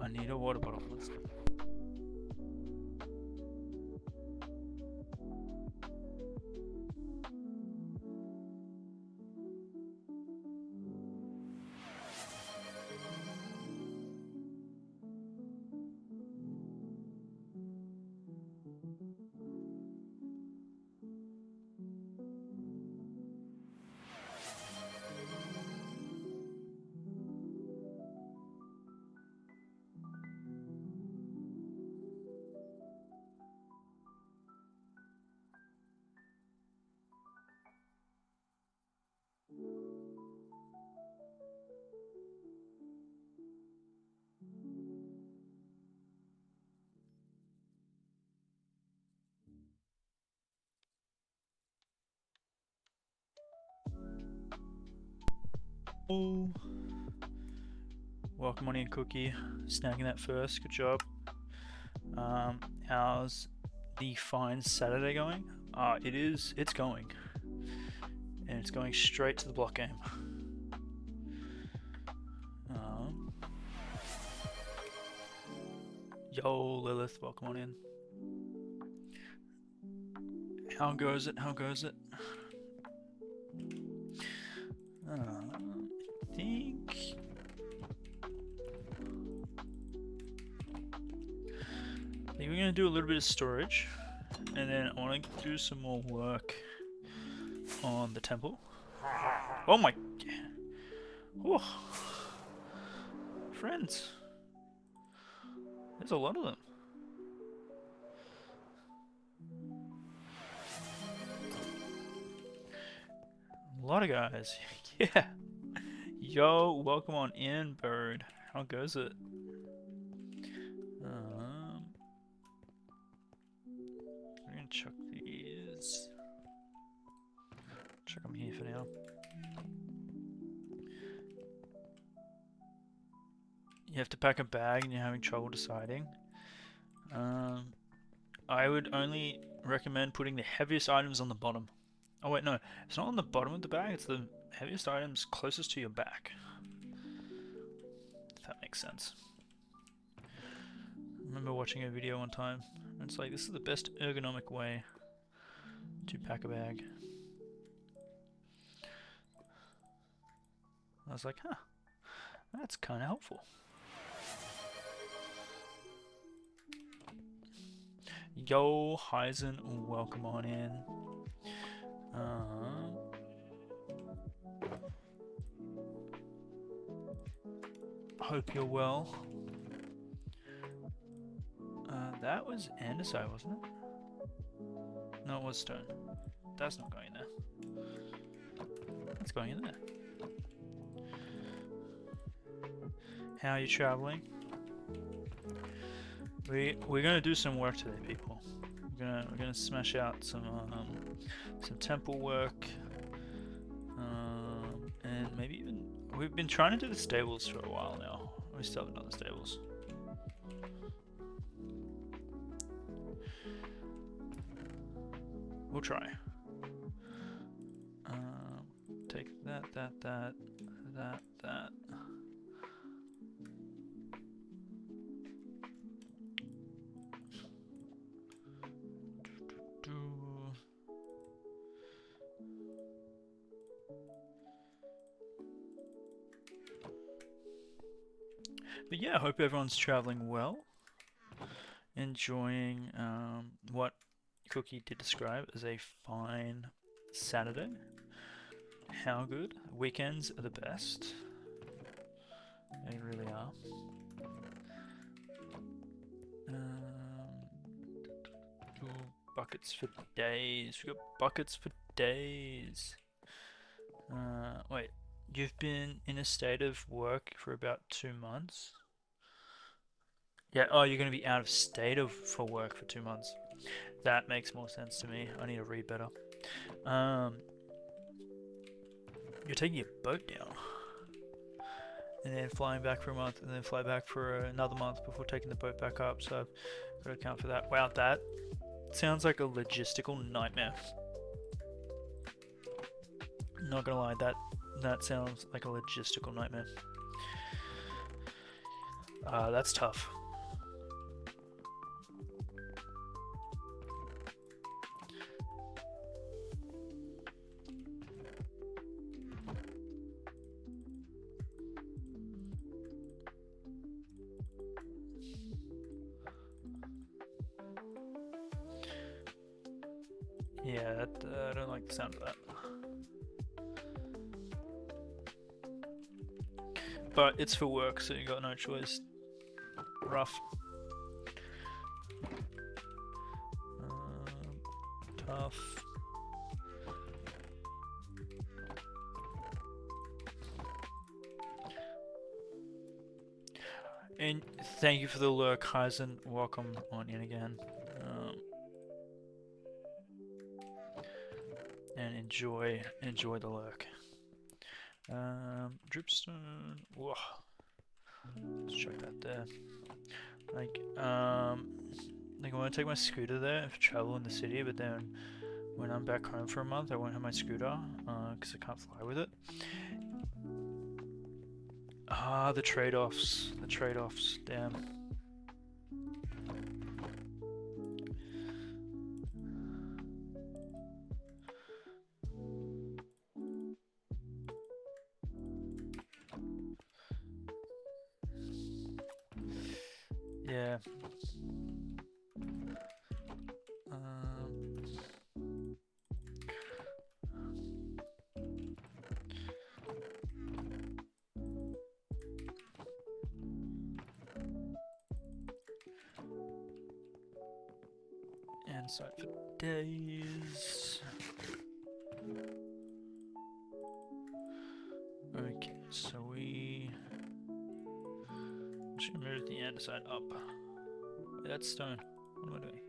I need a water bottle. Let's go. Oh, welcome on in, Cookie. Snagging that first. Good job. How's the fine Saturday going? It's going. And it's going straight to the block game. Yo, Lilith, welcome on in. How goes it? How goes it? I think we're going to do a little bit of storage, and then I want to do some more work on the temple. Oh my... Oh. Friends. There's a lot of them. A lot of guys. Yeah. Yo, welcome on in, bird. How goes it? I'm gonna chuck these. Chuck them here for now. You have to pack a bag and you're having trouble deciding. I would only recommend putting the heaviest items on the bottom. Oh wait, no, it's not on the bottom of the bag, it's the heaviest items closest to your back. If that makes sense. I remember watching a video one time, and it's like, this is the best ergonomic way to pack a bag. I was like, huh, that's kind of helpful. Yo, Heisen, welcome on in. Hope you're well. That was andesite, wasn't it? No, it was stone. That's not going there. That's going in there. How are you traveling? We're gonna do some work today, people. We're gonna smash out some temple work, and maybe even we've been trying to do the stables for a while now. We still haven't done the stables. We'll try. Take that. But yeah, I hope everyone's traveling well, enjoying what Cookie did describe as a fine Saturday. How good? Weekends are the best. They really are. Buckets for days. We got buckets for days. Wait, you've been in a state of work for about 2 months? Yeah, oh, you're going to be out of state for work for 2 months. That makes more sense to me. I need to read better. You're taking your boat down. And then flying back for a month, and then fly back for another month before taking the boat back up, so I've got to account for that. Wow, that sounds like a logistical nightmare. Not gonna lie, that sounds like a logistical nightmare. That's tough. Yeah, I don't like the sound of that. But it's for work, so you got no choice. Rough. Tough. And thank you for the lurk, Heisen. Welcome on in again. And enjoy the lurk. Dripstone. Whoa. Let's check that there. Like I want to take my scooter there for travel in the city, but then when I'm back home for a month, I won't have my scooter because I can't fly with it. Ah, the trade-offs. The trade-offs. Damn. Yeah. And site for days. Okay, so we should move the andesite up. Wait, that's stone. What am I doing?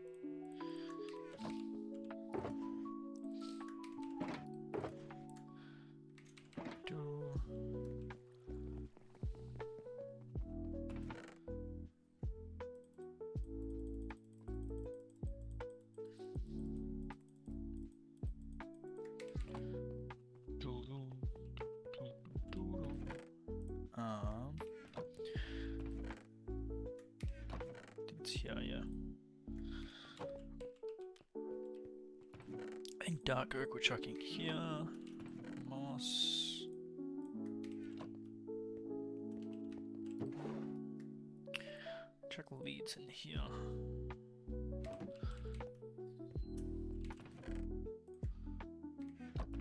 It's here, yeah. I think dark oak we're chucking here. Moss. Chuck leads in here.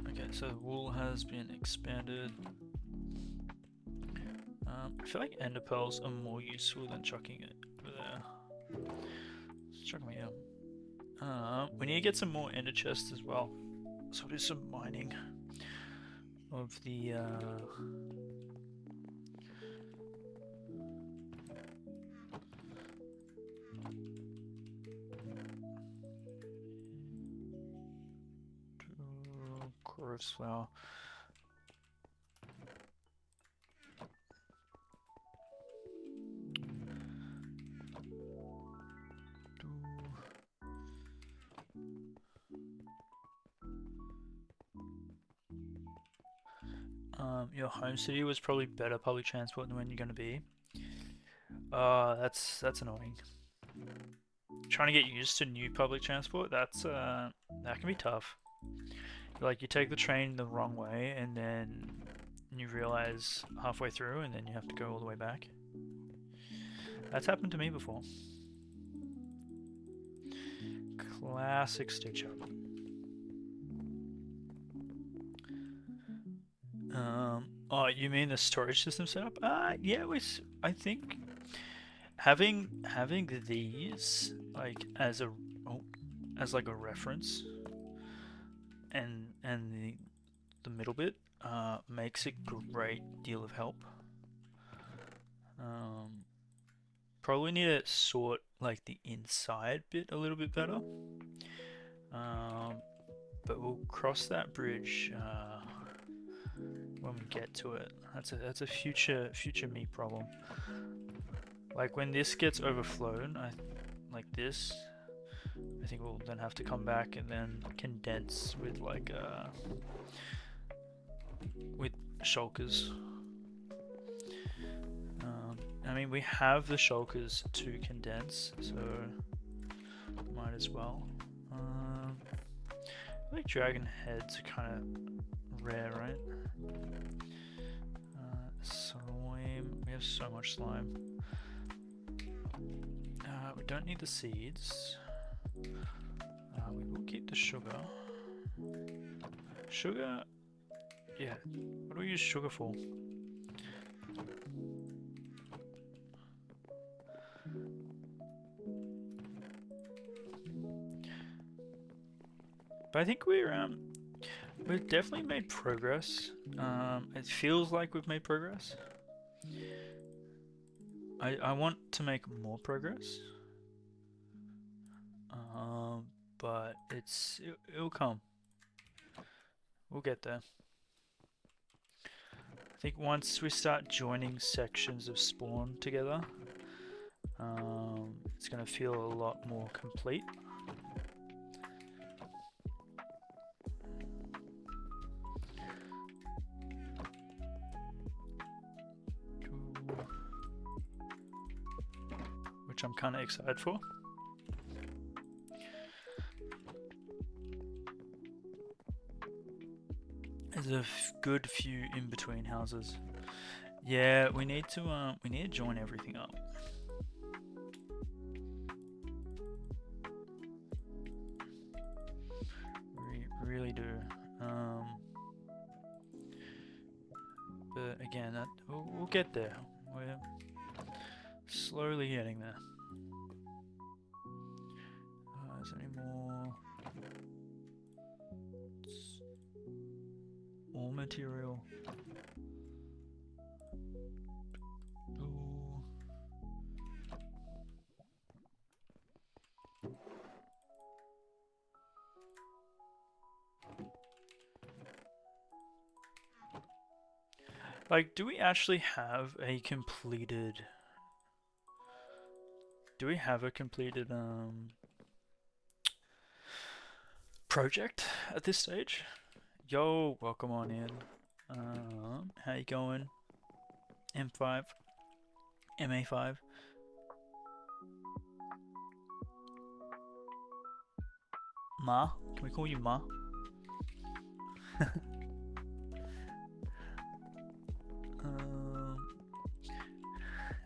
Okay, so wool has been expanded. I feel like ender pearls are more useful than chucking it over there. Let's chuck them here. We need to get some more ender chests as well. So we'll do some mining of the Chorus flower. Your home city was probably better public transport than when you're going to be. That's annoying. Trying to get used to new public transport, that can be tough. Like you take the train the wrong way and then you realize halfway through and then you have to go all the way back. That's happened to me before. Classic stitch up. Oh, you mean the storage system setup? Yeah, I think having these like as like a reference and the middle bit makes a great deal of help. Probably need to sort like the inside bit a little bit better. But we'll cross that bridge when we get to it. That's a future me problem. Like when this gets overflown, like this, I think we'll then have to come back and then condense with like with shulkers. I mean, we have the shulkers to condense, so might as well. I think dragon heads are kind of rare, right? Slime. We have so much slime. We don't need the seeds. We will keep the sugar. Sugar? Yeah. What do we use sugar for? But I think we've definitely made progress. It feels like we've made progress. I want to make more progress. But it'll come. We'll get there. I think once we start joining sections of spawn together, it's going to feel a lot more complete. Which I'm kind of excited for. There's a good few in between houses. Yeah, we need to join everything up. We really do. But again, we'll get there. We're slowly getting there. Is there any more? More material. Ooh. Like, do we actually have a completed... Do we have a completed project at this stage? Yo, welcome on in. How you going? M5, MA5. Ma? Can we call you Ma?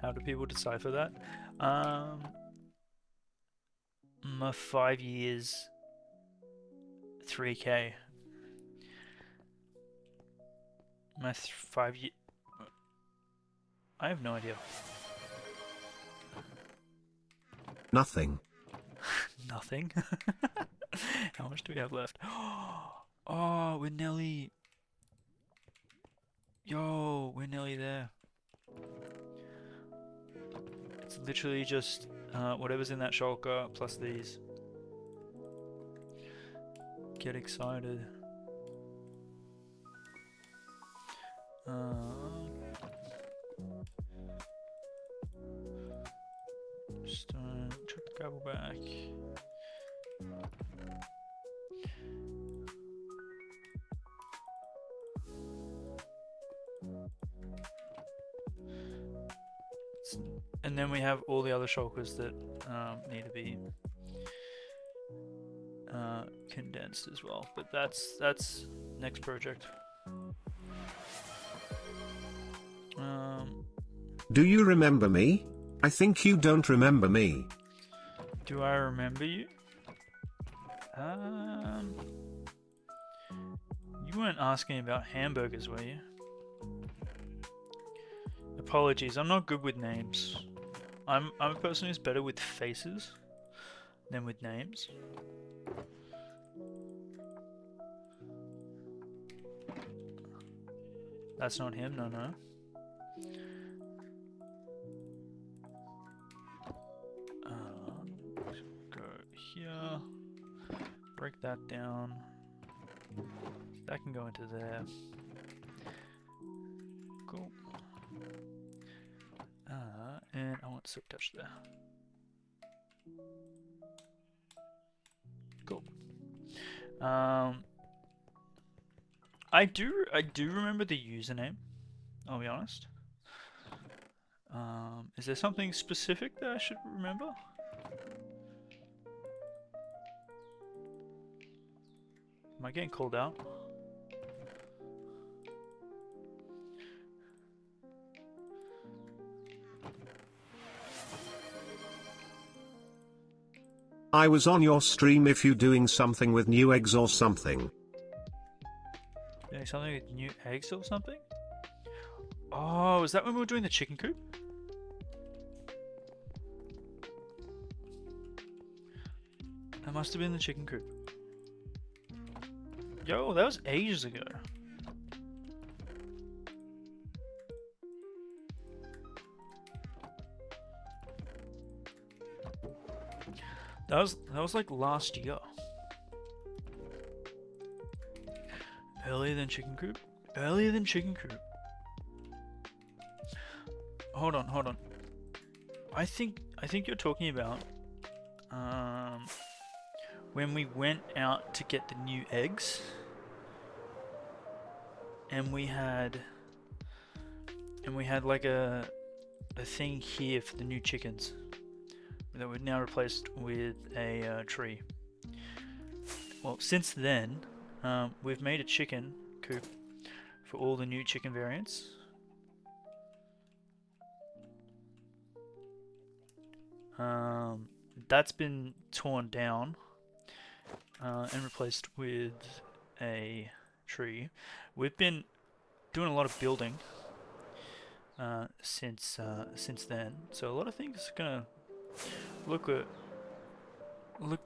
How do people decipher that? My 5 years, 3K. My 5 year. I have no idea. Nothing. Nothing? How much do we have left? Oh, we're nearly... Yo, we're nearly there. It's literally just whatever's in that shulker plus these. Get excited. Stone, chuck the gravel back. And then we have all the other shulkers that need to be condensed as well. But that's next project. Do you remember me? I think you don't remember me. Do I remember you? You weren't asking about hamburgers, were you? Apologies, I'm not good with names. I'm a person who's better with faces than with names. That's not him, no. Go here. Break that down. That can go into there. Cool. And I want silk touch there. Cool. I do remember the username, I'll be honest. Is there something specific that I should remember? Am I getting called out? I was on your stream if you doing something with new eggs or something. Doing something with new eggs or something? Oh, is that when we were doing the chicken coop? That must have been the chicken coop. Yo, that was ages ago. That was like last year. Earlier than chicken coop? Earlier than chicken coop. Hold on. I think you're talking about when we went out to get the new eggs, and we had like a thing here for the new chickens that we've now replaced with a tree. Well, since then, we've made a chicken coop for all the new chicken variants. That's been torn down and replaced with a tree. We've been doing a lot of building since then, so a lot of things are gonna look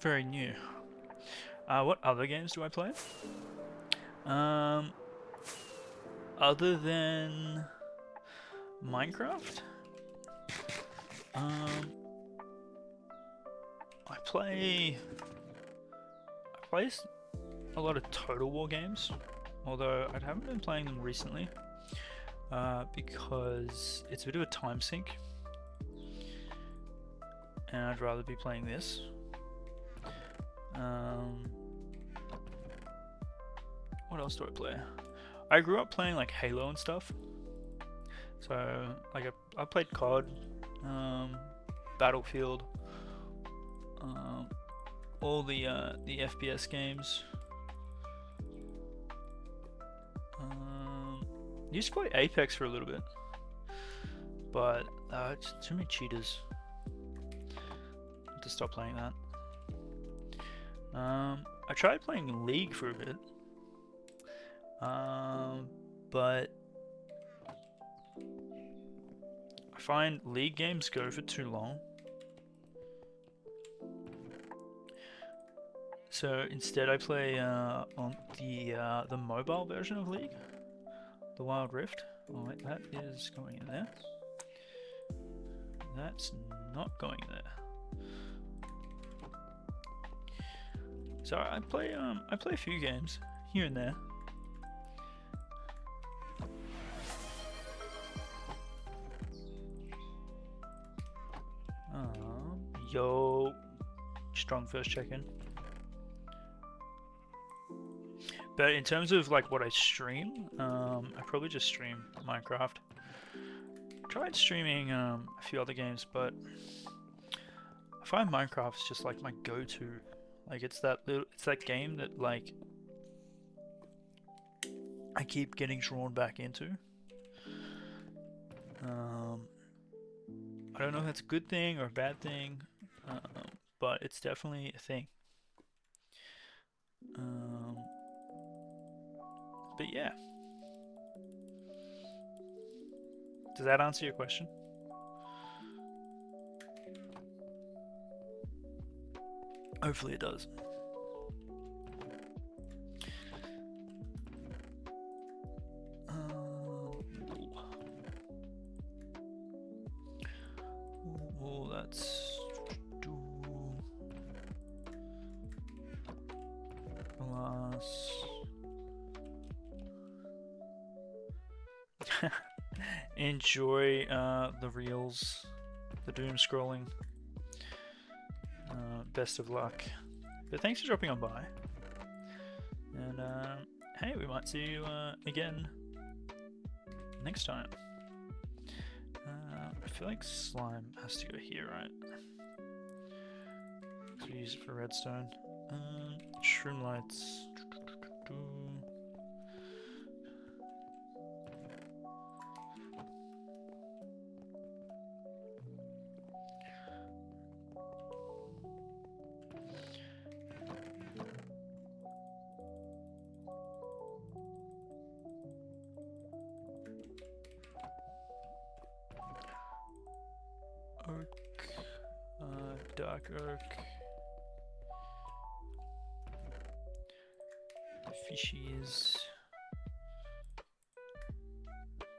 very new. What other games do I play? Other than Minecraft, I play a lot of Total War games, although I haven't been playing them recently because it's a bit of a time sink, and I'd rather be playing this. What else do I play? I grew up playing like Halo and stuff, so like I played COD, Battlefield, all the FPS games. Used to play Apex for a little bit, but just too many cheaters. To stop playing that. I tried playing League for a bit, but I find League games go for too long. So instead, I play on the mobile version of League, the Wild Rift. Oh wait, that is going in there. That's not going in there. So I play a few games here and there. Yo, strong first check-in. But in terms of like what I stream, I probably just stream Minecraft. Tried streaming a few other games, but I find Minecraft's just like my go-to. Like it's that game that like I keep getting drawn back into. I don't know if that's a good thing or a bad thing, but it's definitely a thing. But yeah. Does that answer your question? Hopefully it does. Oh, that's... Plus... Enjoy the reels, the doom scrolling. Best of luck. But thanks for dropping on by. And hey, we might see you again next time. feel like slime has to go here, right? So we use it for redstone. Shroom lights. Oak. Dark oak. Fishies.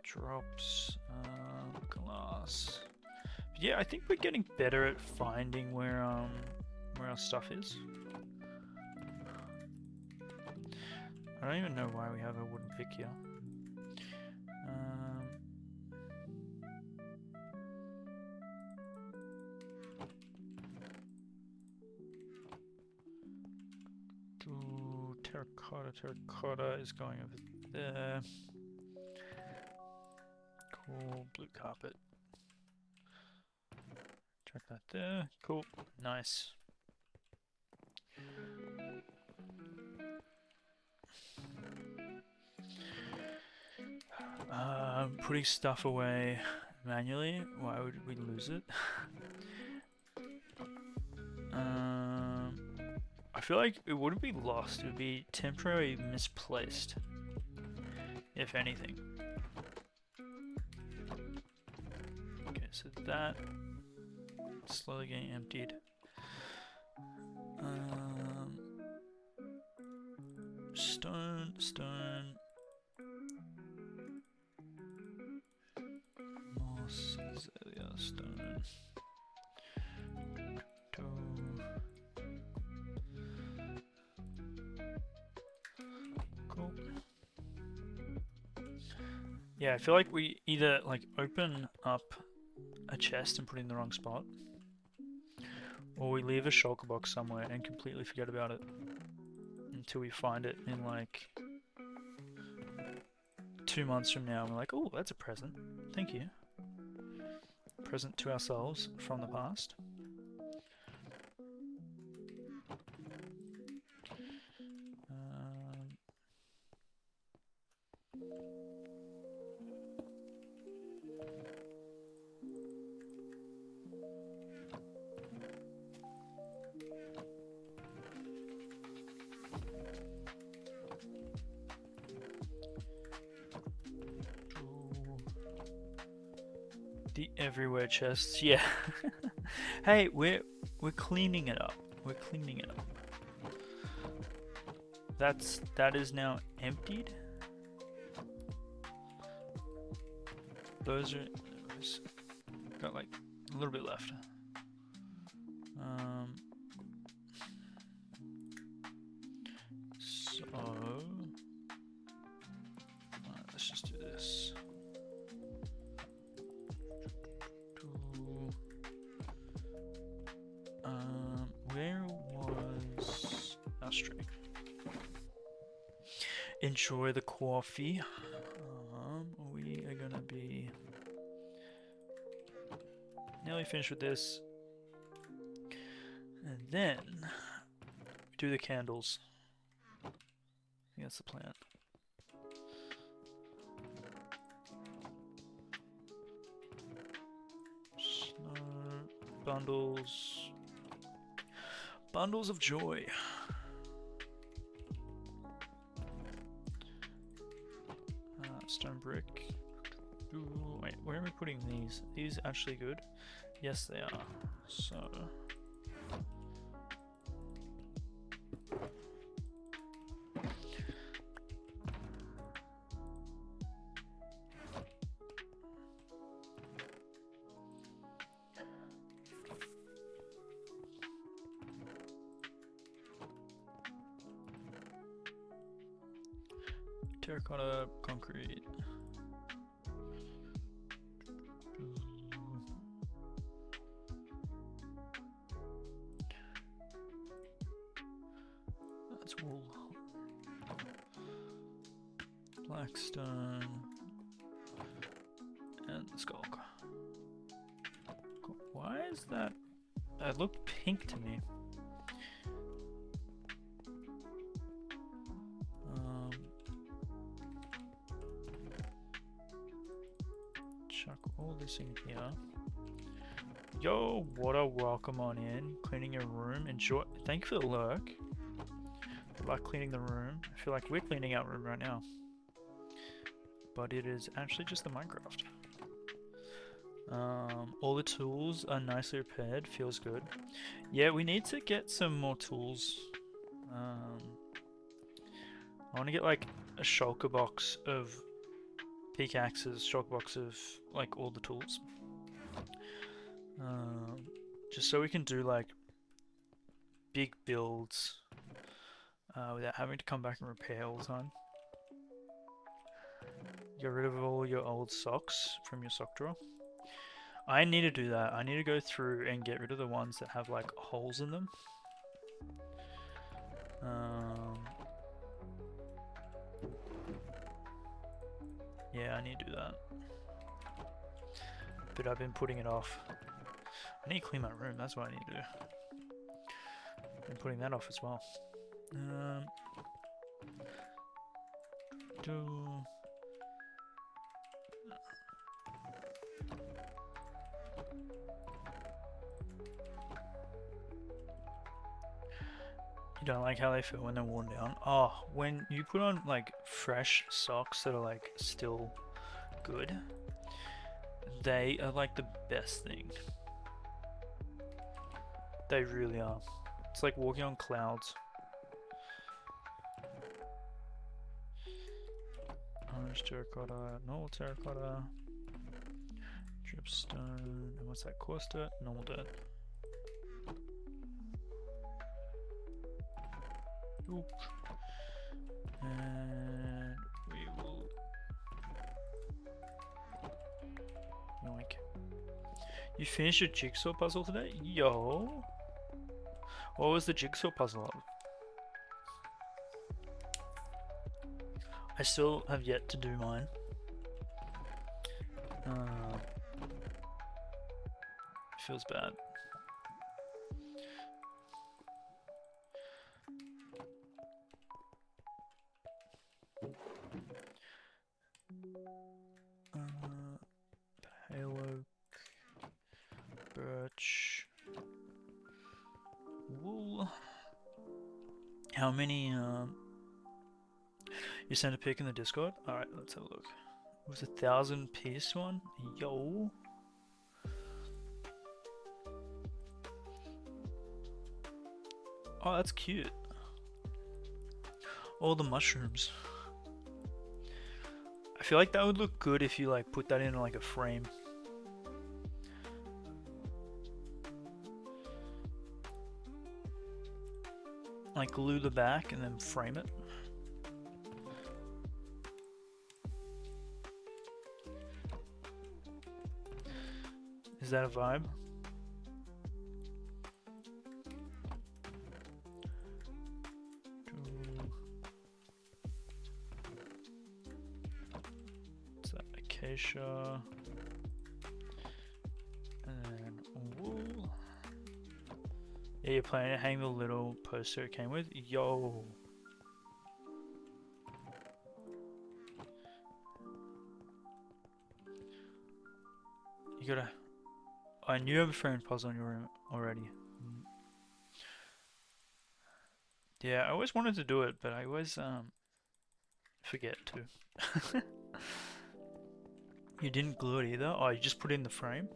Drops. Glass. Yeah, I think we're getting better at finding where our stuff is. I don't even know why we have a wooden pick here. Terracotta is going over there. Cool, blue carpet. Check that there. Cool, nice. Putting stuff away manually. Why would we lose it? I feel like it wouldn't be lost. It would be temporarily misplaced, if anything. Okay, so that slowly getting emptied. Stone. Moss, azalea, stone. Cool. Yeah, I feel like we either like open up a chest and put it in the wrong spot, or we leave a shulker box somewhere and completely forget about it until we find it in like 2 months from now and we're like, oh, that's a present. Thank you. Present to ourselves from the past. The everywhere chests, yeah. Hey, we're cleaning it up. We're cleaning it up. That is now emptied. Those are got like a little bit left. So let's just do this. Where was our streak? Enjoy the coffee. We are gonna be nearly finished with this, and then do the candles. I think that's the plan. Snow bundles. Bundles of joy. Stone brick. Ooh, wait, where are we putting these? Are these actually good? Yes, they are. So. Terracotta, concrete. That's wool. Blackstone. And the skulk. is that? It looked pink to me. Chuck all this in here. Yo, what a welcome on in. Cleaning your room. Enjoy. Thank you for the lurk. I like cleaning the room. I feel like we're cleaning our room right now. But it is actually just the Minecraft. All the tools are nicely repaired. Feels good. Yeah, we need to get some more tools. I want to get like a shulker box of pickaxes, shulker box of like all the tools. Just so we can do like big builds without having to come back and repair all the time. Get rid of all your old socks from your sock drawer. I need to do that. I need to go through and get rid of the ones that have like holes in them. Yeah, I need to do that. But I've been putting it off. I need to clean my room, that's what I need to do. I've been putting that off as well. You don't like how they feel when they're worn down? Oh, when you put on like fresh socks that are like still good, they are like the best thing. They really are. It's like walking on clouds. Orange terracotta, normal terracotta, dripstone, and what's that? Coarse dirt, normal dirt. Oop. And we will yoink. You finished your jigsaw puzzle today? Yo! What was the jigsaw puzzle of? I still have yet to do mine. Feels bad. Pale oak, birch, wool. How many? You sent a pic in the Discord. All right, let's have a look. It was 1,000-piece one. Yo. Oh, that's cute. All the mushrooms. I feel like that would look good if you like put that in like a frame. Like glue the back and then frame it. Is that a vibe? What's that? Acacia. And then wool. Yeah, you're planning to hang the little poster it came with? Yo! You gotta... I knew I have a framed puzzle in your room already. Yeah, I always wanted to do it, but I always forget to. You didn't glue it either? Oh, you just put it in the frame?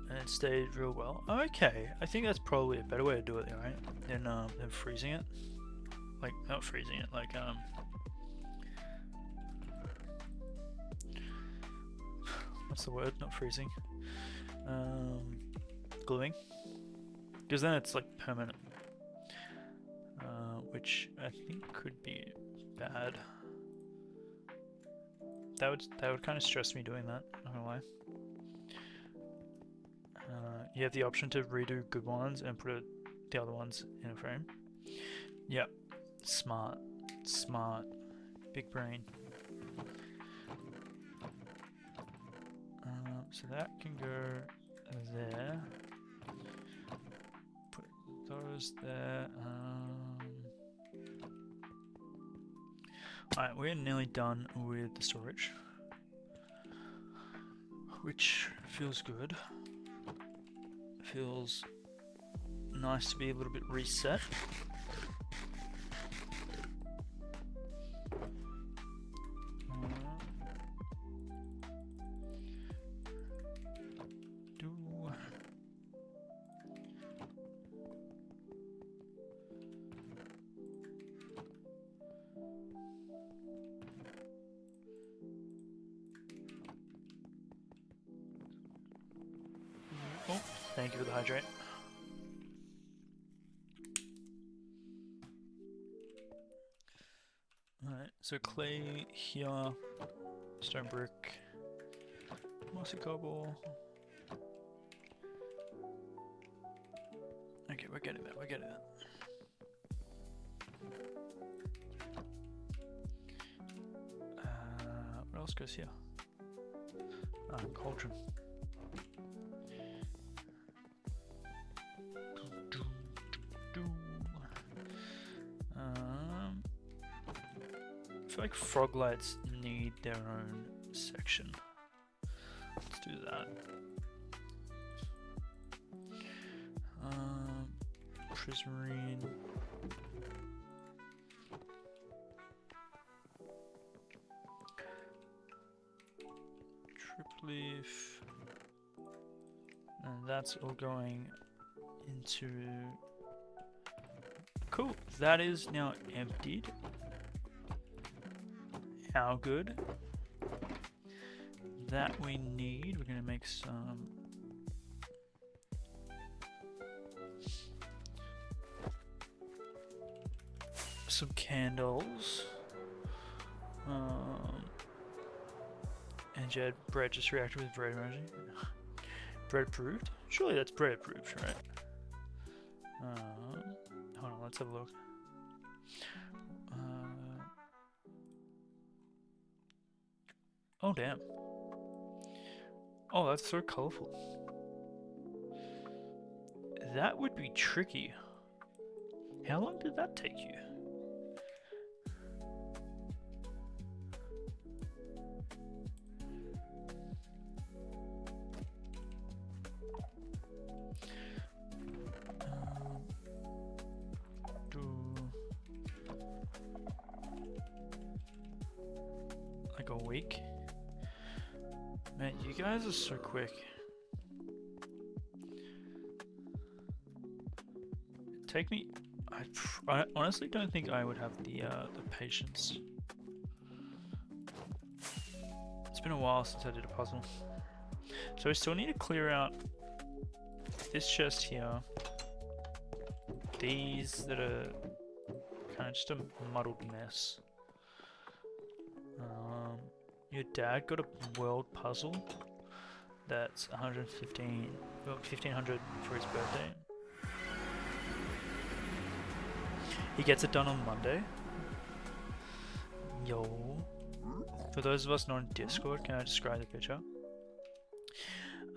And it stayed real well. Okay, I think that's probably a better way to do it, right? Than freezing it. Like, not freezing it, like what's the word? Not freezing. Gluing. Because then it's like permanent. Which I think could be bad. That would kind of stress me doing that, not gonna lie. You have the option to redo good ones and put a the other ones in a frame. Yep. Smart. Smart. Big brain. So that can go there. Put those there. Alright, we're nearly done with the storage, which feels good. Feels nice to be a little bit reset. Oh, thank you for the hydrate. Alright, so clay here, stone brick, mossy cobble. Okay, we're getting there, we're getting there. What else goes here? Cauldron. I feel like frog lights need their own section. Let's do that. Prismarine. Tripleaf. And that's all going into... Cool, that is now emptied. How good? That we need. We're gonna make some candles. And Jed, bread just reacted with bread emoji. Bread approved? Surely that's bread approved, right? Hold on, let's have a look. Oh damn. Oh, that's so colorful. That would be tricky. How long did that take you? Like a week? Man, you guys are so quick. Take me... I honestly don't think I would have the patience. It's been a while since I did a puzzle. So I still need to clear out this chest here. These that are kind of just a muddled mess. Your dad got a world puzzle that's 1500 for his birthday. He gets it done on Monday. Yo. For those of us not on Discord, can I describe the picture?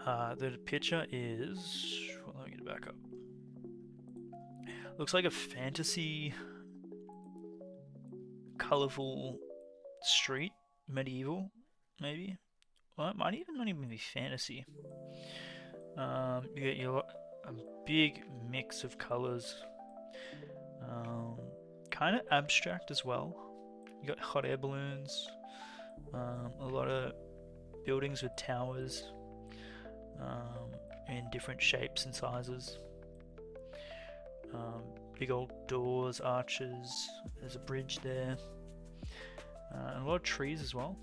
The picture is... Well, let me get it back up. Looks like a fantasy, colorful street. Medieval, maybe? Well, it might even not even be fantasy. You get a big mix of colors. Kind of abstract as well. You got hot air balloons. A lot of buildings with towers. In different shapes and sizes. Big old doors, arches. There's a bridge there. And a lot of trees as well.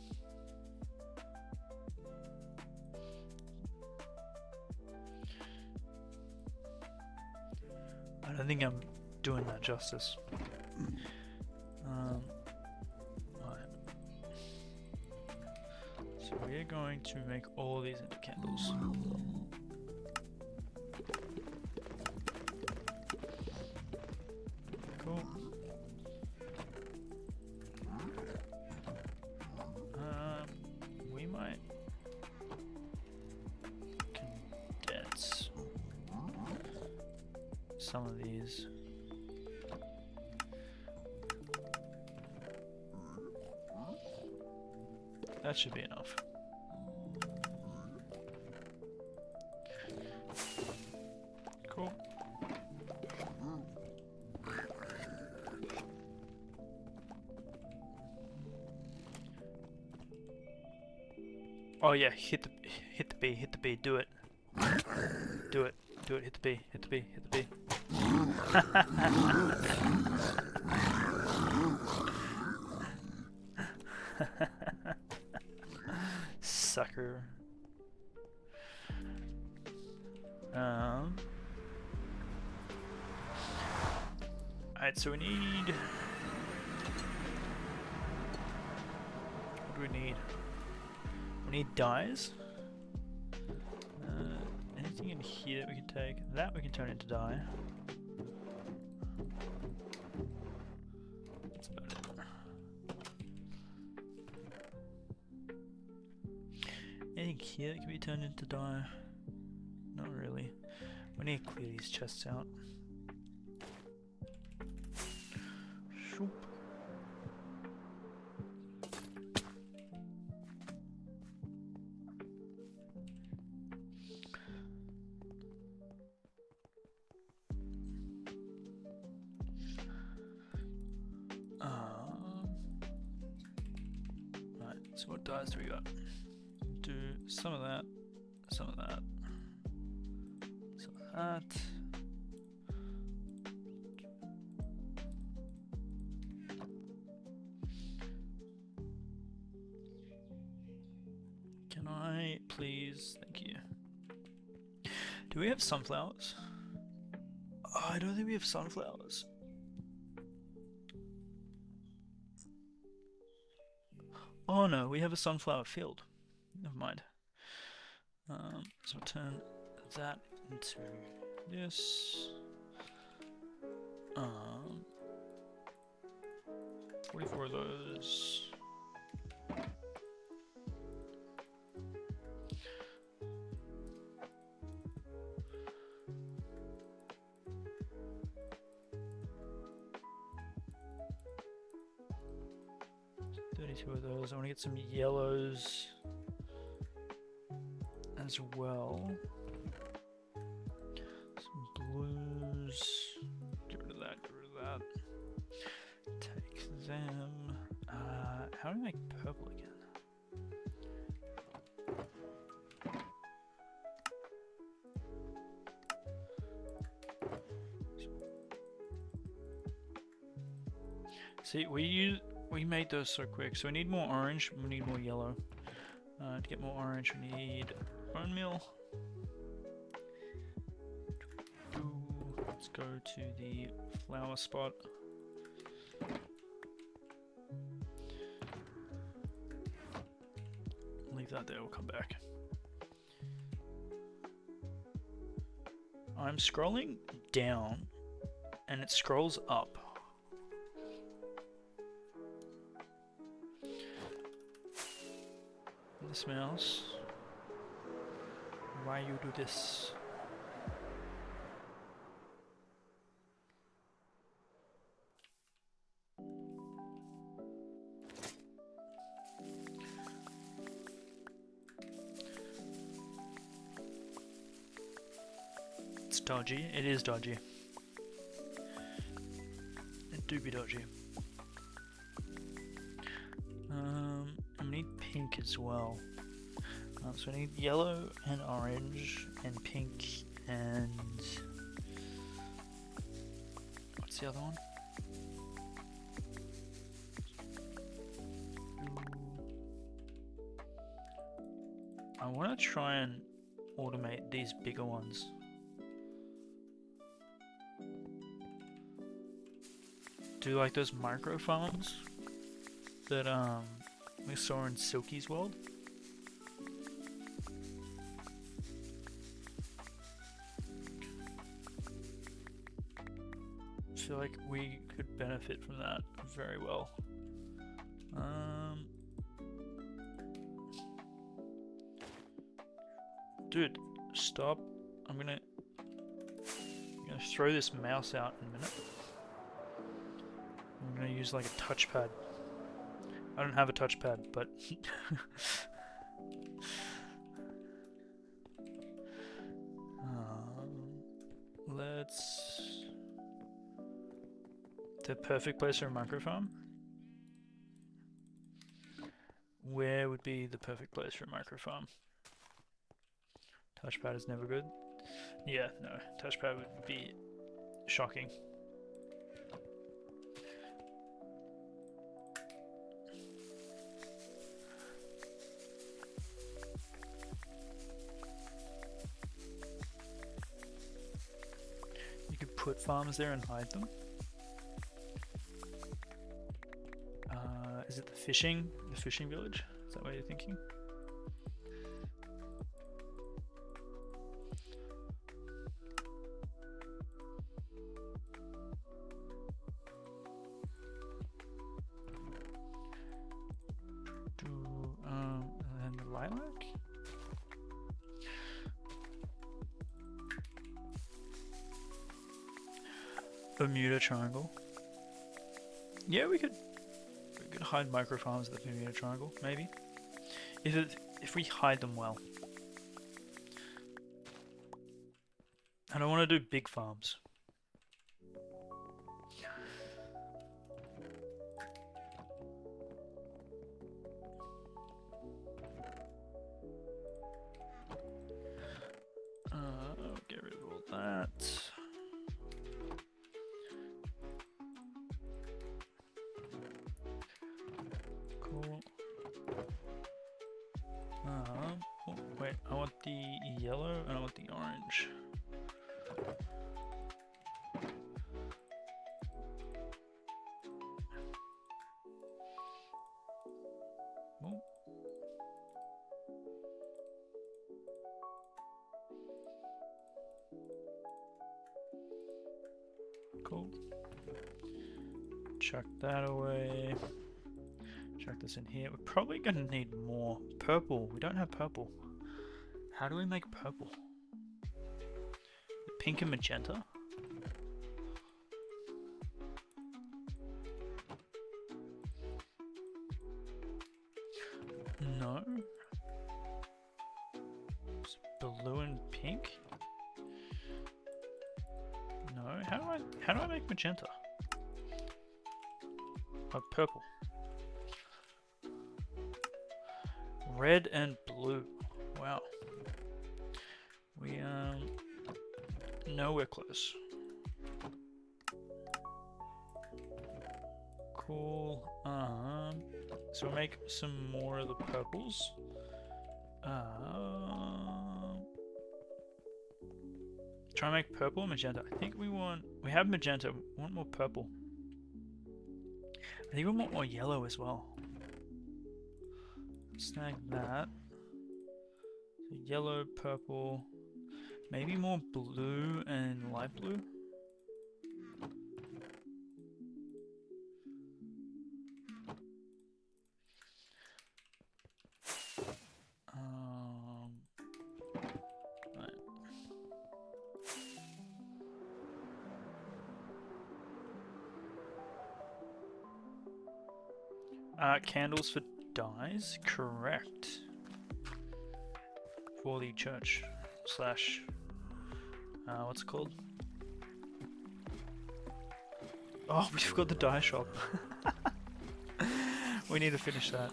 I don't think I'm doing that justice. Right. So we're going to make all these into candles. some of these. That should be enough. Cool. Oh yeah, hit the B, do it. Do it, hit the B, hit the B, hit the B. Sucker. Alright, so we need... What do we need? We need dyes. Anything in here that we can take? That we can turn into dye. That's about it. Anything here that can be turned into dye? Not really. We need to clear these chests out. Shoop. Right, so what dyes do we got? Do some of that, some of that, some of that. Can I please? Thank you. Do we have sunflowers? Oh, I don't think we have sunflowers. Oh no, we have a sunflower field. Never mind. So turn that into this. 44 of those. Two of those. I want to get some yellows as well. Some blues. Get rid of that. Get rid of that. Take them. How do I make purple again? See, we made those so quick, so we need more orange, we need more yellow. To get more orange, we need bone meal. Let's go to the flower spot. Leave that there, we'll come back. I'm scrolling down, and it scrolls up. This mouse. Why you do this? It's dodgy. It is dodgy. It do be dodgy. I need pink as well. So I need yellow and orange and pink and... What's the other one? I want to try and automate these bigger ones. Do like those micro farms that we saw in Silky's world. I feel like we could benefit from that very well. Dude, stop. I'm gonna gonna throw this mouse out in a minute. I'm gonna use like a touchpad. I don't have a touchpad, but let's... The perfect place for a microfarm? Where would be the perfect place for a microfarm? Touchpad is never good. Yeah, no, touchpad would be shocking. You could put farms there and hide them. Is it the fishing village? Is that what you're thinking? And the lilac? Bermuda Triangle. Yeah, we could hide microfarms at the Bermuda Triangle, maybe. If we hide them well. I don't want to do big farms. Get rid of all that. Cool. Oh, wait, I want the yellow and I want the orange. Oh. Cool. Chuck that away. Chuck this in here. We're probably gonna need more purple. We don't have purple. How do we make purple? Pink and magenta? No. It's blue and pink? No. How do I make magenta? Oh, purple. Red and blue. Wow. We nowhere close. Cool. So we'll make some more of the purples. Try and make purple and magenta. I think we have magenta. We want more purple. I think we want more yellow as well. Snag that. So yellow, purple, maybe more blue and light blue. Candles for dyes, correct. For the church slash what's it called? Oh, we forgot the dye shop. We need to finish that.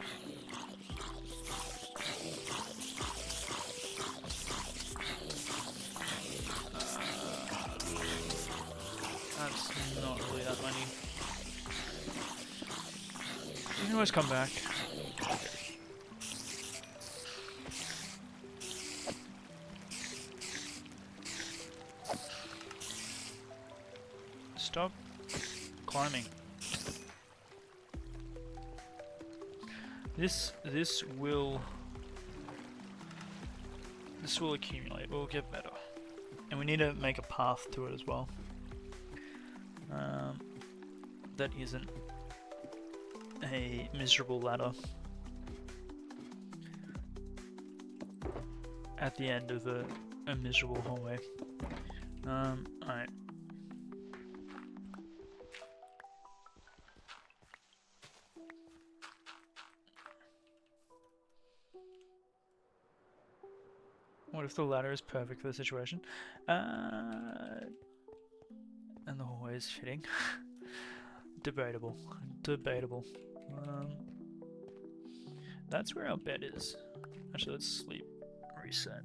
That's not really that money. You can always come back. Stop climbing. This will accumulate. We'll get better, and we need to make a path to it as well. That isn't a miserable ladder at the end of a miserable hallway. Alright, What if the ladder is perfect for the situation? And the hallway is fitting. Debatable. Debatable. That's where our bed is. Actually, let's sleep. Reset.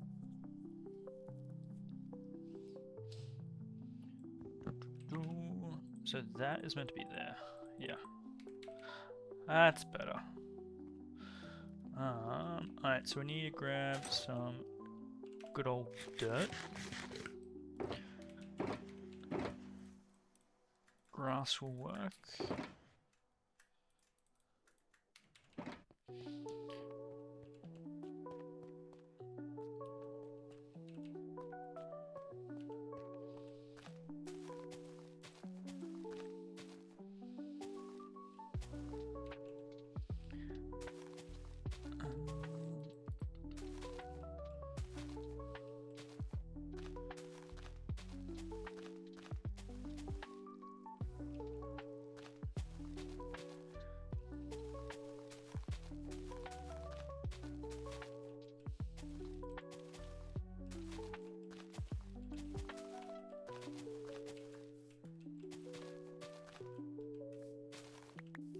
So that is meant to be there. Yeah. That's better. Alright, so we need to grab some good old dirt. Grass will work.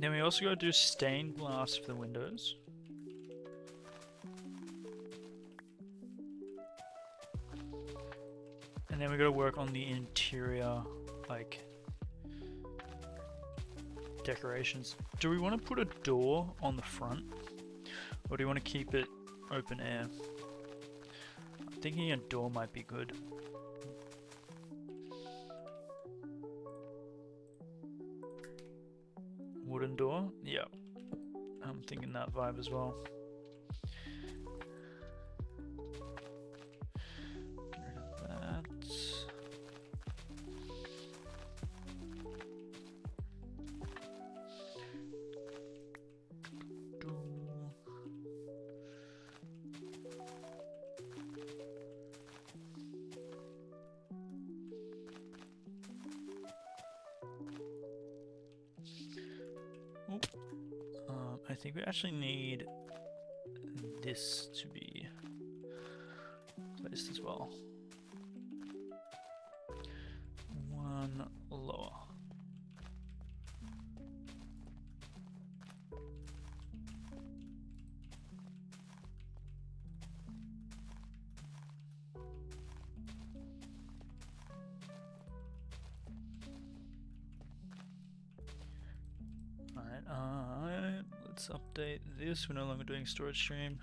Then we also gotta do stained glass for the windows. And then we gotta work on the interior, like, decorations. Do we want to put a door on the front? Or do you want to keep it open air? I'm thinking a door might be good. Wooden door? Yep. I'm thinking that vibe as well. Get rid of that. I think we actually need this to be placed as well. One lower. Alright, let's update this. We're no longer doing storage stream.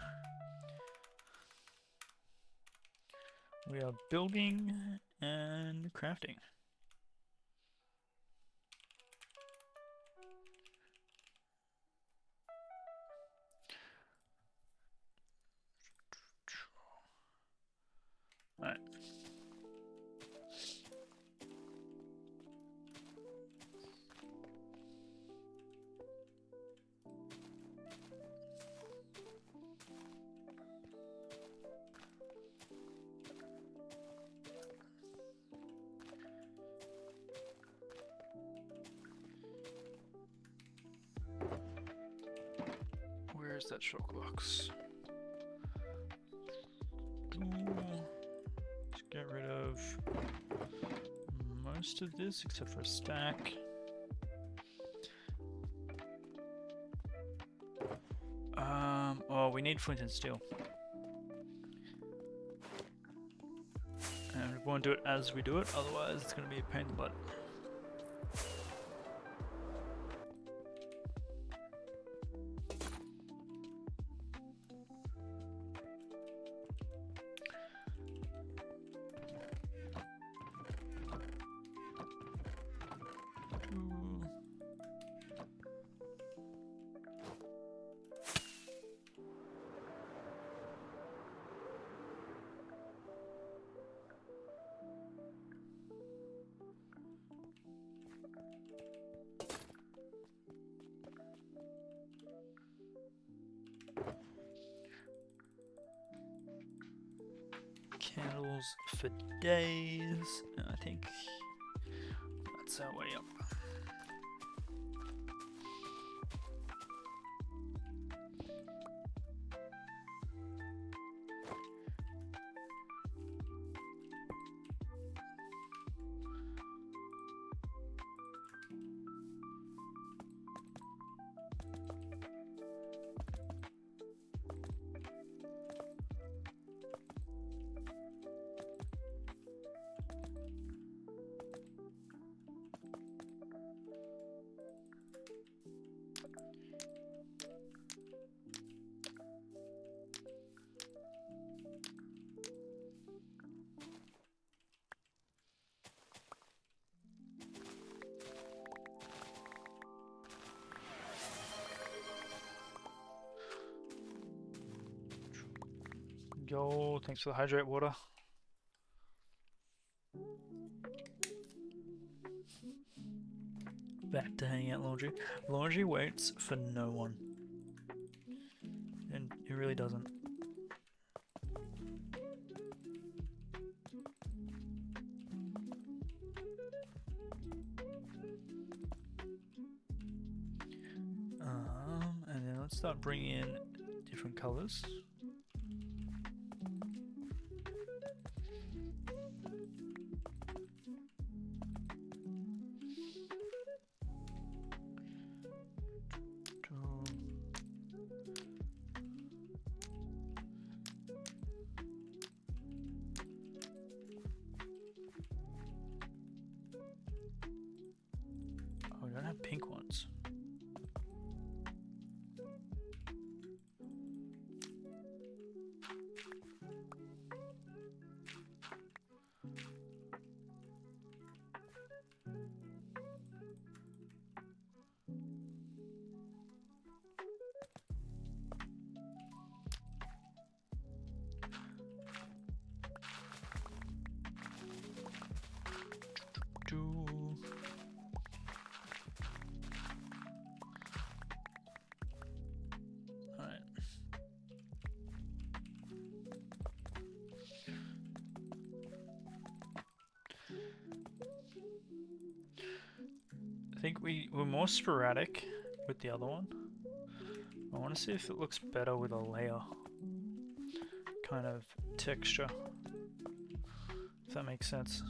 We are building and crafting. Alright. Where's that shock box? Let's get rid of most of this except for a stack. Oh, we need flint and steel. And we want to do it as we do it, otherwise it's going to be a pain in the butt. Candles for days. I think that's our way up. Yo, thanks for the hydrate water. Back to hanging out laundry. Laundry waits for no one. And it really doesn't. And then let's start bringing in different colors. Oh, we don't have pink ones. Alright. I think we're more sporadic with the other one. I want to see if it looks better with a layer kind of texture, if that makes sense.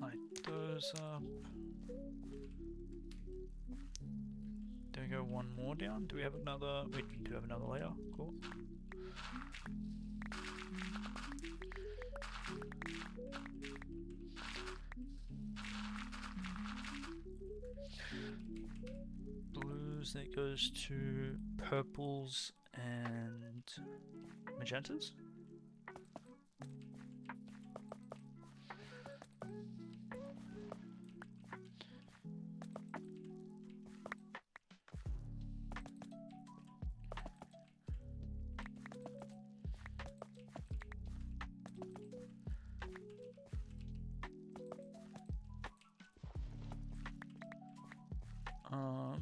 Light those up. Do we go one more down? Do we have another? We do have another layer. Cool. Blues, that goes to purples and magentas.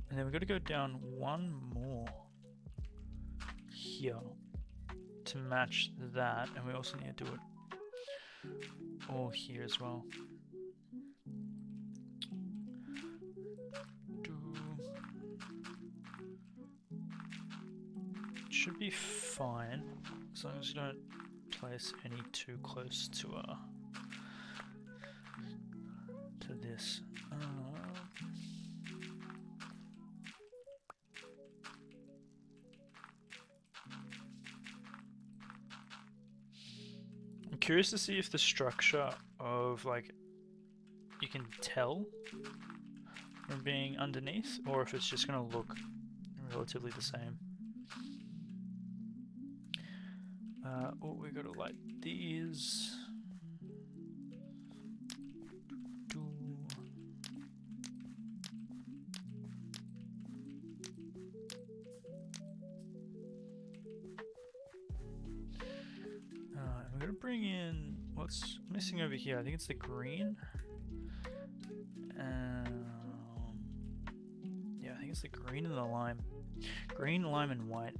And then we've got to go down one more here to match that, and we also need to do it all here as well. Should be fine as long as you don't place any too close to this. I'm curious to see if the structure of, like, you can tell from being underneath, or if it's just going to look relatively the same. Oh, we got to light these. We're gonna bring in what's missing over here. I think it's the green. Yeah, I think it's the green and the lime. Green, lime, and white.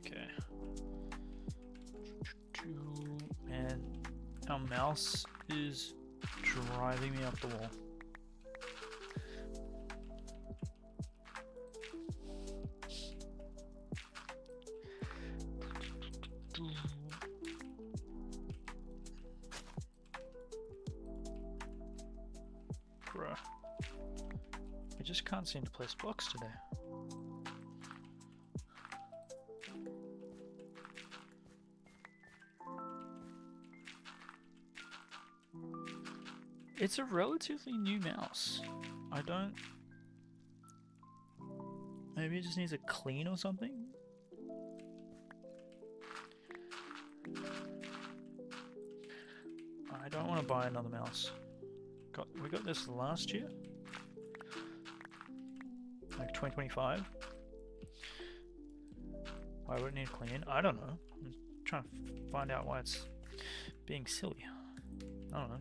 Okay. And our mouse is driving me up the wall. just can't seem to place blocks today. It's a relatively new mouse. I don't... Maybe it just needs a clean or something? I don't want to buy another mouse. We got this last year? Like 2025? Why would it need a clean? I don't know. I'm trying to find out why it's being silly. I don't know.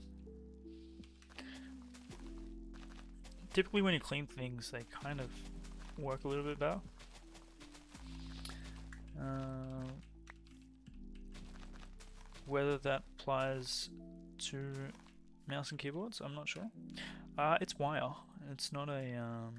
Typically when you clean things, they kind of work a little bit better. Whether that applies to mouse and keyboards, I'm not sure. It's wire. It's not a...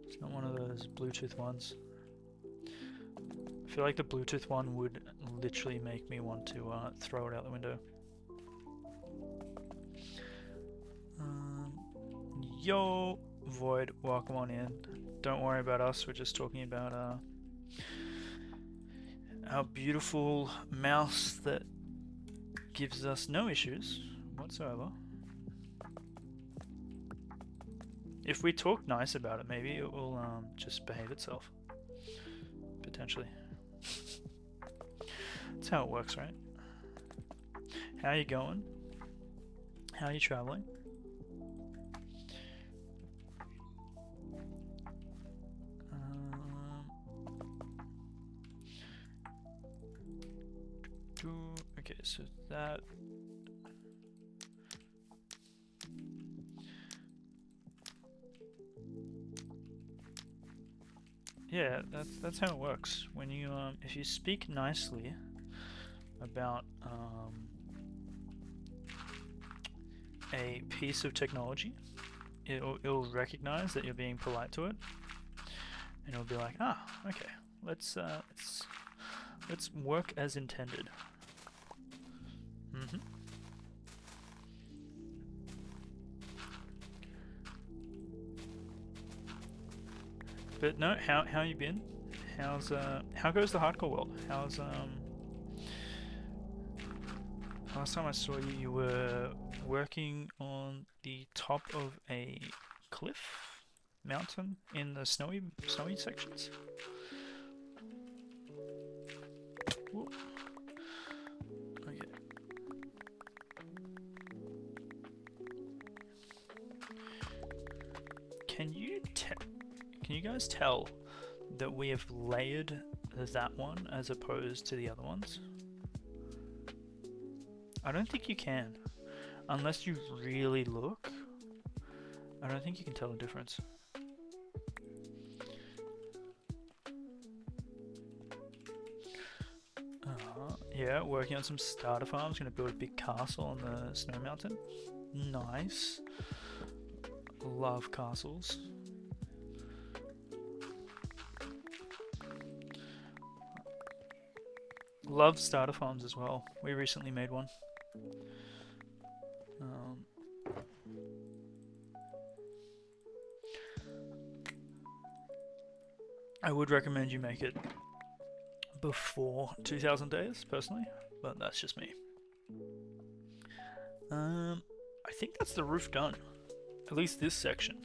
It's not one of those Bluetooth ones. I feel like the Bluetooth one would literally make me want to throw it out the window. Yo, Void, welcome on in. Don't worry about us, we're just talking about our beautiful mouse that gives us no issues whatsoever. If we talk nice about it, maybe it will just behave itself. Potentially. That's how it works, right? How you going? How are you traveling? Okay, so that... Yeah, that's how it works. When you if you speak nicely about a piece of technology, it'll recognize that you're being polite to it, and it'll be like, ah, okay, let's work as intended. But no, how you been? How's how goes the hardcore world? How's last time I saw you, you were working on the top of a cliff, mountain in the snowy sections. Whoop. Okay. Can you guys tell that we have layered that one as opposed to the other ones? I don't think you can. Unless you really look, I don't think you can tell the difference. Yeah, working on some starter farms, gonna build a big castle on the snow mountain. Nice. Love castles. Love starter farms as well. We recently made one. I would recommend you make it before 2000 days, personally, but that's just me. I think that's the roof done. At least this section.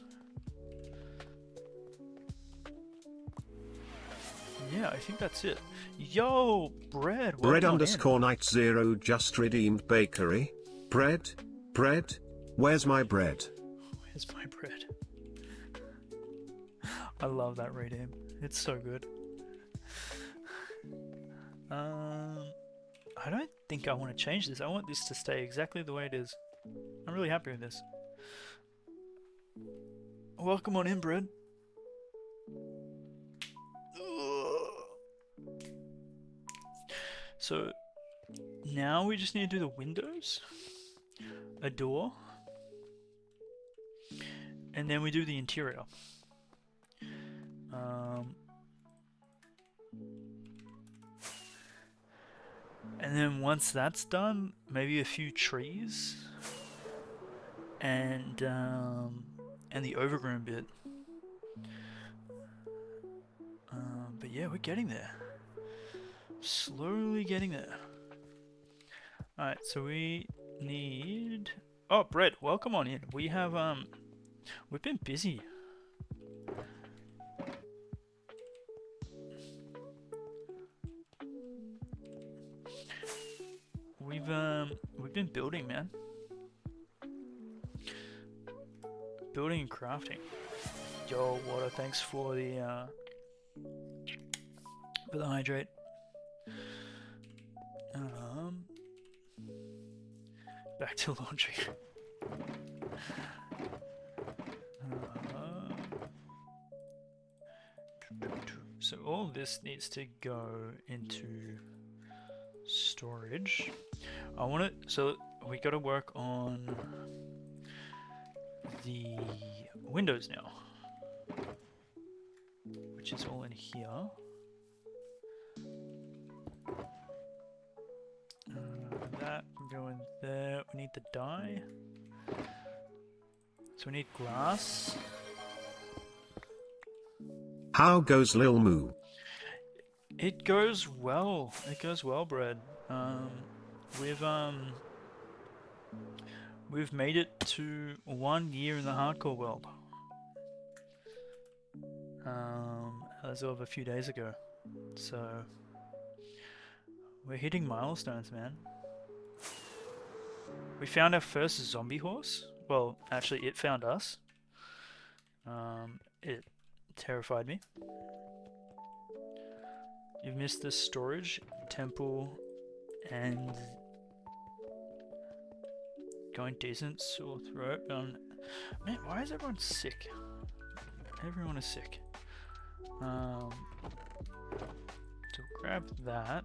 Yeah, I think that's it. Yo, Bread. Bread underscore night 0 just redeemed bakery. Bread? Where's my bread? Where's my bread? I love that redeem. It's so good. I don't think I want to change this. I want this to stay exactly the way it is. I'm really happy with this. Welcome on in, Bread. So now we just need to do the windows, a door, and then we do the interior. And then once that's done, maybe a few trees and the overgrown bit. But yeah, we're getting there. Slowly getting there. Alright, so we need... Oh, Brett, welcome on in. We have, we've been busy. We've been building, man. Building and crafting. Yo, Water, thanks for the hydrate. Back to laundry. So all this needs to go into storage. I want it, so we got to work on the windows now, which is all in here. That can go in there. We need the dye, so we need glass. How goes Lil Moo? It goes well. It goes well, Brad. We've made it to 1 year in the hardcore world. As of a few days ago. So we're hitting milestones, man. We found our first zombie horse. Well, actually, it found us. It terrified me. You've missed the storage, temple, and going decent. Sore throat. Man, why is everyone sick? Everyone is sick. So grab that.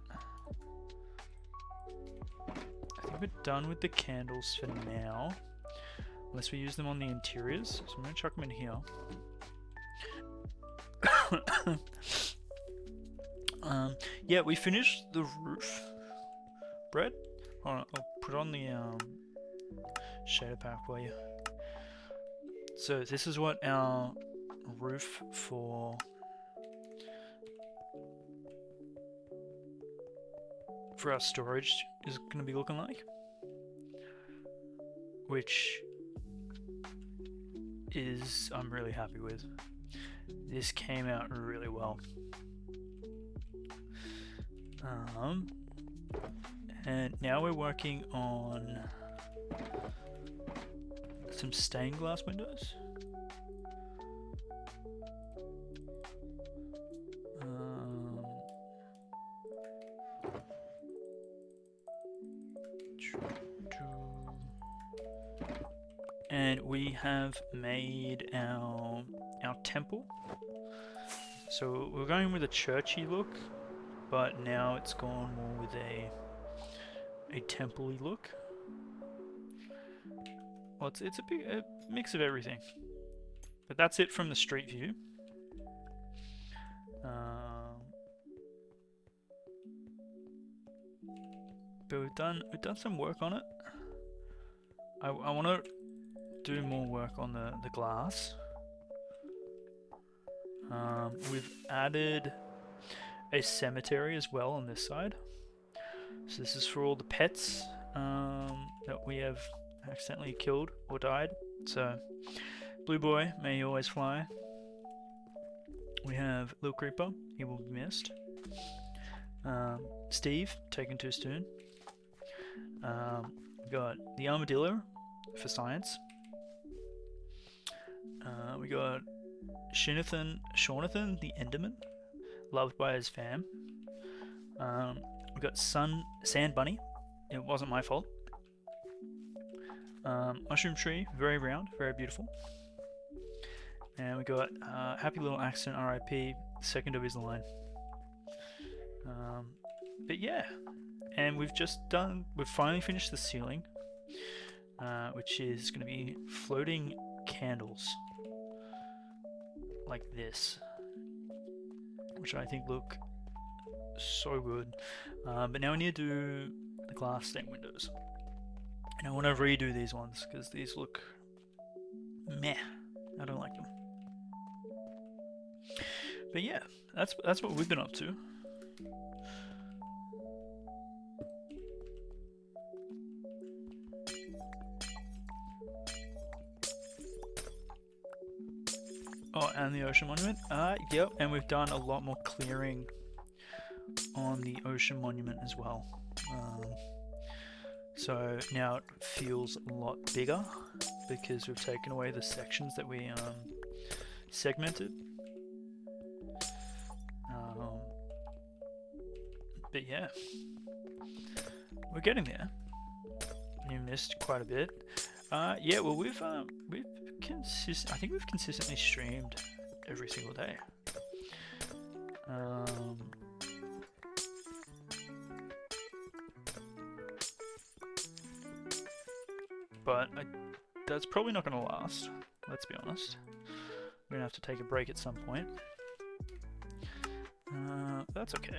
I think we're done with the candles for now, unless we use them on the interiors. So I'm gonna chuck them in here. Yeah, we finished the roof. Brett? Hold on, I'll put on the shader pack for you. So this is what our roof for our storage is going to be looking like, which is I'm really happy with. This came out really well. And now we're working on some stained glass windows. And we have made our temple. So we're going with a churchy look, but now it's gone more with a temple-y look. Well, it's a mix of everything. But that's it from the street view. But we've done some work on it. I want to do more work on the glass. We've added a cemetery as well on this side. So this is for all the pets that we have accidentally killed or died. So, Blue Boy, may he always fly. We have Lil Creeper, he will be missed. Steve, taken too soon. We got the Armadillo for science. We got Shaunathan, the Enderman, loved by his fam. We got Sand Bunny, it wasn't my fault. Mushroom Tree, very round, very beautiful. And we got Happy Little Accident, RIP, second of his line. But yeah, and we've finally finished the ceiling, which is going to be floating candles like this, which I think look so good. But now we need to do the glass stained windows. And I want to redo these ones because these look meh. I don't like them. But yeah, that's what we've been up to. Oh, and the ocean monument. Yep, and we've done a lot more clearing on the ocean monument as well. So now it feels a lot bigger because we've taken away the sections that we segmented. But yeah, we're getting there. You missed quite a bit. Yeah, well we've I think we've consistently streamed every single day. But that's probably not going to last. Let's be honest. We're gonna have to take a break at some point. That's okay.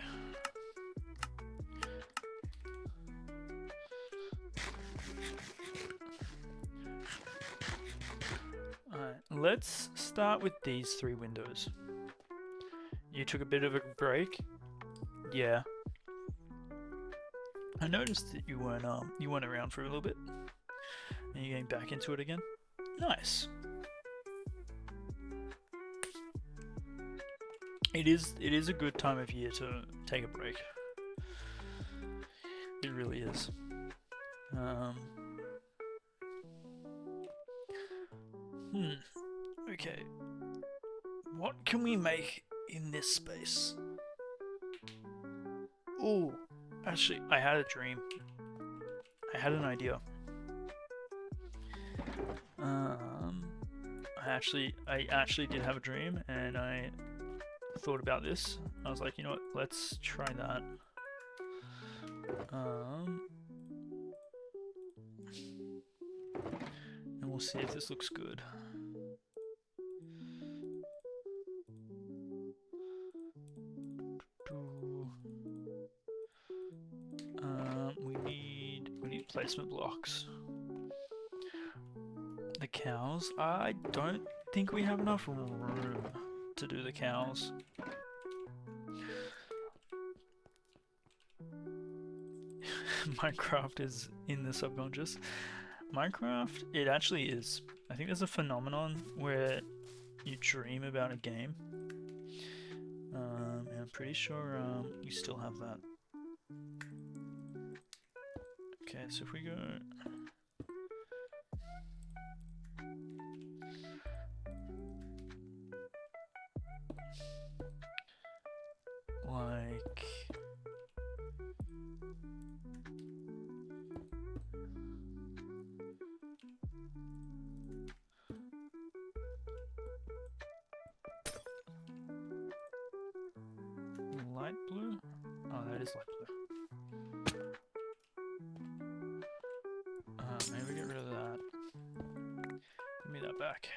Alright, let's start with these 3 windows. You took a bit of a break? Yeah. I noticed that you weren't around for a little bit. And you're getting back into it again? Nice. It is a good time of year to take a break. It really is. Okay. What can we make in this space? Oh, actually, I had a dream. I had an idea. I actually did have a dream, and I thought about this. I was like, you know what? Let's try that. And we'll see if this looks good. We need placement blocks. The cows. I don't think we have enough room to do the cows. Minecraft is in the subconscious. Minecraft, it actually is. I think there's a phenomenon where you dream about a game. And I'm pretty sure you still have that. Okay, so if we go... like... light blue? Oh, that is light blue. Maybe get rid of that. Give me that back.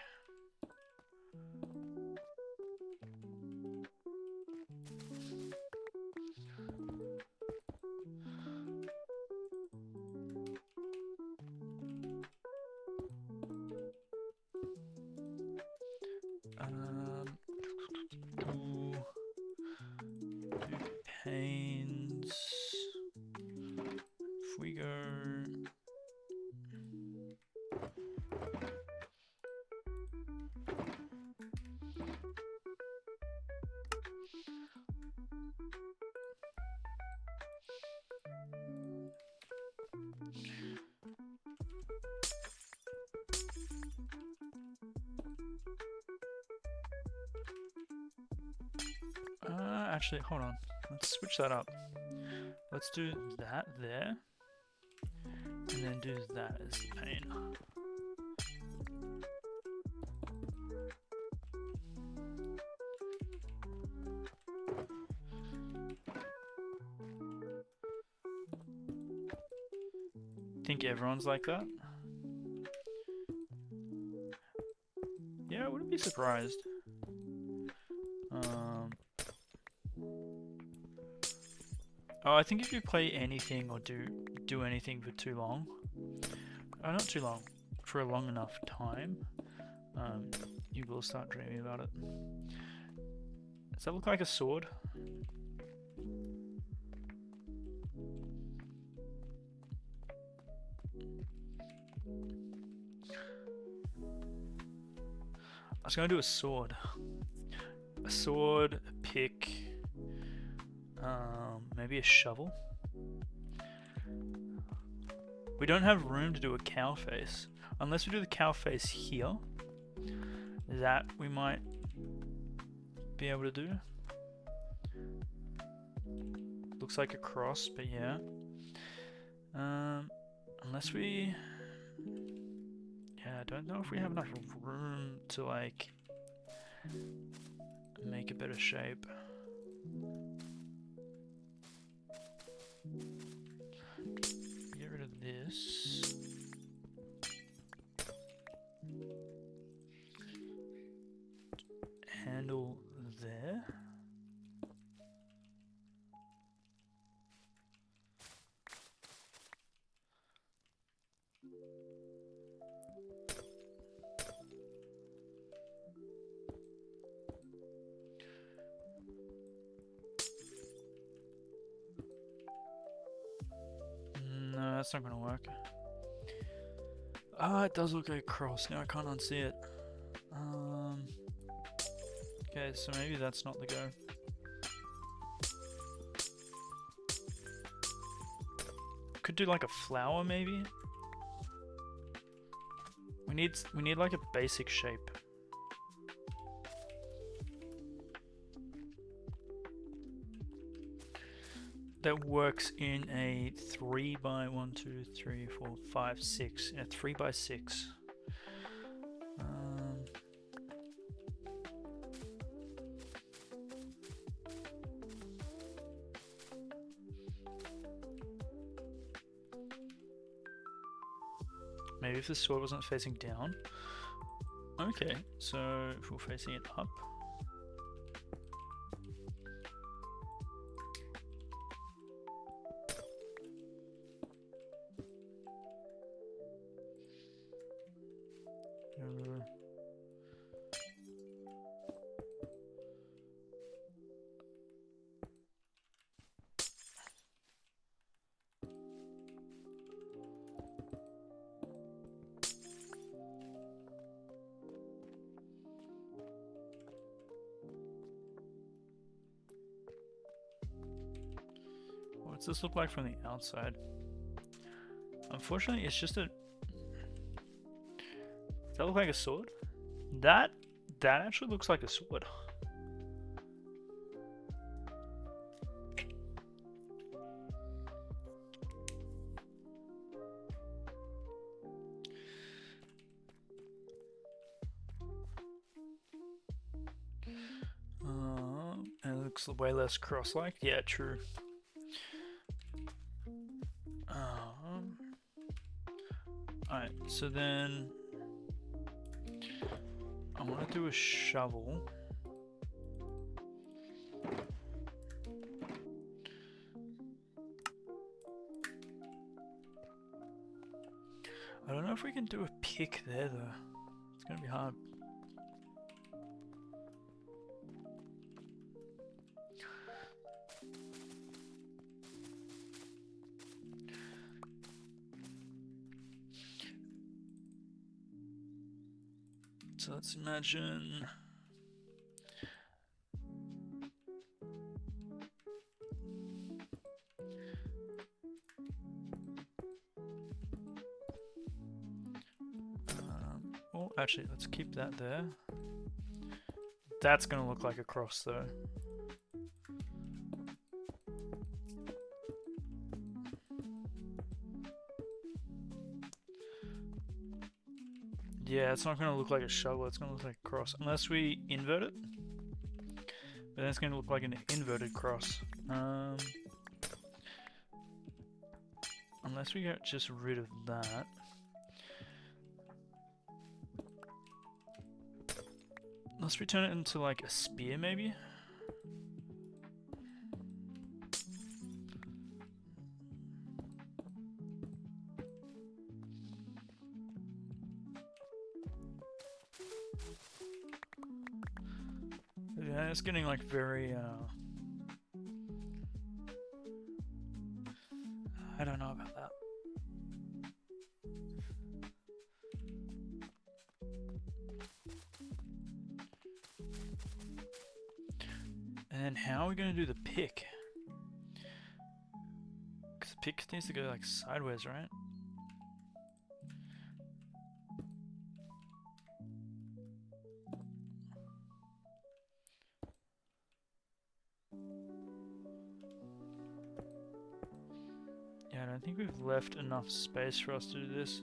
Panes. If we go... actually, hold on. Let's switch that up. Let's do that there. And then do that as the pane. Think everyone's like that? Yeah, I wouldn't be surprised. Oh, I think if you play anything or do anything for too long, not too long, for a long enough time, you will start dreaming about it. Does that look like a sword? I was going to do a sword. A sword, a pick, maybe a shovel. We don't have room to do a cow face. Unless we do the cow face here, that we might be able to do. Looks like a cross, but yeah. Unless we... Yeah, I don't know if we have enough room to like make a better shape. Get rid of this. Handle there. No, that's not gonna work. Ah, it does look like a cross. Now I can't unsee it. Okay, so maybe that's not the go. Could do like a flower, maybe. We need like a basic shape. That works in a 3 by 1, 2, 3, 4, 5, 6. In a 3 by 6. Maybe if the sword wasn't facing down. Okay, so if we're facing it up. What's this look like from the outside? Unfortunately, it's just a... Does that look like a sword? That actually looks like a sword. And it looks way less cross-like. Yeah, true. Alright, so then I want to do a shovel. I don't know if we can do a pick there though. It's gonna be hard. So let's imagine well, actually, let's keep that there. That's gonna look like a cross though. Yeah, it's not going to look like a shovel, it's going to look like a cross. Unless we invert it. But then it's going to look like an inverted cross. Unless we get just rid of that. Unless we turn it into like a spear maybe? it's getting like very I don't know about that. And then how are we going to do the pick? Because the pick needs to go like sideways, right? Yeah, I don't think we've left enough space for us to do this.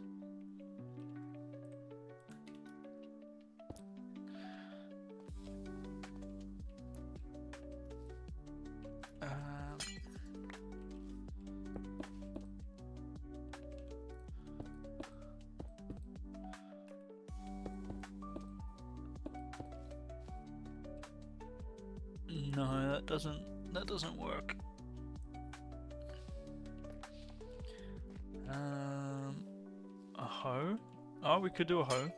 No, that doesn't work. A hoe? Oh, we could do a hoe.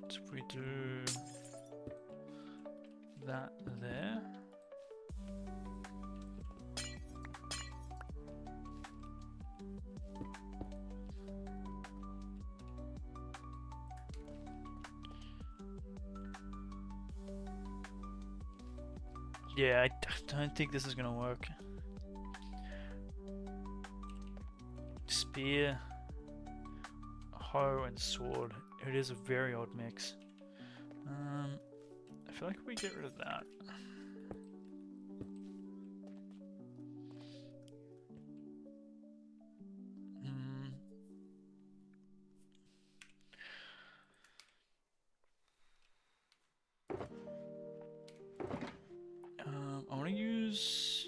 So if we do that there. Yeah, I don't think this is gonna work. Spear, hoe, and sword. It is a very odd mix. I feel like we get rid of that. I want to use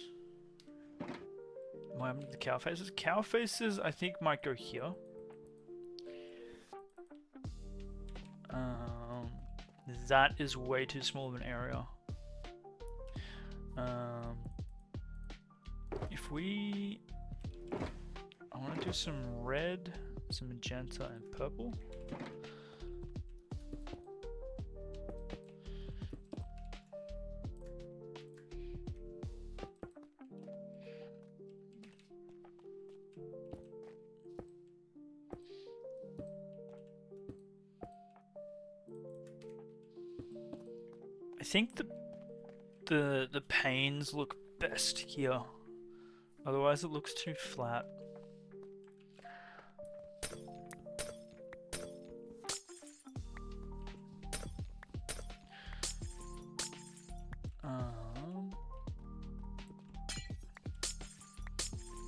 the cow faces. Cow faces, I think, might go here. That is way too small of an area. If we... I want to do some red, some magenta, and purple. I think the panes look best here. Otherwise it looks too flat.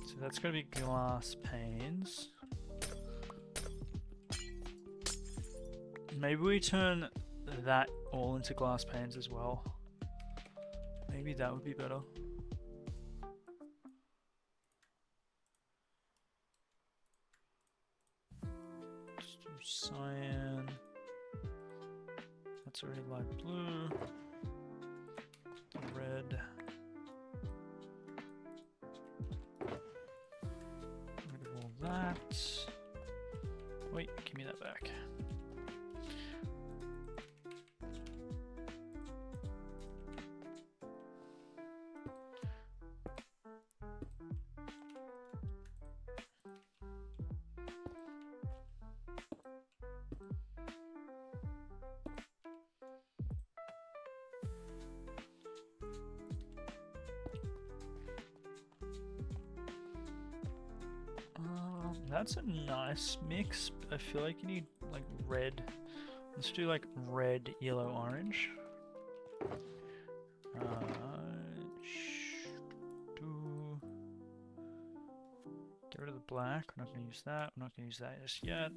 So that's gonna be glass panes. Maybe we turn that all into glass panes as well. Maybe that would be better. Just do cyan. That's already light blue. Red. Rid of all that. Wait, give me that back. That's a nice mix. I feel like you need like red. Let's do like red, yellow, orange. Get rid of the black. We're not going to use that. We're not going to use that just yet.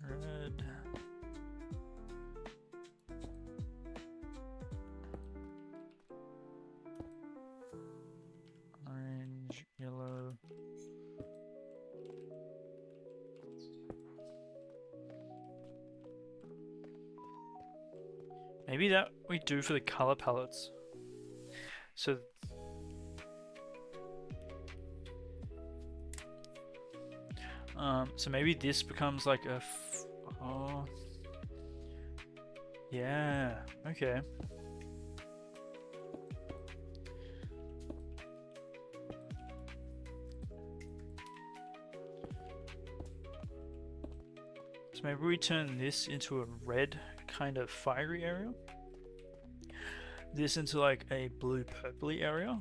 Red. Maybe that we do for the color palettes. So so maybe this becomes like a oh yeah, okay. So maybe we turn this into a red kind of fiery area. This into like a blue purpley area.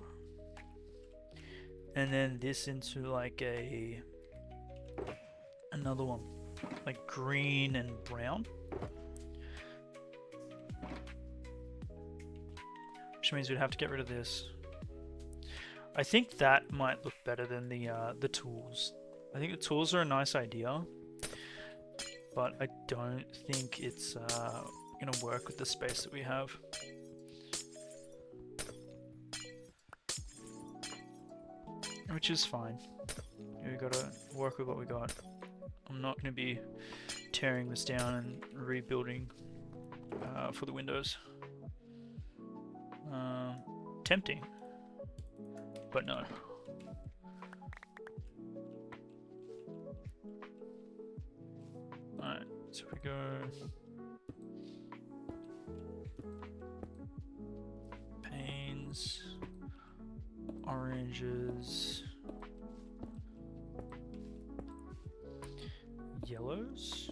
And then this into like another one. Like green and brown. Which means we'd have to get rid of this. I think that might look better than the tools. I think the tools are a nice idea, but I don't think it's gonna work with the space that we have. Which is fine. We gotta work with what we got. I'm not gonna be tearing this down and rebuilding for the windows. Tempting, but no. Alright, so if we go panes, oranges, yellows.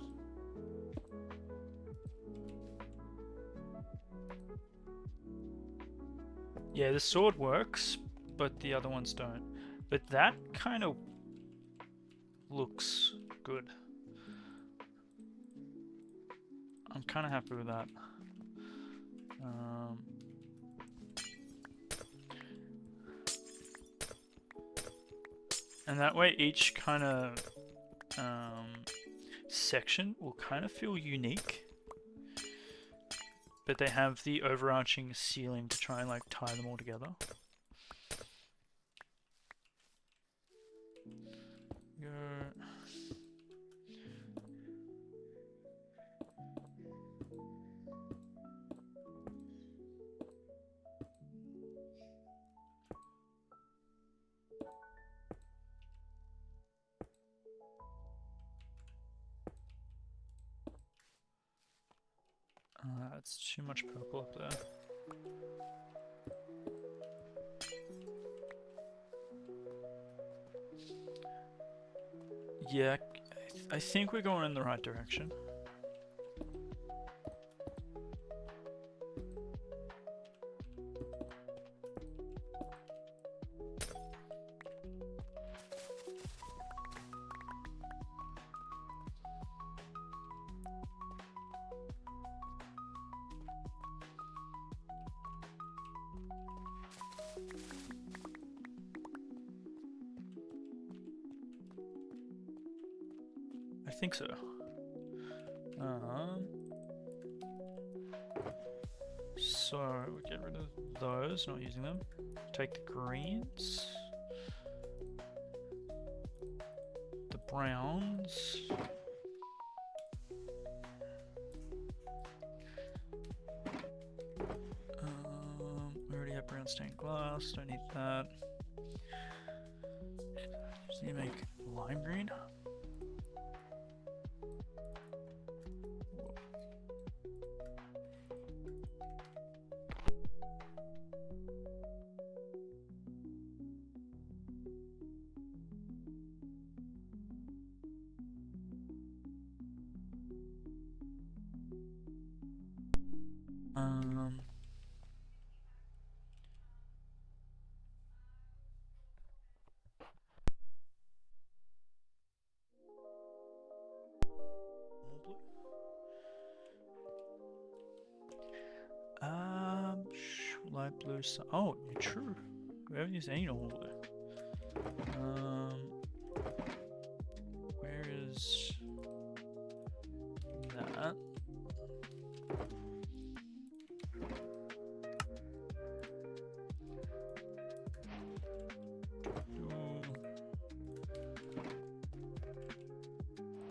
Yeah, the sword works, but the other ones don't. But that kind of looks good. I'm kind of happy with that. And that way each kind of section will kind of feel unique. But they have the overarching ceiling to try and like tie them all together. Go. That's too much purple up there. Yeah, I think we're going in the right direction. I think so. So we get rid of those, not using them. Take the greens, the browns, we already have brown stained glass, don't need that. Just need to make lime green. Light blue. Oh, true. We haven't used any normal blue. Where is that?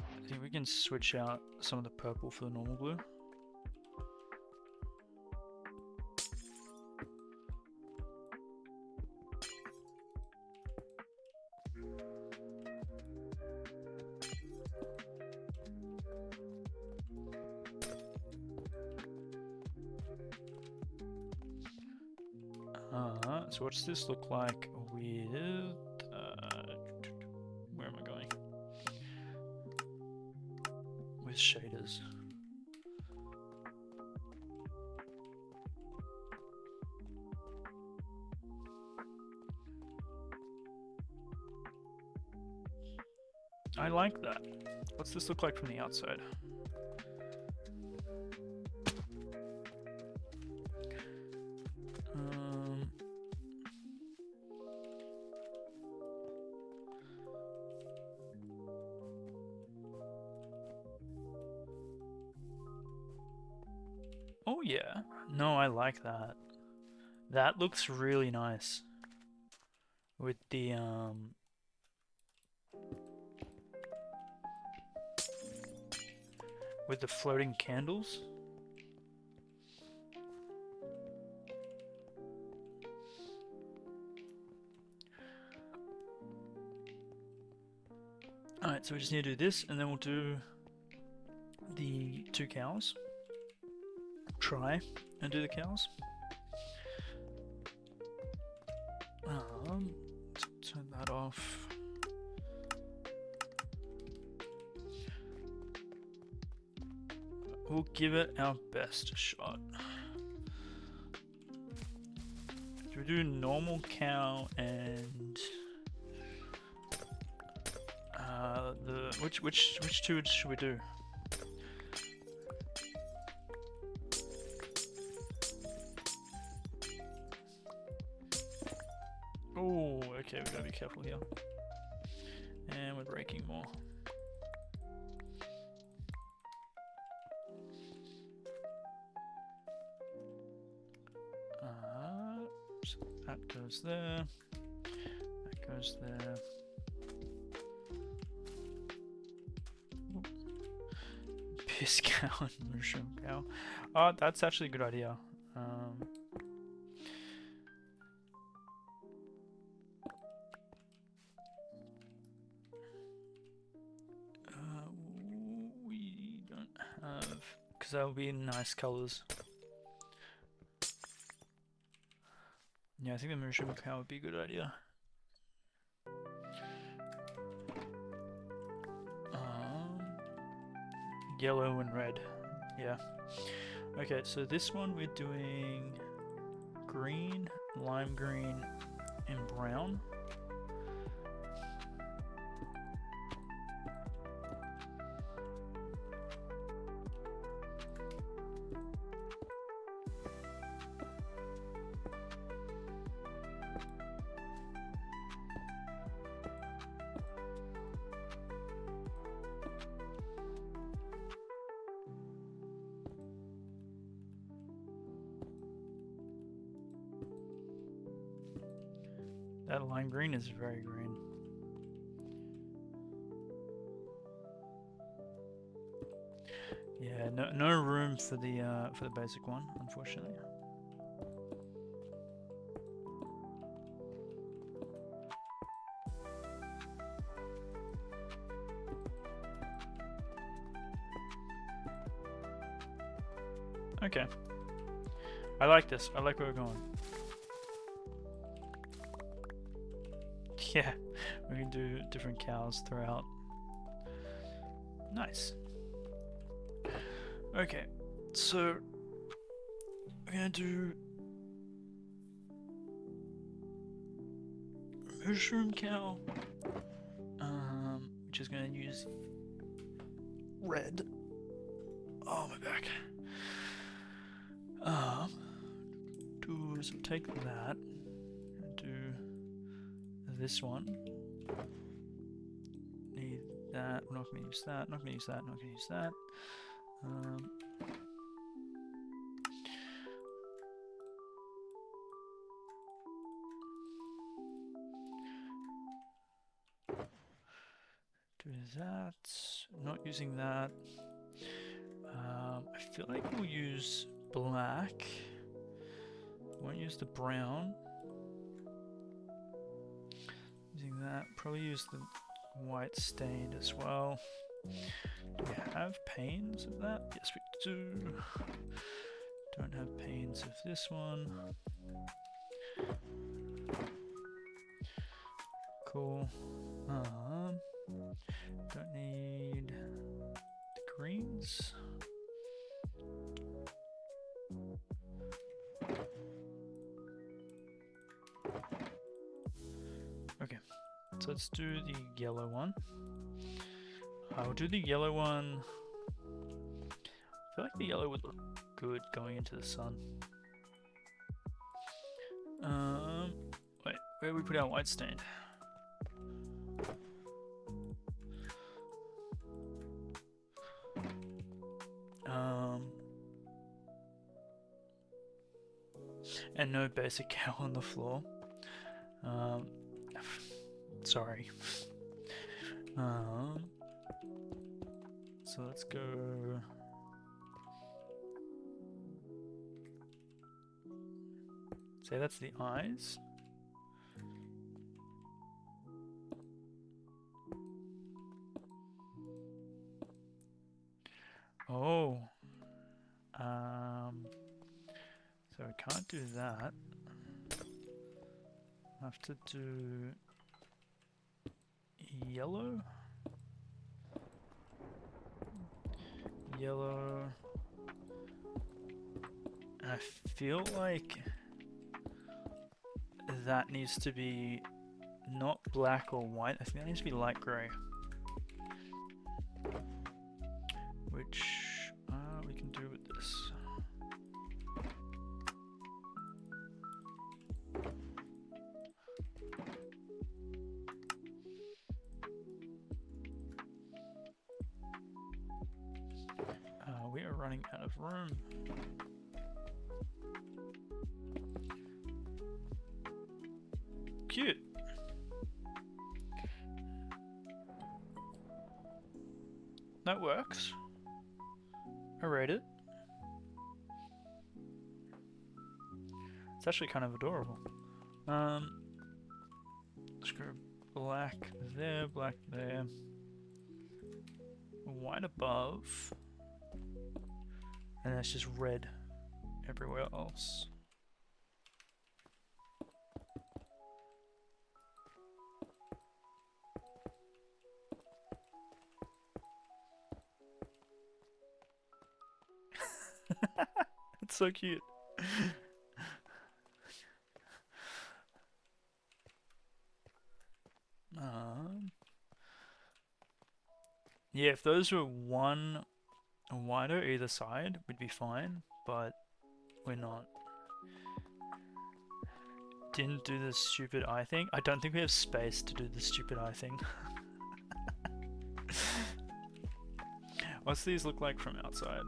I think we can switch out some of the purple for the normal blue. So what's this look like with... where am I going? With shaders. I like that. What's this look like from the outside? Oh yeah. No, I like that. That looks really nice. With the floating candles. Alright, so we just need to do this, and then we'll do the 2 cows. Try and do the cows. Turn that off. We'll give it our best shot. So we do normal cow and which two should we do? Oh, okay, we gotta be careful here. And we're breaking more. So that goes there. That goes there. Piss cow and mushroom cow. Oh, that's actually a good idea. We don't have, because that will be nice colors. Yeah, I think the mushroom cow would be a good idea. Yellow and red. Yeah. Okay, so this one we're doing green, lime green, and brown. That lime green is very green. Yeah, no room for the basic one, unfortunately. Okay. I like this. I like where we're going. Yeah, we can do different cows throughout. Nice. Okay, so we're gonna do mushroom cow, which is gonna use red. Oh, my back. So take that and do this one. Need that. We're not gonna use that. Not gonna use that. Not gonna use that. Do that. Not using that. I feel like we'll use black. Won't use the brown. Using that. Probably use the white stained as well. Do we have panes of that? Yes, we do. Don't have panes of this one. Cool. Don't need the greens. Okay, so let's do the yellow one. I will do the yellow one. I feel like the yellow would look good going into the sun. Wait, where do we put our white stain? And no basic cow on the floor. Sorry. So let's go. Say that's the eyes. Oh. So we can't do that. I have to do yellow. Yellow. And I feel like that needs to be not black or white. I think that needs to be light grey. Which we can do with this. We are running out of room. Cute. That works. I rate it. It's actually kind of adorable. Let's go black there, black there. White above. And that's just red everywhere else. It's so cute. Yeah, if those were one wider either side, we'd be fine, but we're not. Didn't do the stupid eye thing. I don't think we have space to do the stupid eye thing. What's these look like from outside?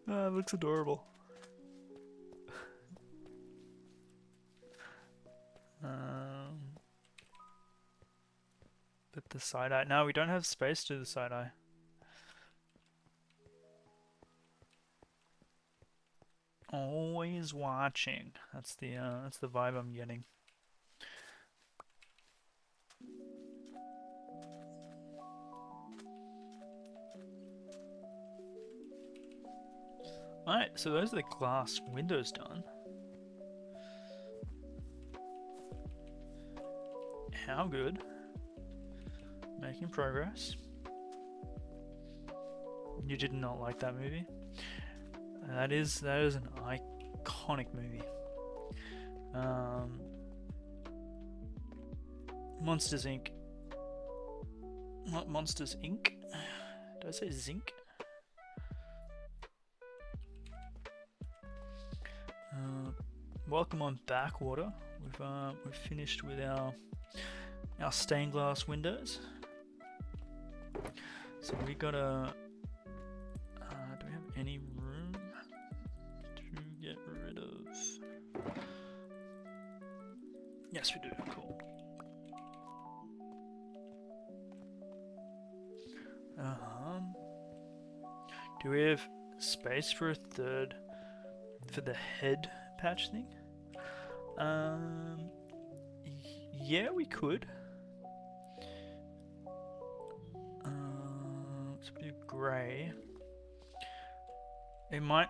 Oh, it looks adorable. But the side eye. No, we don't have space to do the side eye. Always watching. That's the vibe I'm getting. Alright, so those are the glass windows done. How good? Making progress. You did not like that movie? That is an iconic movie. Monsters Inc. Not Monsters Inc. Did I say Zinc? Welcome on Backwater. We've finished with our stained glass windows. So we gotta. Do we have any room to get rid of? Yes, we do. Cool. Do we have space for a third for the head patch thing? Yeah, we could. Let's do grey. it might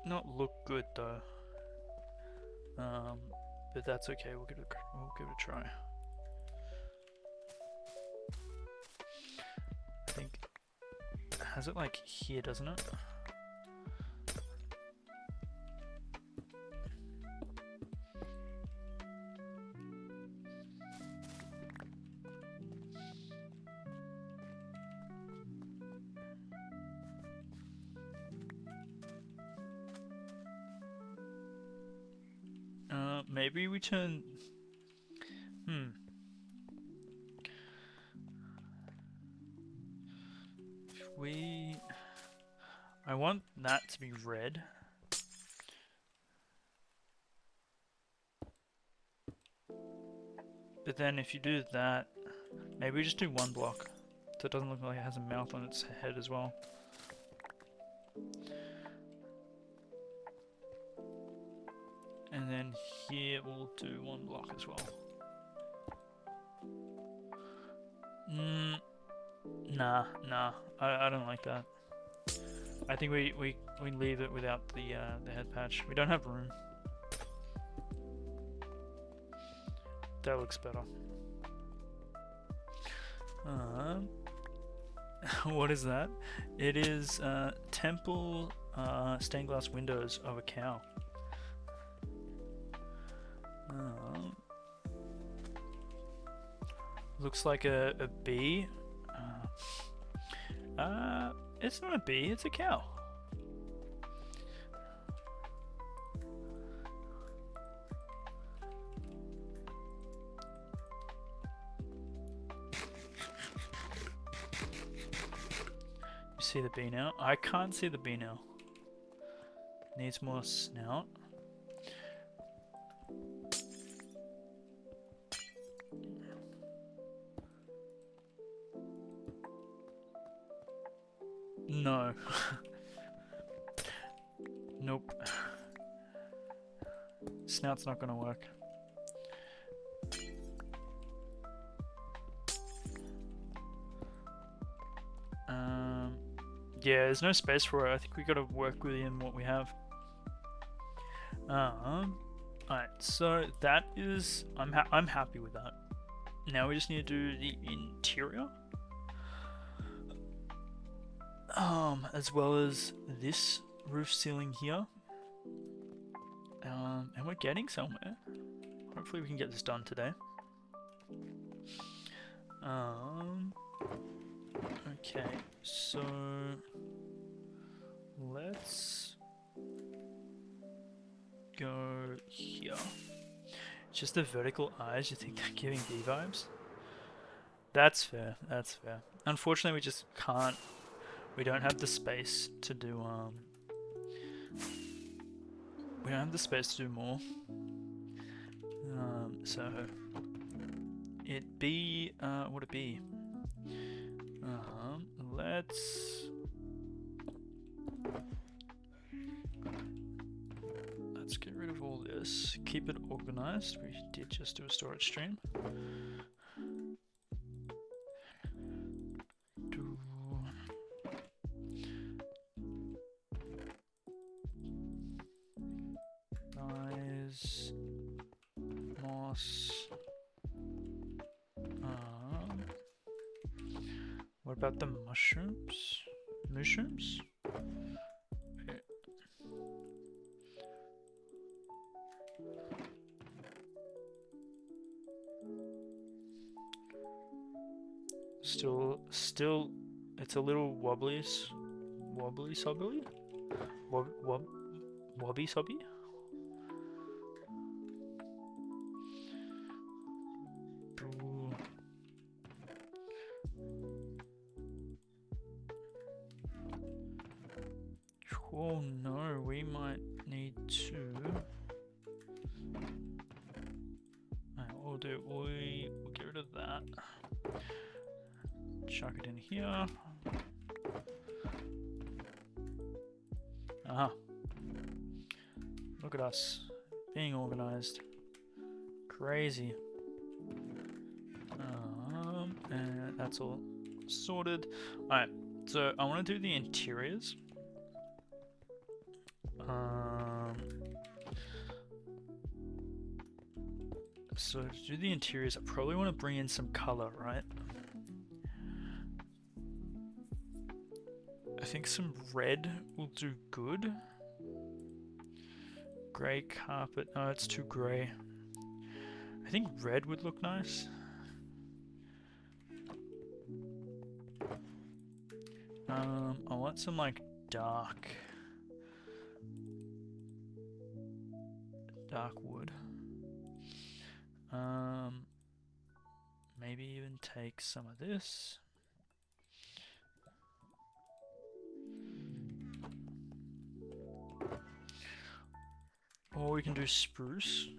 not look good though. But that's okay. We'll give it a try. I think it has it like here, doesn't it? Maybe we turn. If we. I want that to be red. But then if you do that, maybe we just do one block. So it doesn't look like it has a mouth on its head as well. And then here we'll do one block as well. Nah. I don't like that. I think we leave it without the head patch. We don't have room. That looks better. What is that? It is temple stained glass windows of a cow. Looks like a bee. It's not a bee, it's a cow. You see the bee now? I can't see the bee now. Needs more snout. No. Nope. Snout's not gonna work. Yeah, there's no space for it. I think we gotta work within what we have. Alright, so that is I'm happy with that. Now we just need to do the interior. As well as this roof ceiling here. And we're getting somewhere. Hopefully we can get this done today. Okay, so let's go here. Just the vertical eyes, you think they're giving bee vibes? That's fair, that's fair. Unfortunately we just can't, we don't have the space to do, we don't have the space to do more. So it be, would it be? Let's get rid of all this. Keep it organized. We did just do a storage stream. Guys, moss. What about the mushrooms? Mushrooms? Okay. Still, it's a little wobbly sobby? Wobby sobby? Oh no, we might need to. We'll get rid of that. Chuck it in here. Aha. Look at us being organized. Crazy. And that's all sorted. Alright, so I want to do the interiors. So to do the interiors, I probably want to bring in some color, right? I think some red will do good. Grey carpet, no, it's too grey. I think red would look nice. I want some like dark wood. Maybe even take some of this. Or we can do spruce.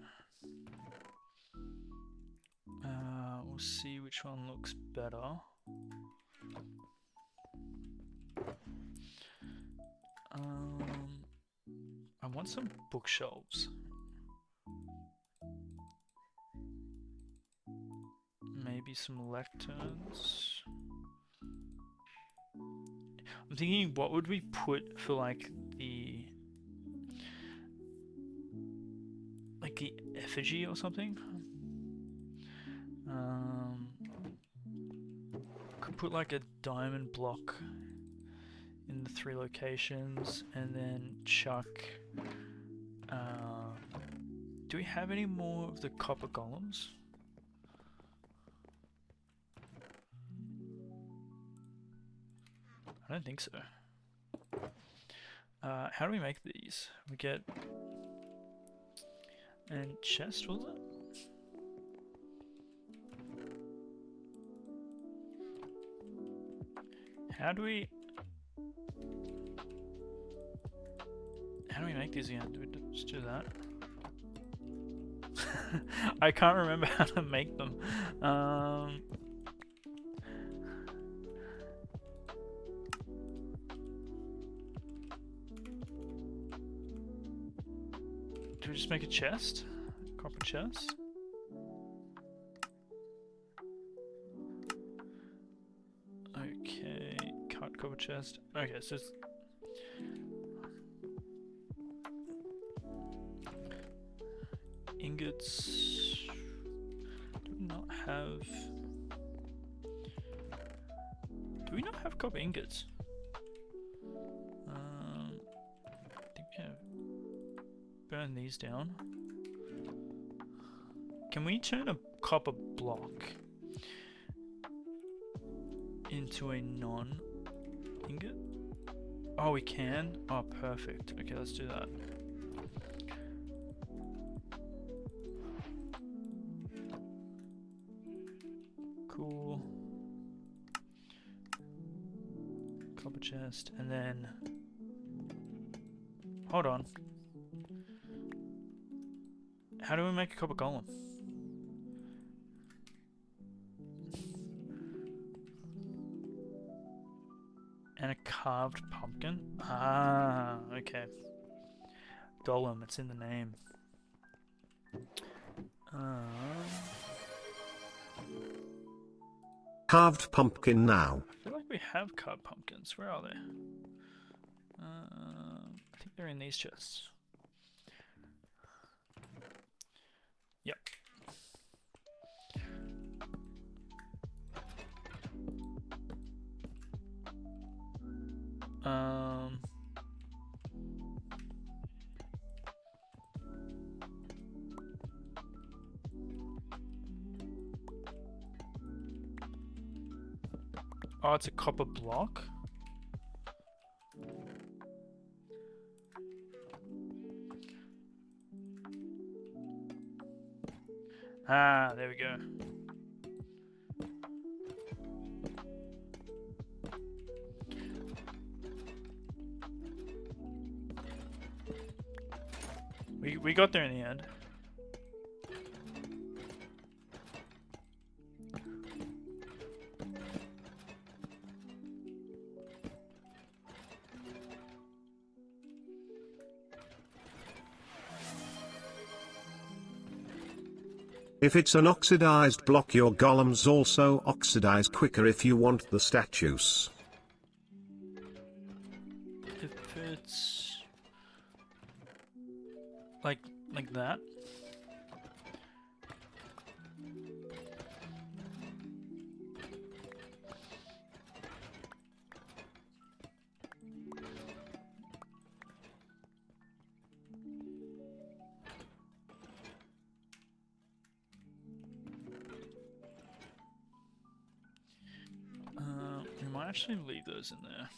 We'll see which one looks better. I want some bookshelves. Maybe some lecterns. I'm thinking, what would we put for like the effigy or something? Could put like a diamond block in the 3 locations, and then chuck. Do we have any more of the copper golems? I don't think so. How do we make these? We get and chest, was it? How do we make these again? Do we just do that? I can't remember how to make them. Do we just make a chest? Copper chest? Okay, cut copper chest. Okay, so it's ingots. Do we not have? Do we not have copper ingots? I think we have. Burn these down. Can we turn a copper block into a non-ingot? Oh, we can? Oh, perfect. Okay, let's do that. Cool. Copper chest, and then... Hold on. How do we make a copper golem? And a carved pumpkin? Ah, okay. Golem, it's in the name. Carved pumpkin now. I feel like we have carved pumpkins. Where are they? I think they're in these chests. Yep. Oh, it's a copper block. Ah, there we go. We got there in the end. If it's an oxidized block, your golems also oxidize quicker if you want the statues. If it's... like that. We might actually leave those in there.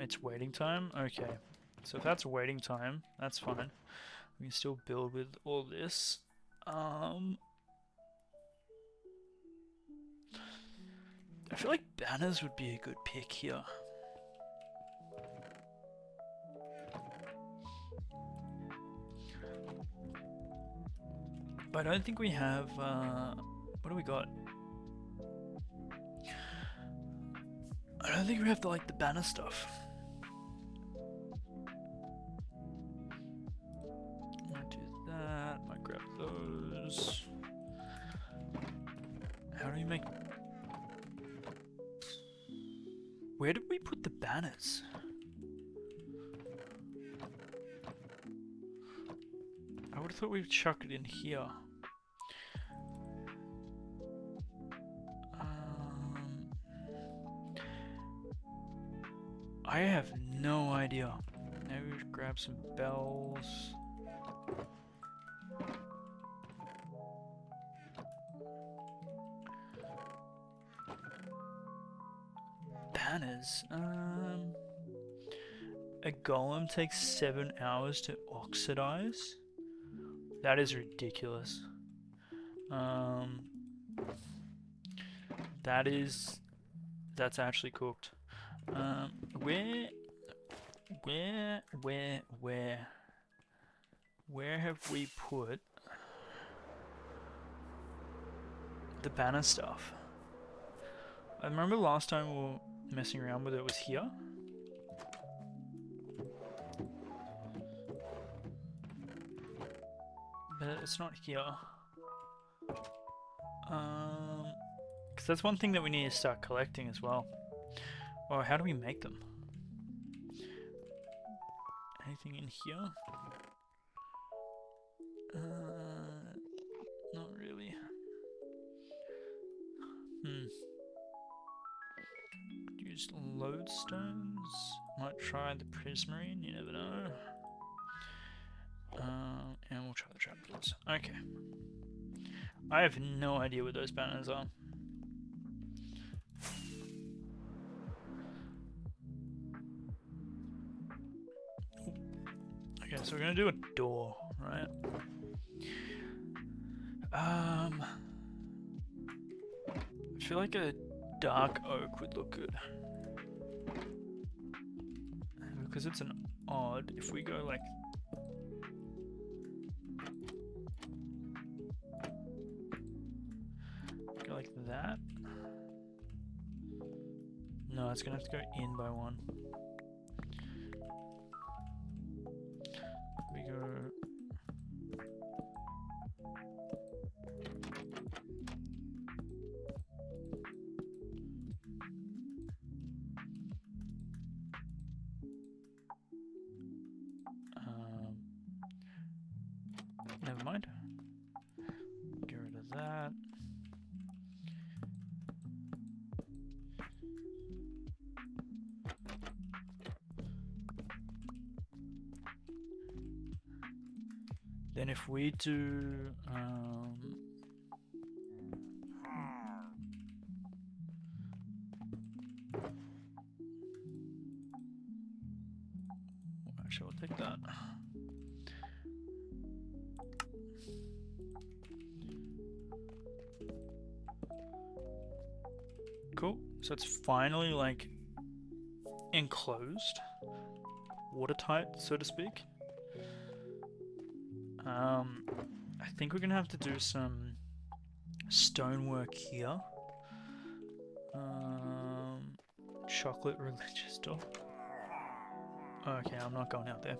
It's waiting time? Okay. So if that's waiting time, that's fine. We can still build with all this. I feel like banners would be a good pick here. But I don't think we have, what do we got? I don't think we have the banner stuff. Might do that, might grab those. How do we make... Where did we put the banners? I would have thought we'd chuck it in here. I have no idea. Maybe we should grab some bells. Banners. A golem takes 7 hours to oxidize. That is ridiculous. That's actually cooked. Where have we put the banner stuff? I remember last time we were messing around with it was here. But it's not here. Because that's one thing that we need to start collecting as well. Or how do we make them? Anything in here? Not really. Use lodestones. Might try the prismarine, you never know. And we'll try the trapdoors. Okay. I have no idea what those banners are. Okay, so we're gonna do a door, right? I feel like a dark oak would look good. Because it's an odd, if we go like... Go like that. No, it's gonna have to go in by one. We go... Never mind. Get rid of that. Then if we do actually we'll take that. Cool. So it's finally like enclosed, watertight, so to speak. I think we're gonna have to do some stonework here. Chocolate religious door. Okay, I'm not going out there.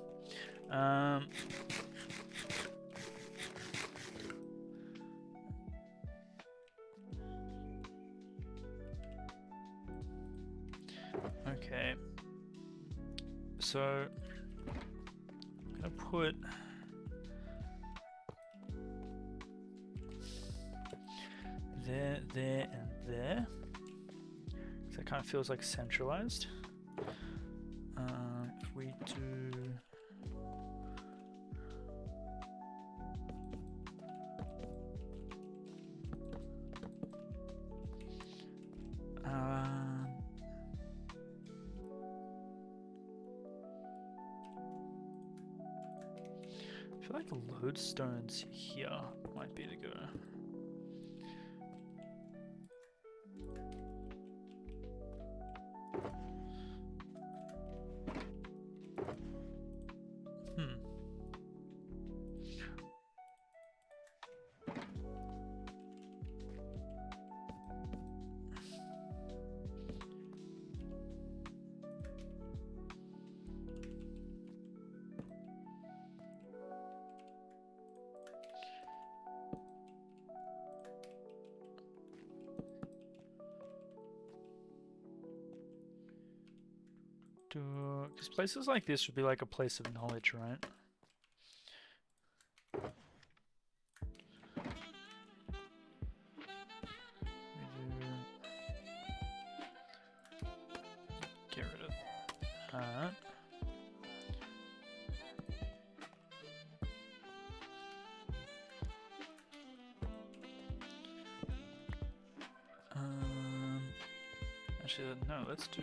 So I'm gonna put there, there, and there. So it kind of feels like centralized. If we do I feel like the lodestones here might be to go. Because places like this would be like a place of knowledge, right? Get rid of that. Actually, no, let's do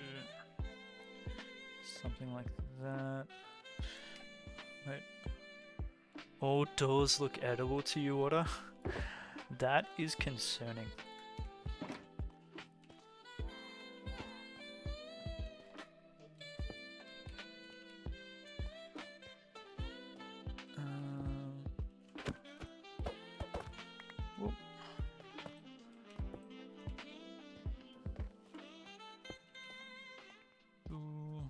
something like that. Wait. All doors look edible to you, Otter? That is concerning. Whoop. Ooh.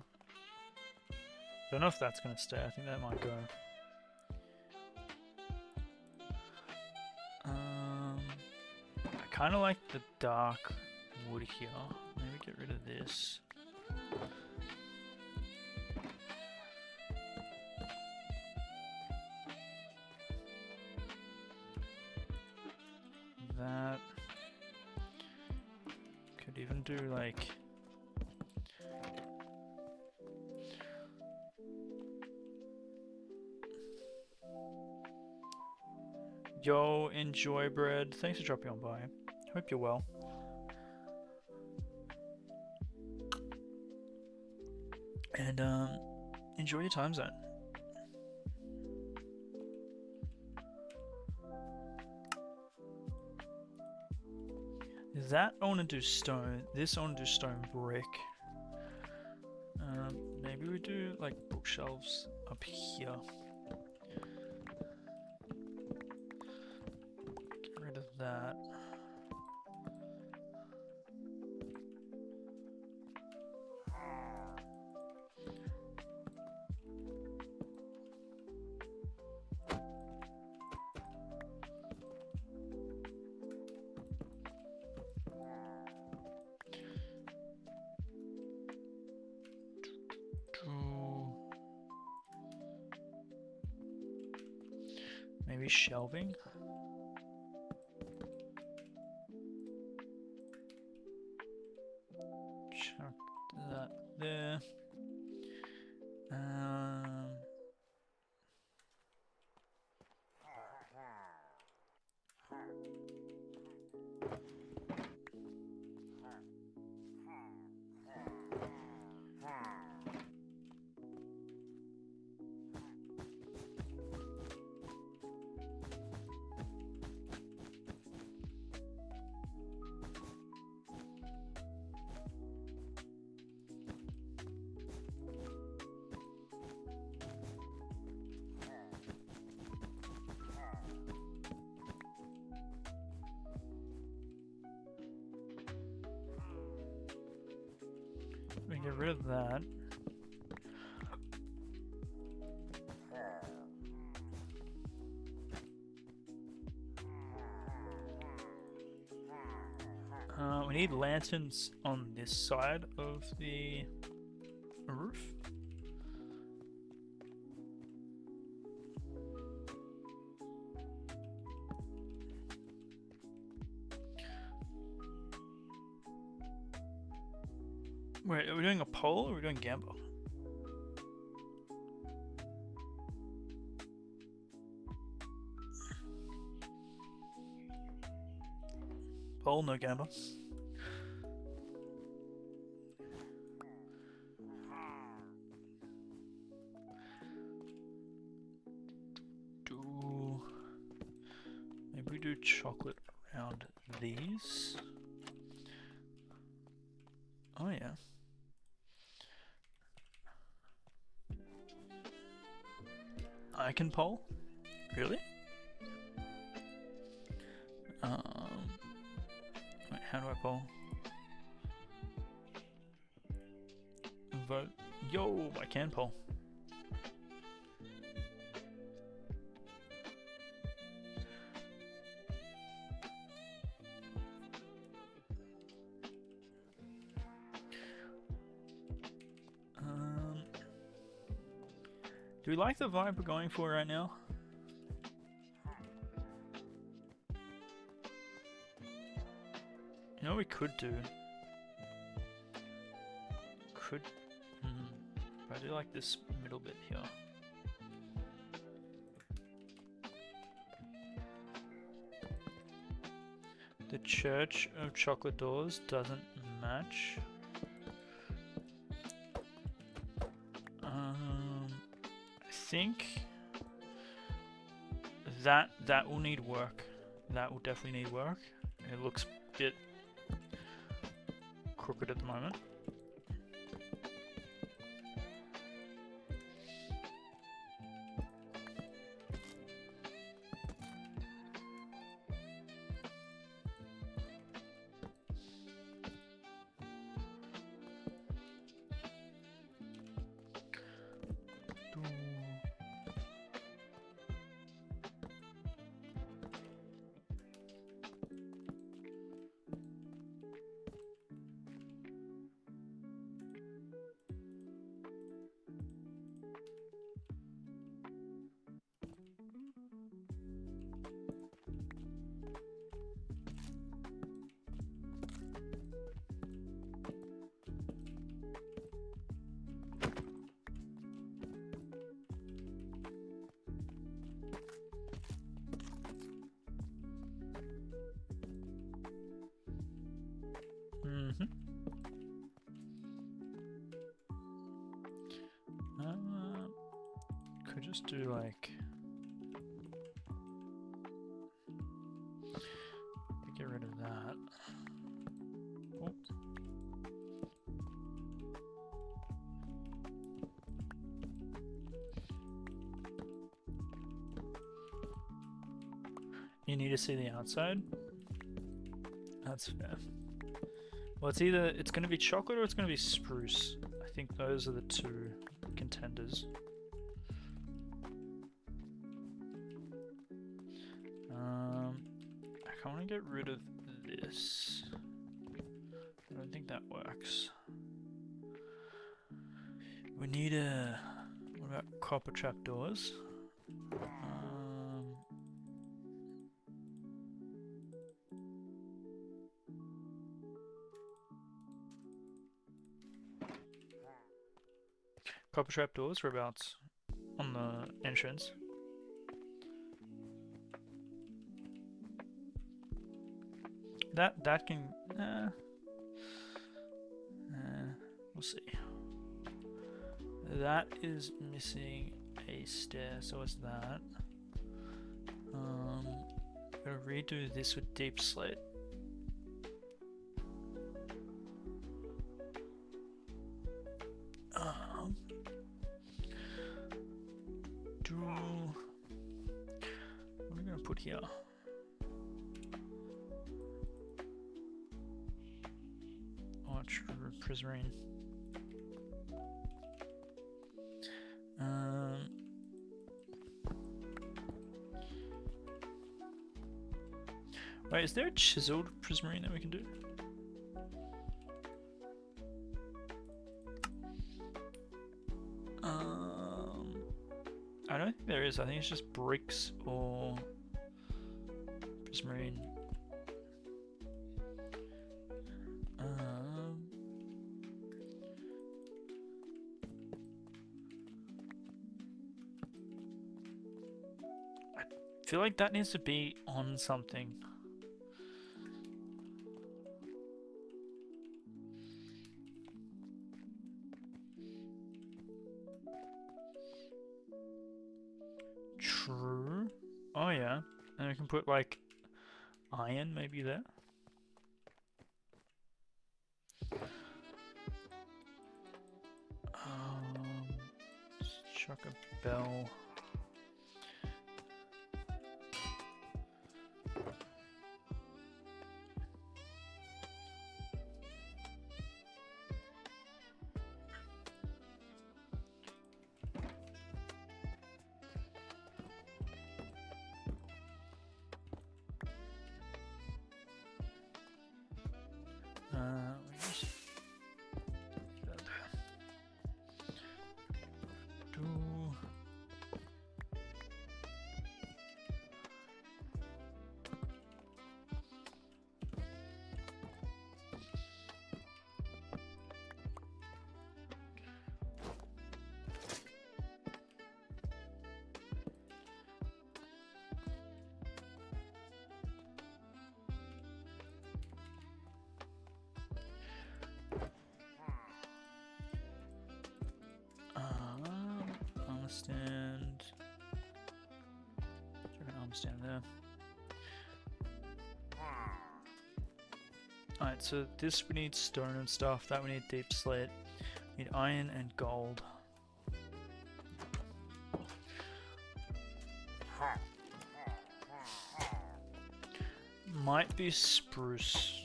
Don't know if that's gonna stay. I think that might go. I kind of like the dark wood here. Maybe get rid of this. That could even do like yo, enjoy bread. Thanks for dropping on by. Hope you're well. And enjoy your time zone. That I want to do stone. This I want to do stone brick. Maybe we do like bookshelves up here. Get rid of that. Maybe shelving. Chuck that there. We get rid of that. We need lanterns on this side of the roof. Wait, are we doing a poll or are we doing Gamba? Poll, no Gamba. Maybe we do chocolate around these. Oh yeah. I can poll? Really? Wait, how do I poll? Vote. Yo, I can poll. Do we like the vibe we're going for right now? You know what we could do? I do like this middle bit here. The Church of Chocolate Doors doesn't match. I think that will need work. That will definitely need work. It looks a bit crooked at the moment. Could just do like get rid of that. Oh. You need to see the outside. That's fair. Well, it's going to be chocolate or it's going to be spruce. I think those are the two contenders. I want to get rid of this. I don't think that works. We need a... What about copper trapdoors? Copper trapdoors, whereabouts? On the entrance. That can... we'll see. That is missing a stair, so it's that. Gotta redo this with deep slate. What are we gonna put here? Oh, true, Prismarine. Wait, is there a chiseled Prismarine that we can do? I don't think there is. I think it's just bricks or Prismarine. feel like that needs to be on something. True. Oh yeah. And we can put like iron maybe there. Let's chuck a bell. We just do. Stand. Stand there. Alright, so this we need stone and stuff, that we need deep slate, we need iron and gold. Might be spruce.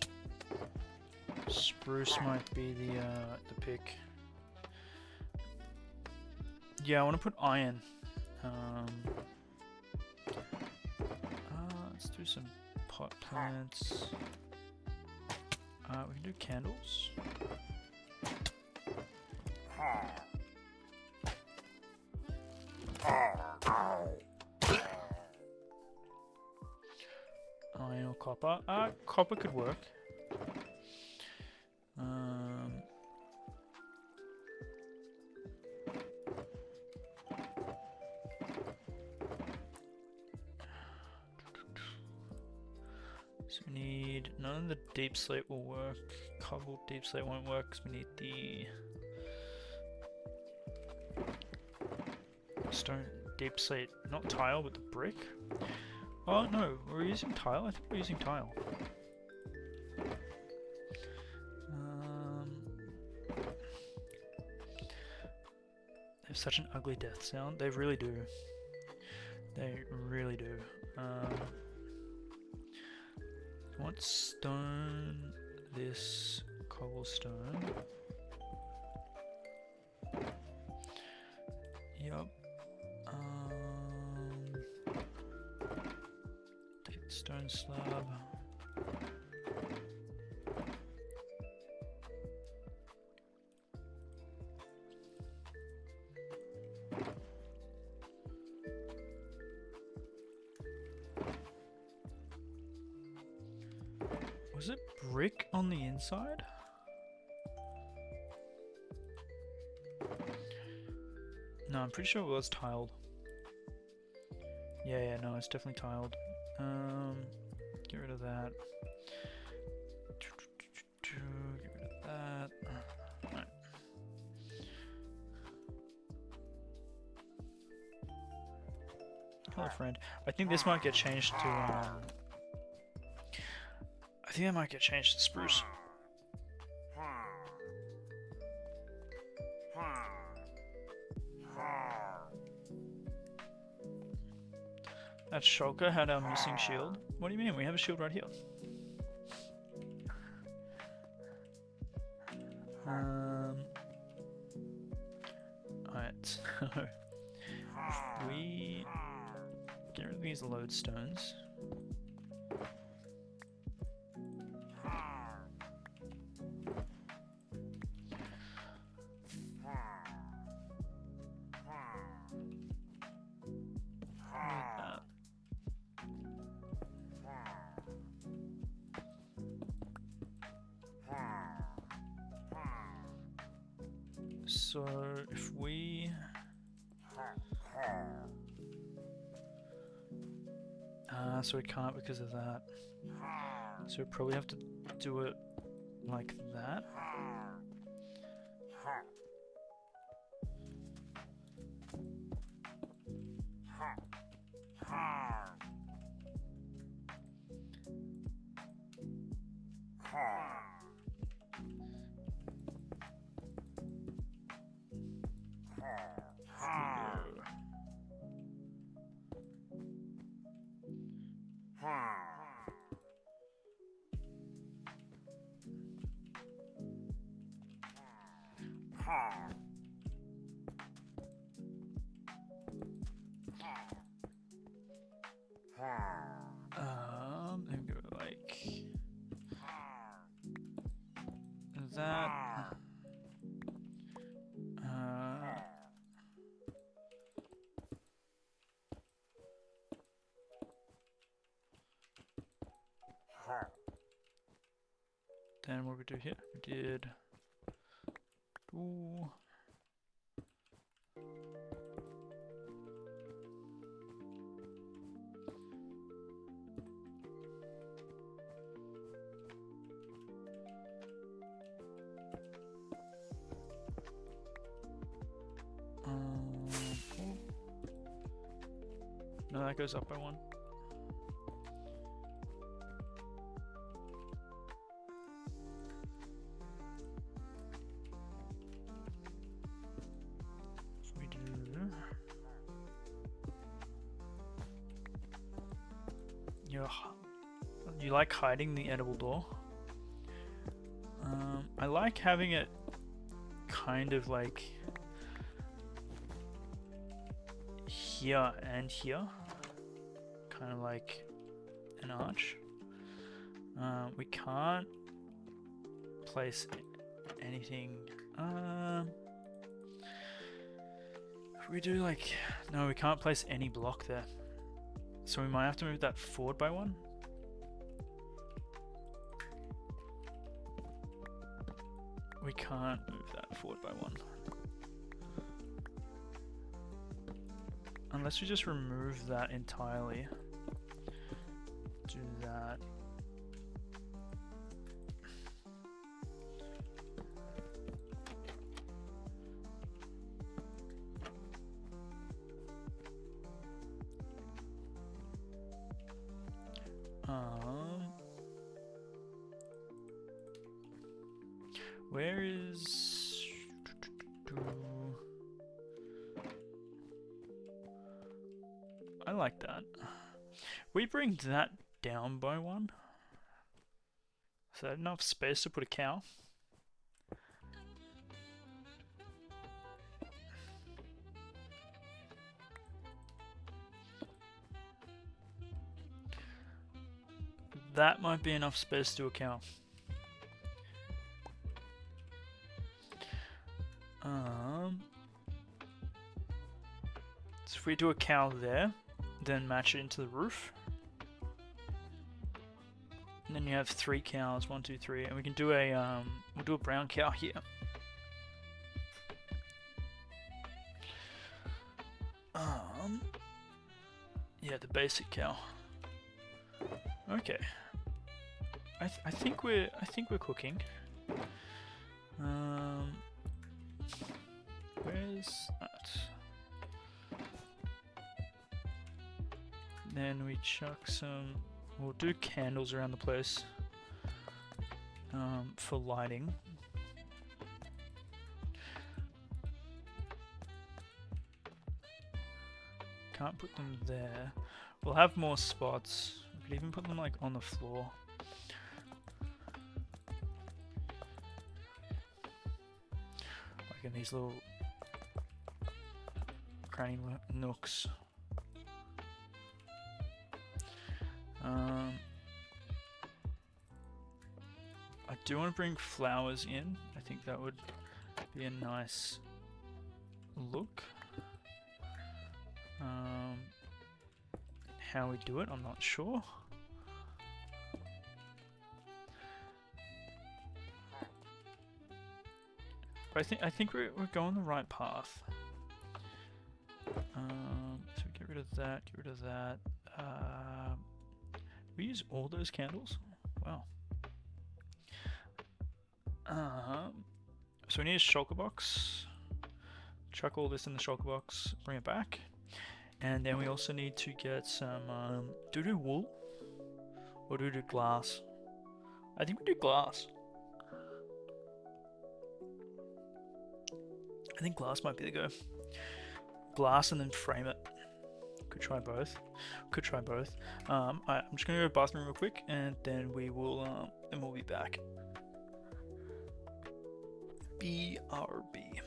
Spruce might be the pick. Yeah, I want to put iron. Let's do some pot plants. We can do candles. Iron or copper. Copper could work. So we need, none of the deep slate will work. Cobbled deep slate won't work because we need the stone deep slate, not tile, but the brick. Oh no, we're using tile? I think we're using tile. They have such an ugly death sound. They really do. They really do. I want stone, this cobblestone. Yup. Take the stone slab. Was it brick on the inside? No, I'm pretty sure it was tiled. Yeah, no, it's definitely tiled. Get rid of that. Get rid of that. Right. Hello, friend. I think this might get changed to, I think that might get changed to spruce. That Shulker had our missing shield. What do you mean? We have a shield right here. Alright, so if we get rid of these lodestones. So if we So we can't because of that. So we probably have to do it like that. And go like that. Then what we do here? We did. Ooh. Cool. No, that goes up by one. So we do. You like hiding the edible door? I like having it kind of like here and here, kind of like an arch. We can't place anything. We do like, no, we can't place any block there, so we might have to move that forward by one. We can't move that forward by one. Unless we just remove that entirely. Do that. Where is... I like that. We bring that down by one. Is that enough space to put a cow? That might be enough space to do a cow. So if we do a cow there, then match it into the roof, and then you have 3 cows, 1, 2, 3, and we can do a we'll do a brown cow here. Yeah, the basic cow. Okay. I think we're cooking. Where's that? Then we chuck some. We'll do candles around the place for lighting. Can't put them there. We'll have more spots. We could even put them like on the floor. Like in these little cranny nooks. I do want to bring flowers in. I think that would be a nice look. How we do it, I'm not sure. But I think we're going the right path. So get rid of that. Get rid of that. We use all those candles? Wow. So we need a shulker box. Chuck all this in the shulker box, bring it back. And then we also need to get some, do we do wool? Or do we do glass? I think we do glass. I think glass might be the go. Glass and then frame it. Could try both. Could try both. Alright, I'm just gonna go to the bathroom real quick, and then we'll be back. BRB.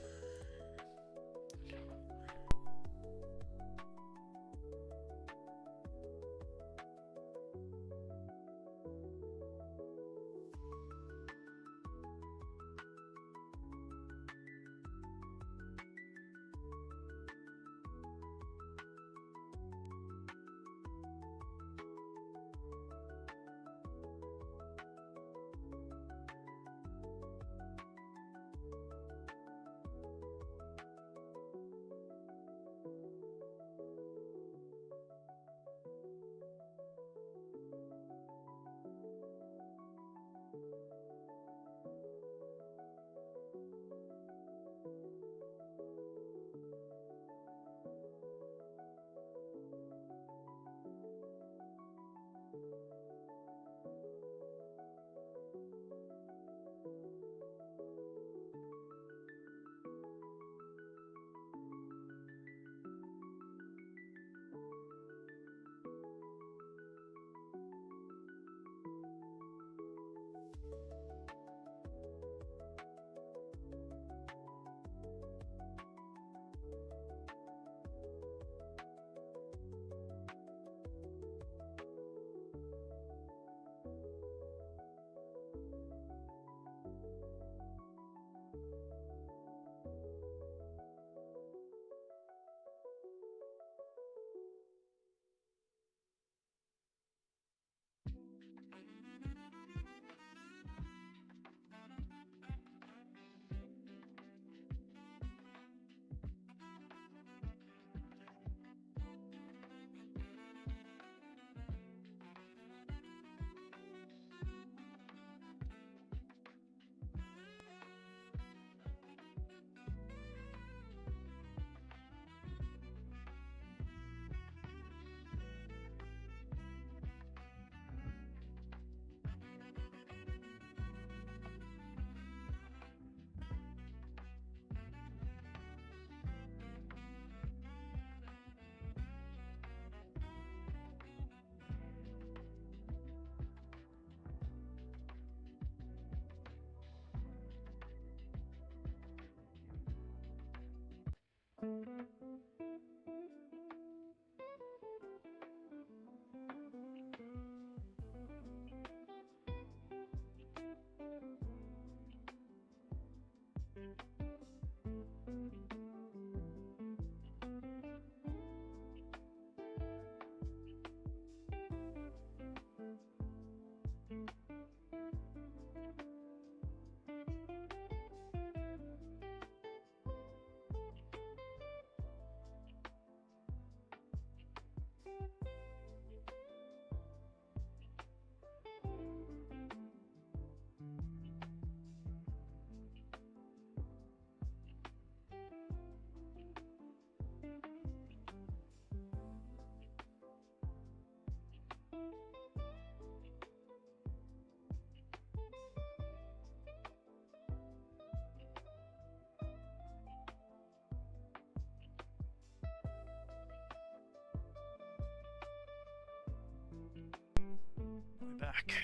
We're back.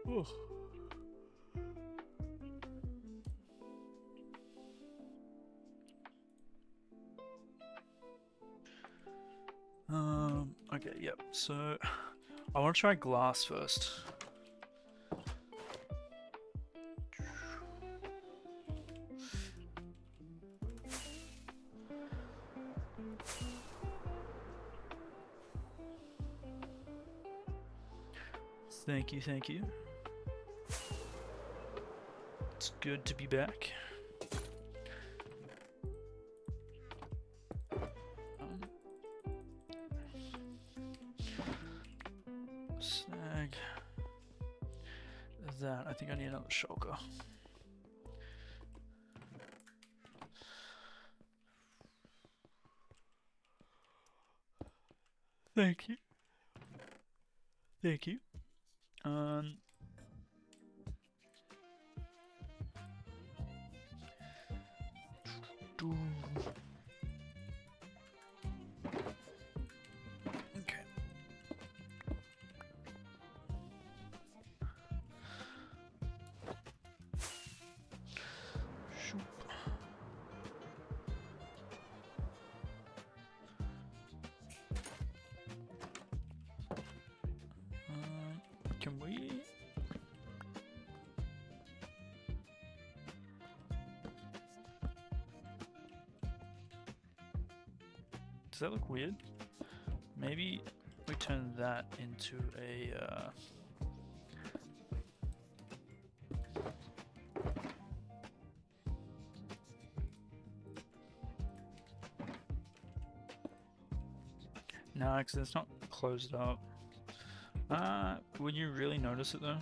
Ooh. Okay, yep. So I want to try glass first. Thank you, thank you. It's good to be back. think I need another shulker. Thank you. Thank you. Okay. Shoop. Can we? Does that look weird? Maybe we turn that into a no, because it's not closed up. Would you really notice it though?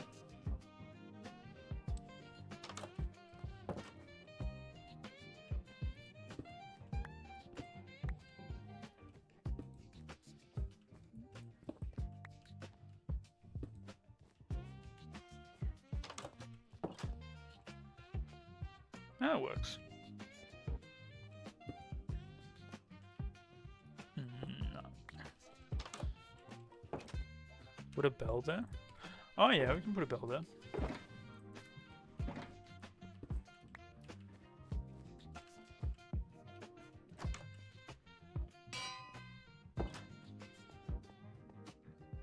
That works. No. Put a bell there? Oh yeah, we can put a bell there.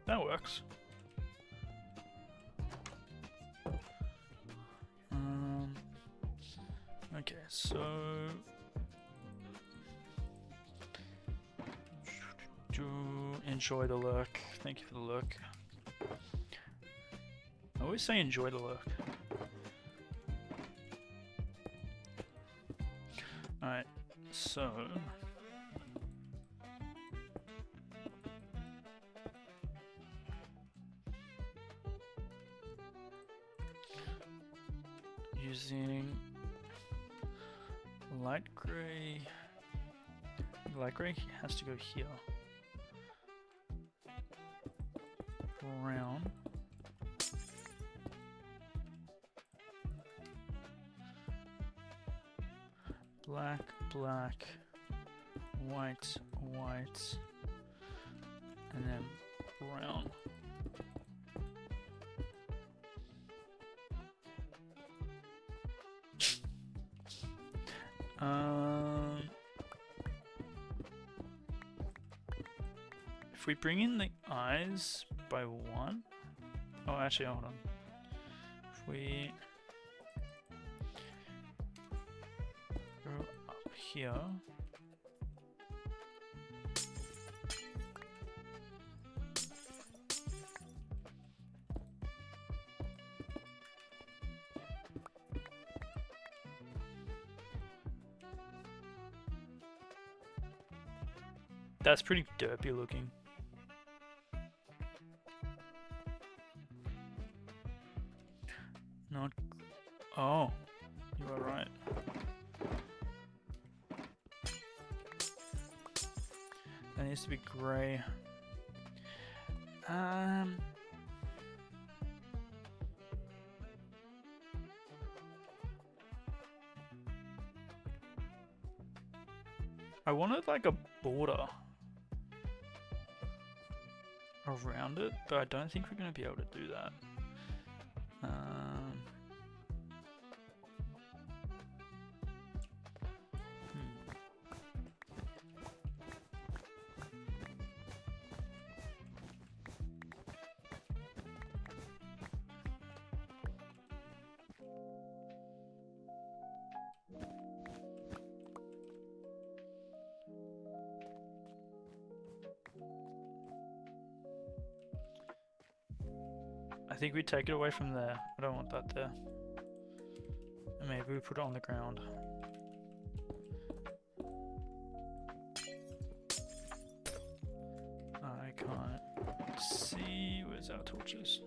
That works. Okay, so do enjoy the look. Thank you for the look. I always say enjoy the look. Alright, so using light gray has to go here. Brown. Black, black, white, white, and then brown. If we bring in the eyes by one, oh actually hold on. If we go up here, that's pretty derpy looking. Not. Oh, you are right. That needs to be grey. I wanted like a border around it, but I don't think we're going to be able to do that. I think we take it away from there. I don't want that there. And maybe we put it on the ground. I can't see. Where's our torches?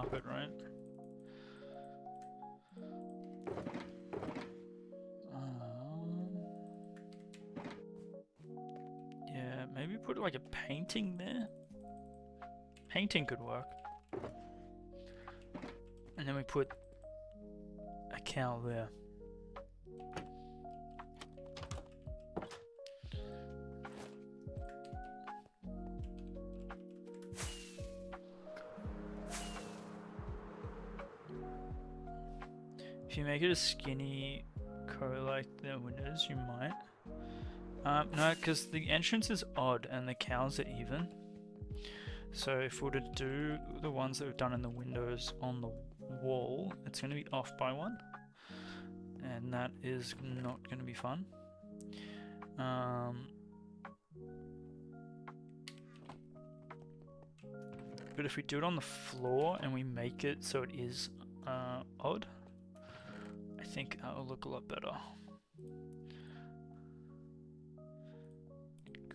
carpet, right? Yeah, maybe put like a painting there. Painting could work. And then we put a cow there. If you make it a skinny coat like the windows, you might. No, because the entrance is odd and the cows are even. So if we were to do the ones that we've done in the windows on the wall, it's going to be off by one. And that is not going to be fun. But if we do it on the floor and we make it so it is odd, I think that will look a lot better.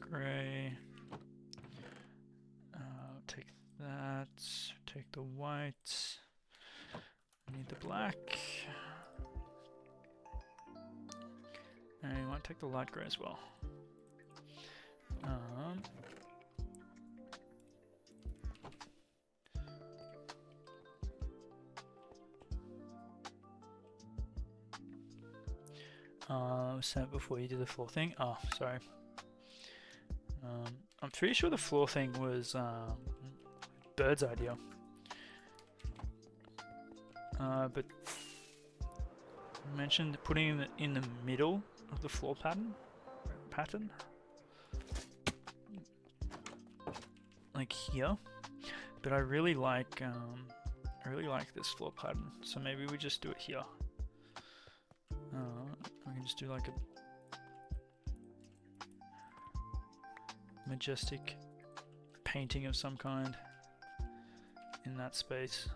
Grey. Take that. Take the white. Need the black. And you want to take the light grey as well. Said it before you did the floor thing. Oh, sorry. I'm pretty sure the floor thing was Bird's idea. But I mentioned putting it in the middle of the floor pattern. Like here. But I really like this floor pattern. So maybe we just do it here. We can just do like a majestic painting of some kind in that space.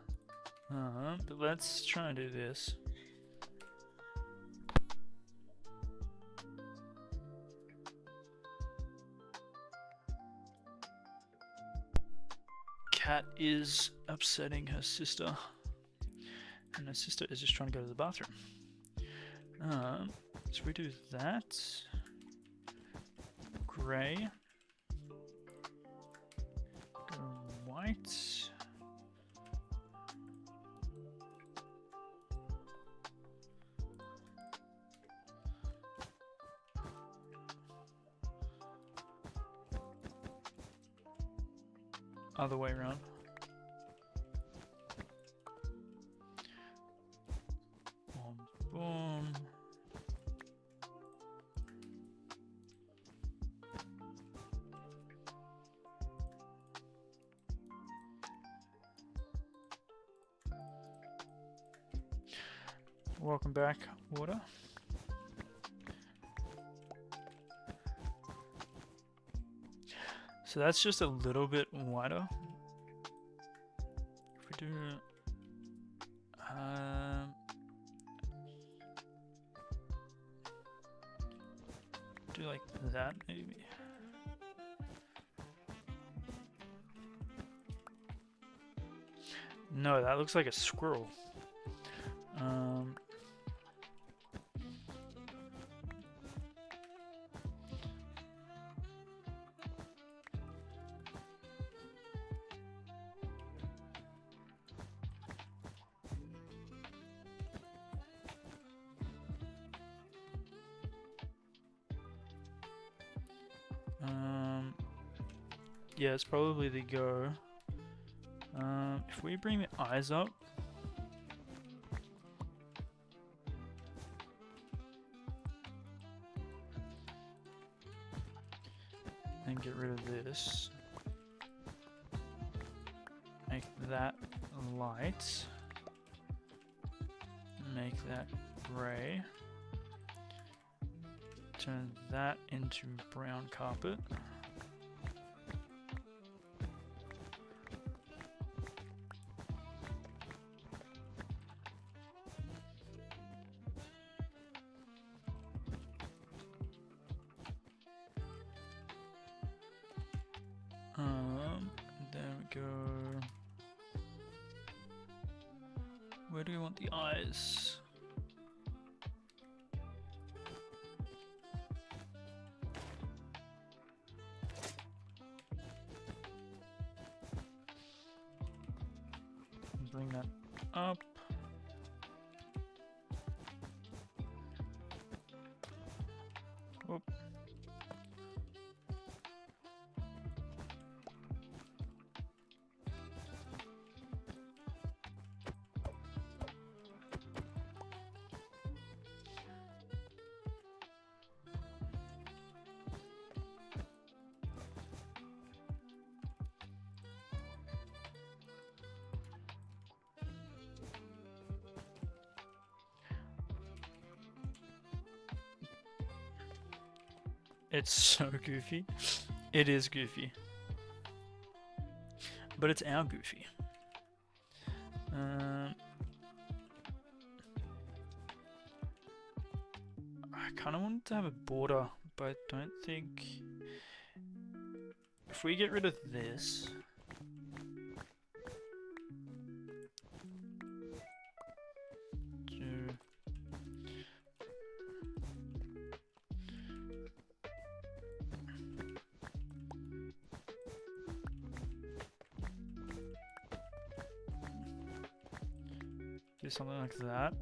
But let's try and do this. Cat is upsetting her sister, and her sister is just trying to go to the bathroom. So we do that. Grey. Go white. Other way around. Boom, boom. Welcome back, water. So that's just a little bit wider. If we do like that maybe. No, that looks like a squirrel. Yeah, it's probably the go. If we bring the eyes up, and get rid of this, make that light, make that gray, turn that into brown carpet. Then we go Where do we want the eyes? Bring that up. Whoop. It's so goofy. It is goofy. But it's our goofy. I kind of wanted to have a border, but I don't think... If we get rid of this... Do something like that.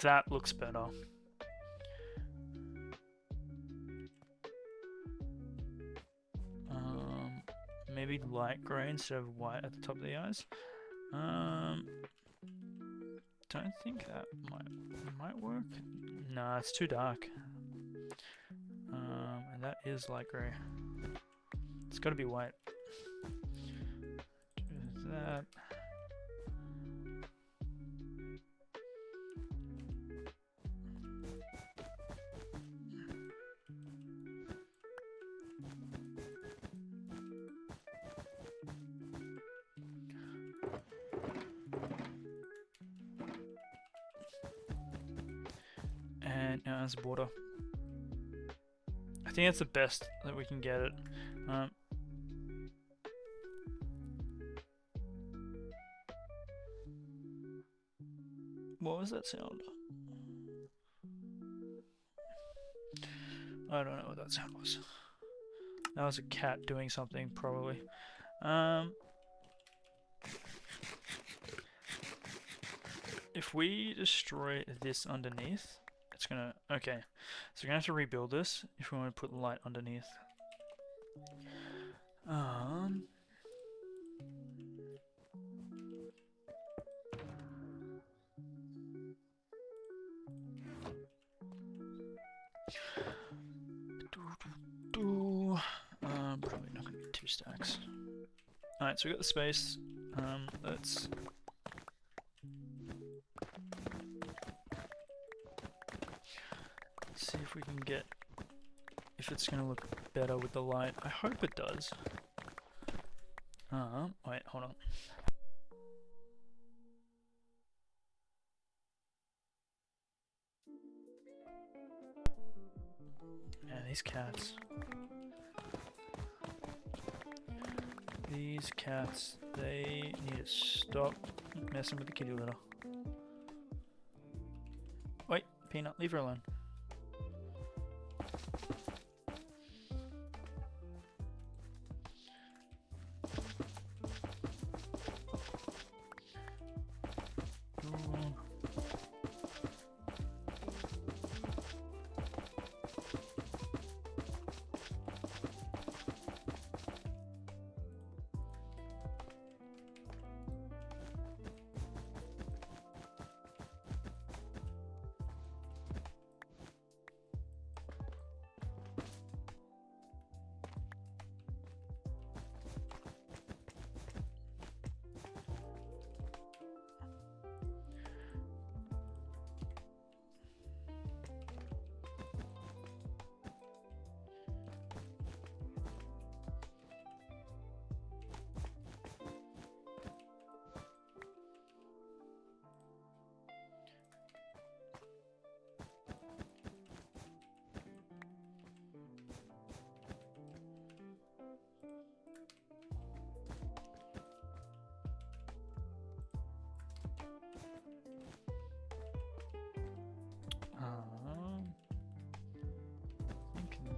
That looks better. Maybe light grey instead of white at the top of the eyes. Don't think that might work. Nah, it's too dark. And that is light grey. It's got to be white. Do that. And now as a border. I think that's the best that we can get it. What was that sound? I don't know what that sound was. That was a cat doing something, probably. If we destroy this underneath, it's gonna... Okay, so we're gonna have to rebuild this if we want to put light underneath. Probably not gonna be 2 stacks. Alright, so we got the space. Let's... see if we can get... if it's gonna look better with the light. I hope it does. Wait, hold on. Yeah, these cats. These cats, they need to stop messing with the kitty litter. Wait, Peanut, leave her alone.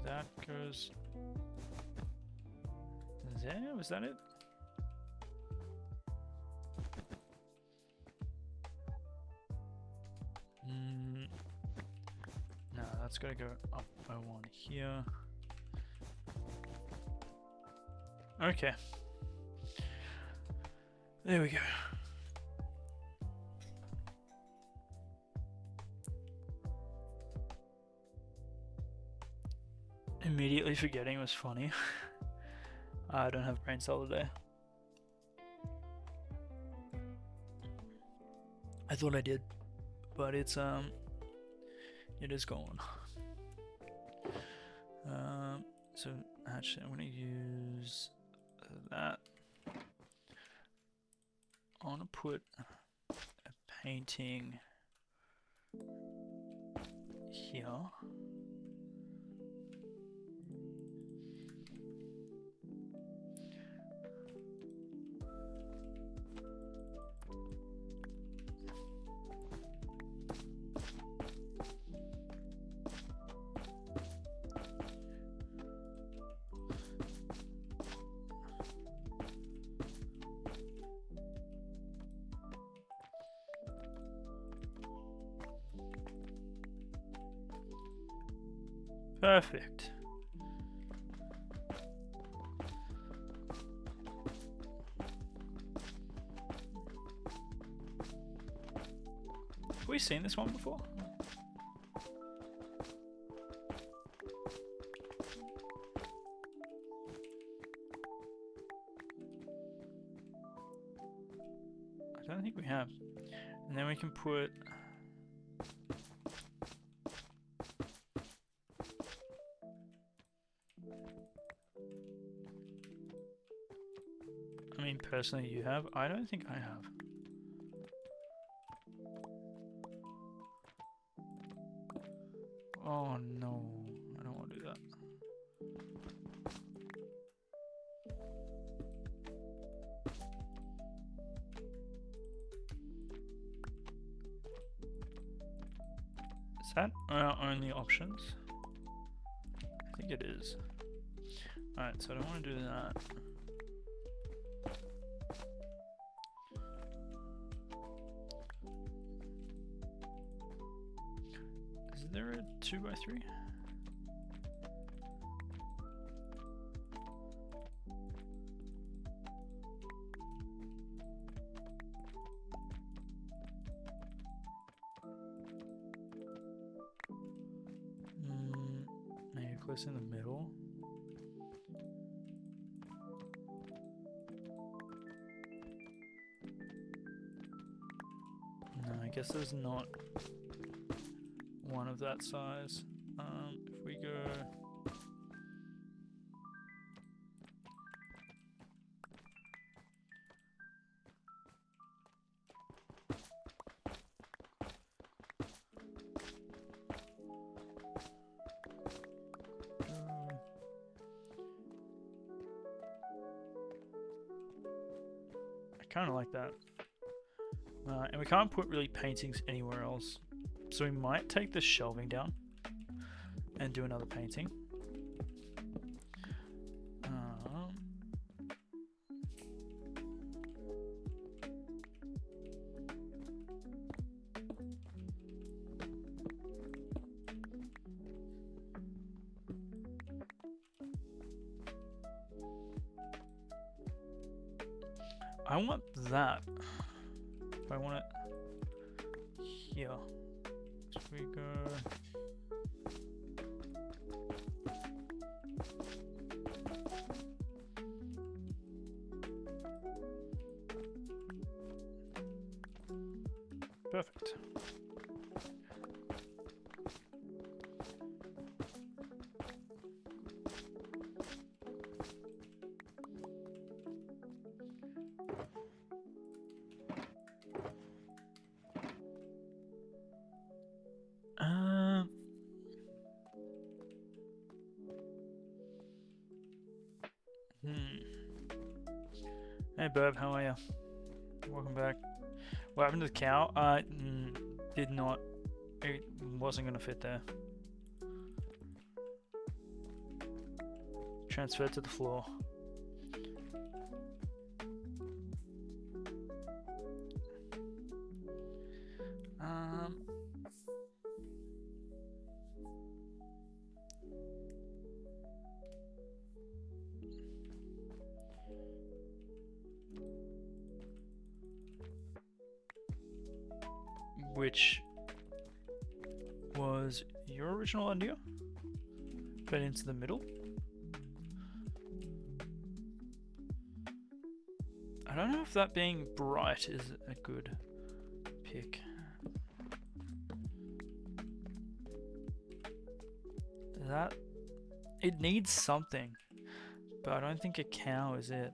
that goes there. Was that it? No, that's gotta go up by one here. Okay. There we go. Immediately forgetting was funny. I don't have brain cell today. I thought I did, but it is gone. So actually I'm gonna use that. I wanna put a painting here. Perfect. Have we seen this one before? I don't think we have. And then we can put personally you have. I don't think I have. Oh no, I don't want to do that. Is that our only options? I think it is. Alright, so I don't want to do that. Is there a 2x3? Maybe close in the middle. No, I guess there's not one of that size. If we go I kind of like that. And we can't put really paintings anywhere else. So we might take the shelving down and do another painting. I want that. I want it here. So we go. Perfect. Hey Burb, how are you? Welcome back. What happened to the cow? Did not. It wasn't going to fit there. transferred to the floor. Which was your original idea? But into the middle? I don't know if that being bright is a good pick. That... it needs something, but I don't think a cow is it.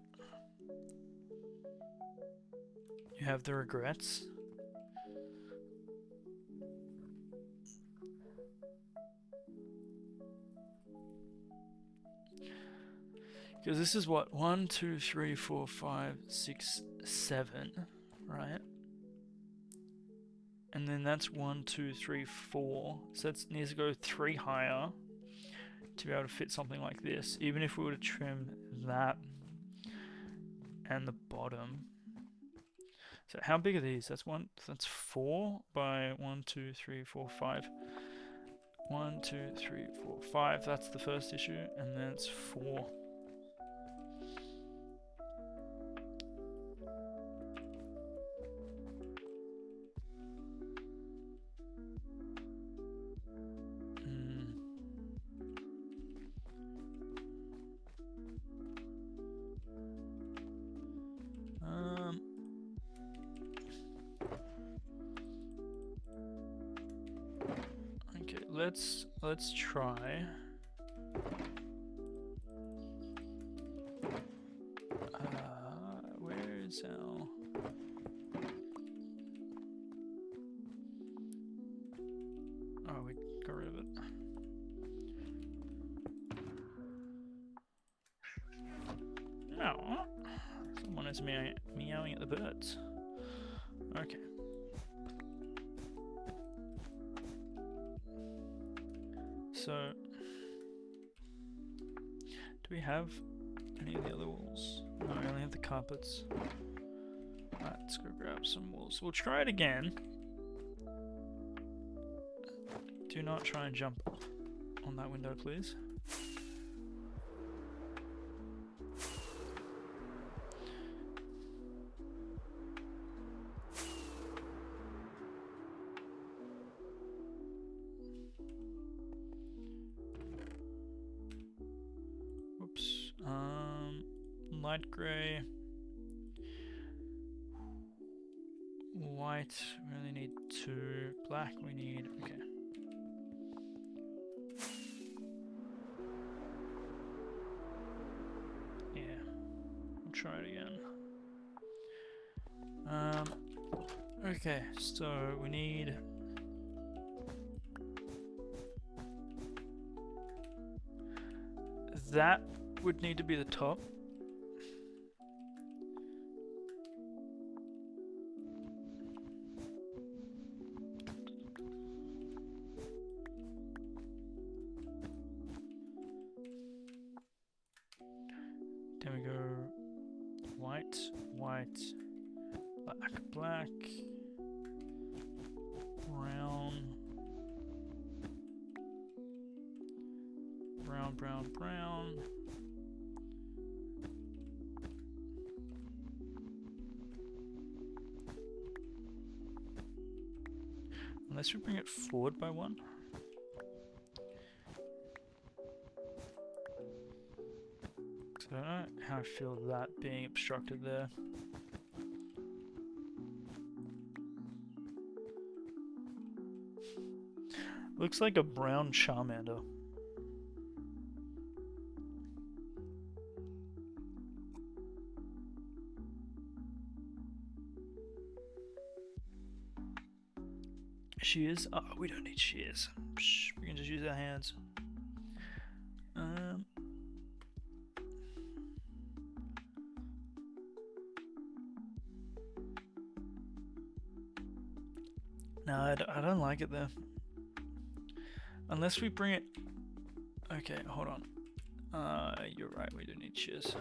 You have the regrets? Because this is what? 1, 2, 3, 4, 5, 6, 7, right? And then that's 1, 2, 3, 4. So that needs to go 3 higher to be able to fit something like this. Even if we were to trim that and the bottom. So how big are these? That's 4 by 1, 2, 3, 4, 5. 1, 2, 3, 4, 5. That's the first issue, and then it's 4. Okay, let's try. Where is our... oh, we got rid of it. No. Someone is meowing at the birds. Okay. So, do we have any of the other walls? No, we only have the carpets. Alright, let's go grab some walls. We'll try it again. Do not try and jump on that window, please. Whoops. Light grey. White, we only need 2. Black, we need... okay. Yeah. We'll try it again. Okay, so we need... that would need to be the top. Then we go white, white, black, black, brown, brown, brown, brown. Unless we bring it forward by 1. I don't know how I feel that being obstructed there. Looks like a brown Charmander. Shears? Oh, we don't need shears. Psh, we can just use our hands. No, I don't like it there. Unless we bring it... okay, hold on. You're right, we do need shears.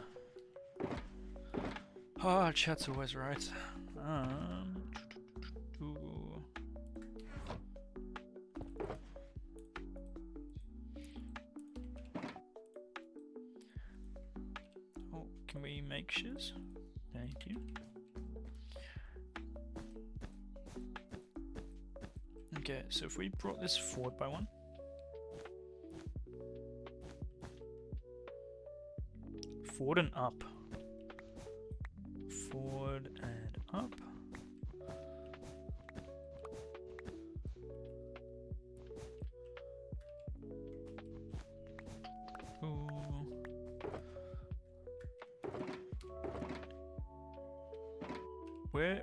Oh, chat's always right. Ooh. Oh, can we make shears? Thank you. Okay, so if we brought this forward by one. Forward and up. Forward and up. Ooh. Where?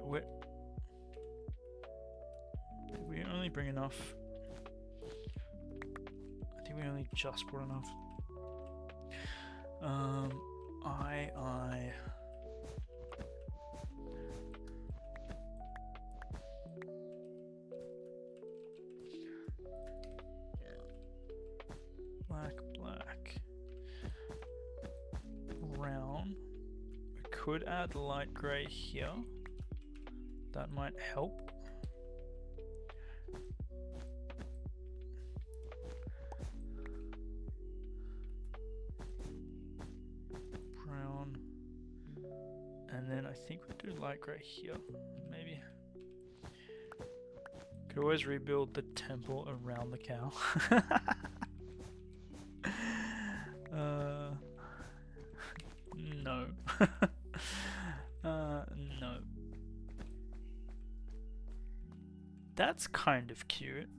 Did we only bring enough? I think we only just brought enough. Black. Brown. We could add light grey here. That might help. Brown. And then I think we do light grey here, maybe. Could always rebuild the temple around the cow. No. No. That's kind of cute.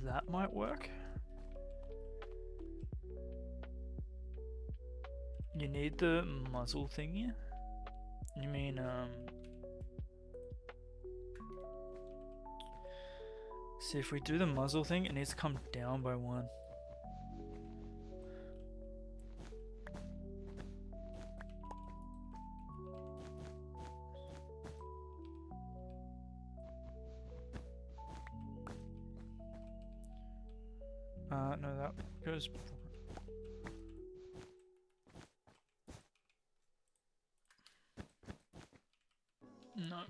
That might work. You need the muzzle thingy? You mean, see, if we do the muzzle thing, it needs to come down by one. No, that goes... No.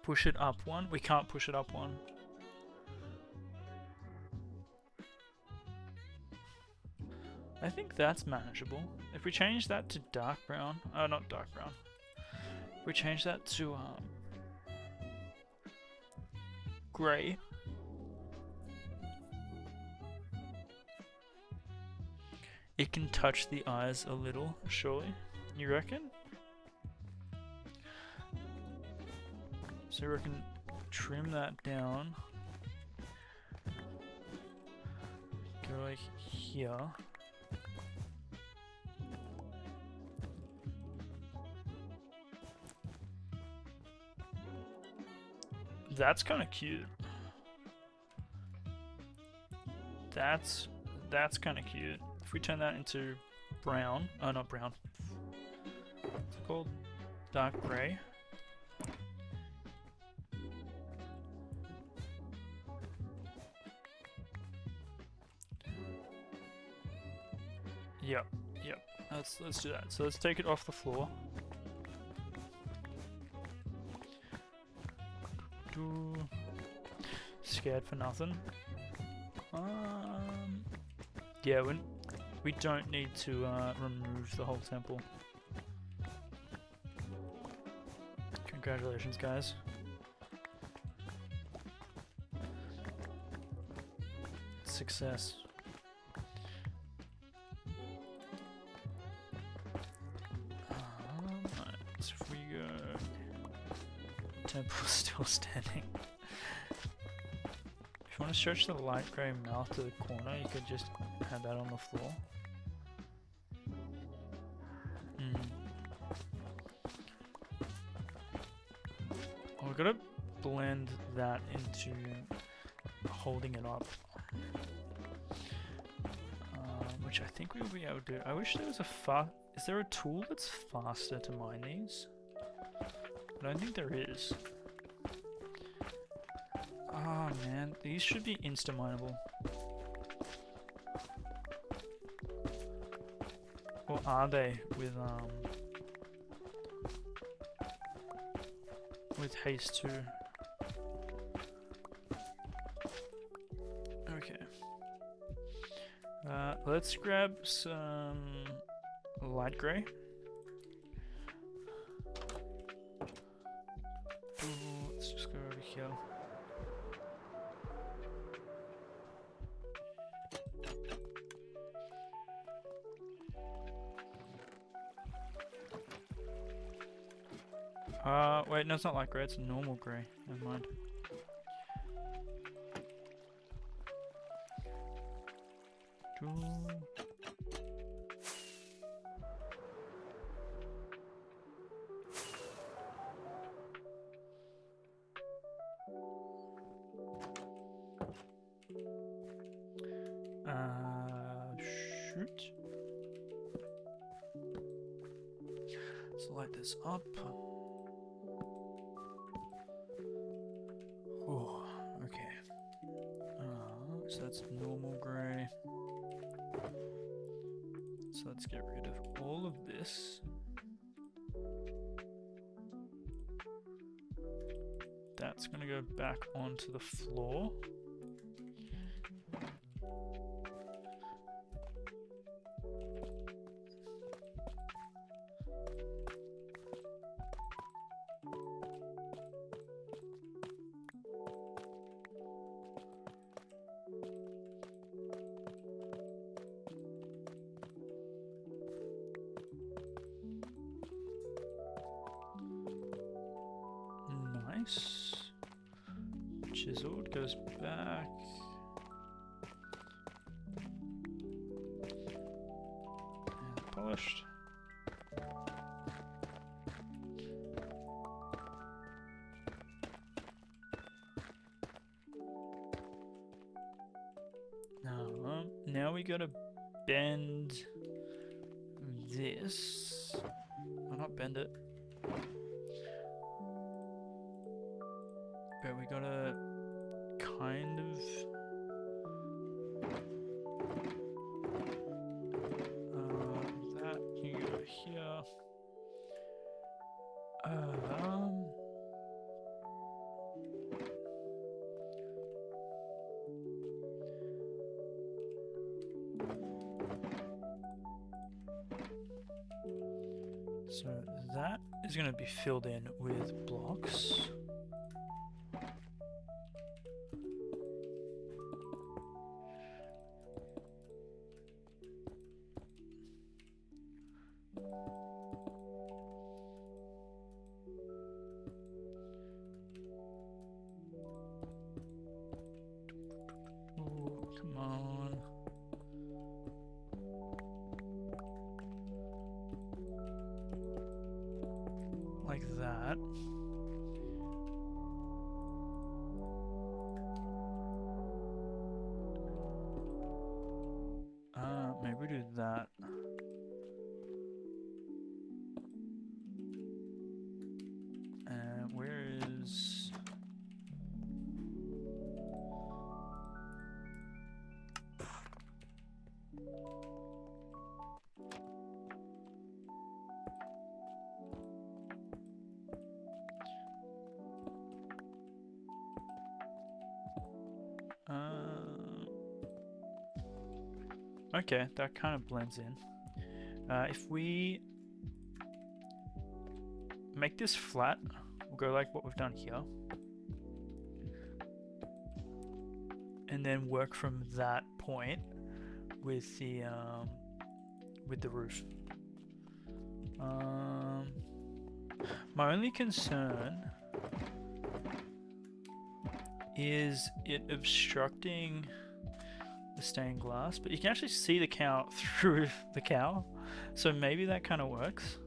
Push it up one? We can't push it up one. I think that's manageable. If we change that to dark brown, not dark brown. If we change that to grey. It can touch the eyes a little, surely. You reckon? So we can trim that down. Go like here. That's kind of cute. That's kind of cute. If we turn that into brown, oh not brown. What's it called? Dark gray. Yep. Let's do that. So let's take it off the floor. Scared for nothing. Yeah, we don't need to remove the whole temple. Congratulations, guys. Success. Right, so if we go... Temple's still standing. If you want to stretch the light grey mouth to the corner, you could just have that on the floor. we're gonna blend that into holding it up, which I think we'll be able to do. I wish there was is there a tool that's faster to mine these? I don't think there is. Oh man, these should be insta-mineable. Or are they with haste 2? Okay. Let's grab some light grey. Ooh, let's just go over here. Wait, no, it's not light grey, it's normal grey. Never mind. Shoot. Let's light this up. Oh, okay. So that's normal grey. So let's get rid of all of this. That's gonna go back onto the floor. Nice. Chiseled goes back. And polished. Now we gotta bend this. Why not bend it? But we gotta kind of that can go here. So that is going to be filled in with blocks. Ooh, come on. Like that. Maybe we do that. And where is... Okay, that kind of blends in. If we make this flat, we'll go like what we've done here. And then work from that point with the roof. My only concern is it obstructing the stained glass, but you can actually see the cow through the cow, so maybe that kind of works.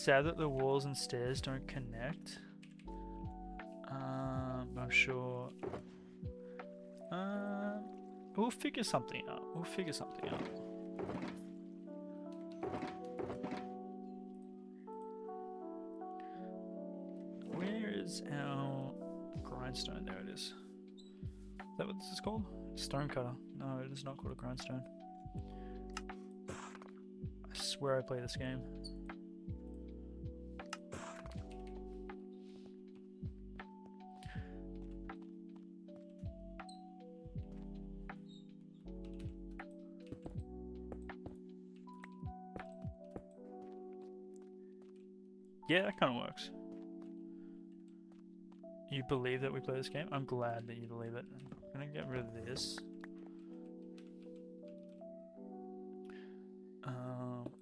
sad that the walls and stairs don't connect. I'm sure. We'll figure something out. We'll figure something out. Where is our grindstone? There it is. Is that what this is called? Stonecutter. No, it is not called a grindstone. I swear I play this game. Yeah, that kind of works. You believe that we play this game? I'm glad that you believe it. I'm gonna get rid of this.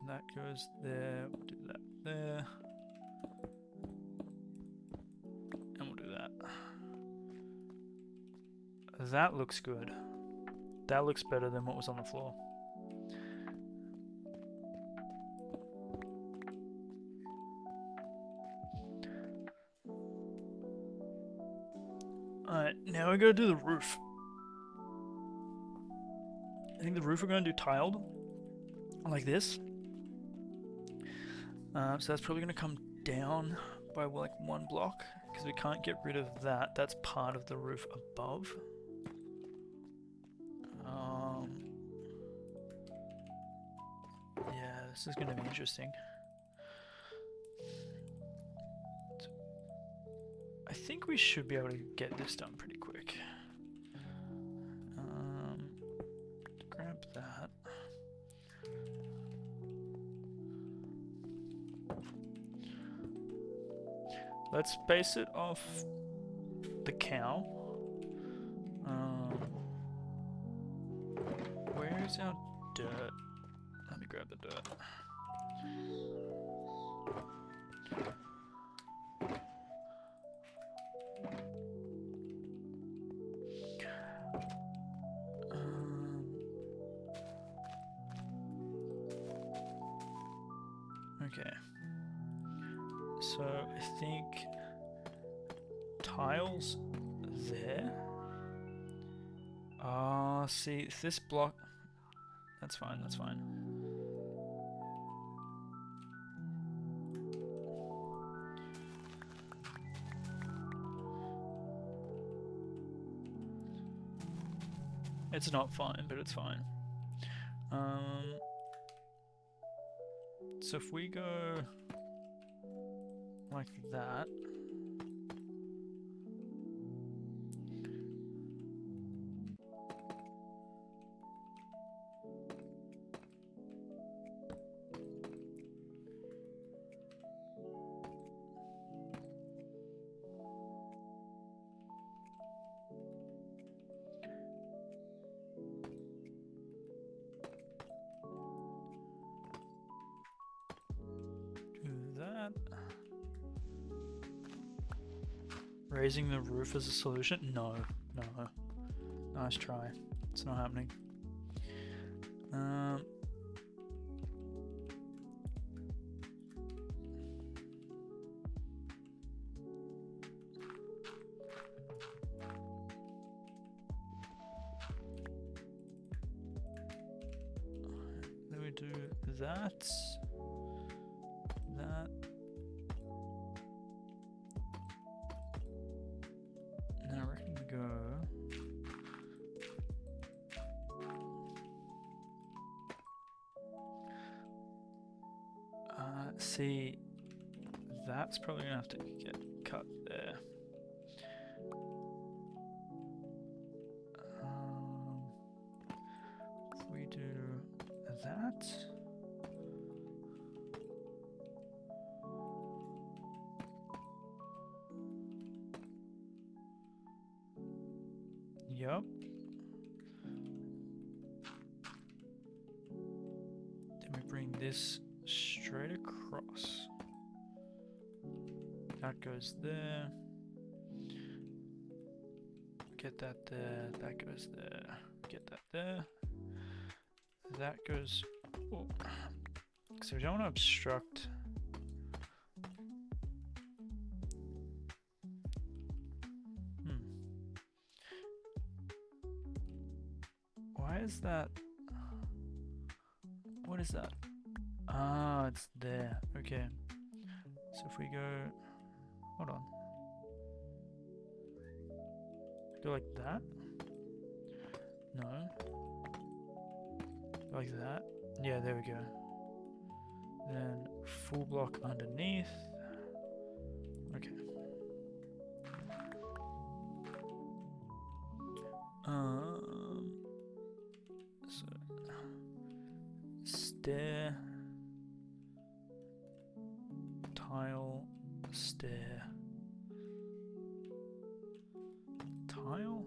That goes there. We'll do that there. And we'll do that. That looks good. That looks better than what was on the floor. Alright, now we gotta do the roof. I think the roof we're gonna do tiled. Like this. So that's probably gonna come down by like 1 block. Because we can't get rid of that. That's part of the roof above. Yeah, this is gonna be interesting. I think we should be able to get this done pretty quick. Grab that. Let's base it off the cow. Where's our dirt? Let me grab the dirt. Okay. So I think tiles there. See this block. That's fine. That's fine. It's not fine, but it's fine. So if we go like that. Raising the roof as a solution? No, no. Nice try. It's not happening. Then we do that. That. And I reckon we go. See, that's probably gonna have to get cut there. If we do that. Yup. Then we bring this straight across. That goes there. Get that there. That goes there. Get that there. That goes. Oh. So we don't want to obstruct Why is that? What is that? Ah, it's there. Okay. So if we go, hold on, go like that. No. Like that. Yeah, there we go. Then full block underneath. Okay. So stair, tile, stair, tile.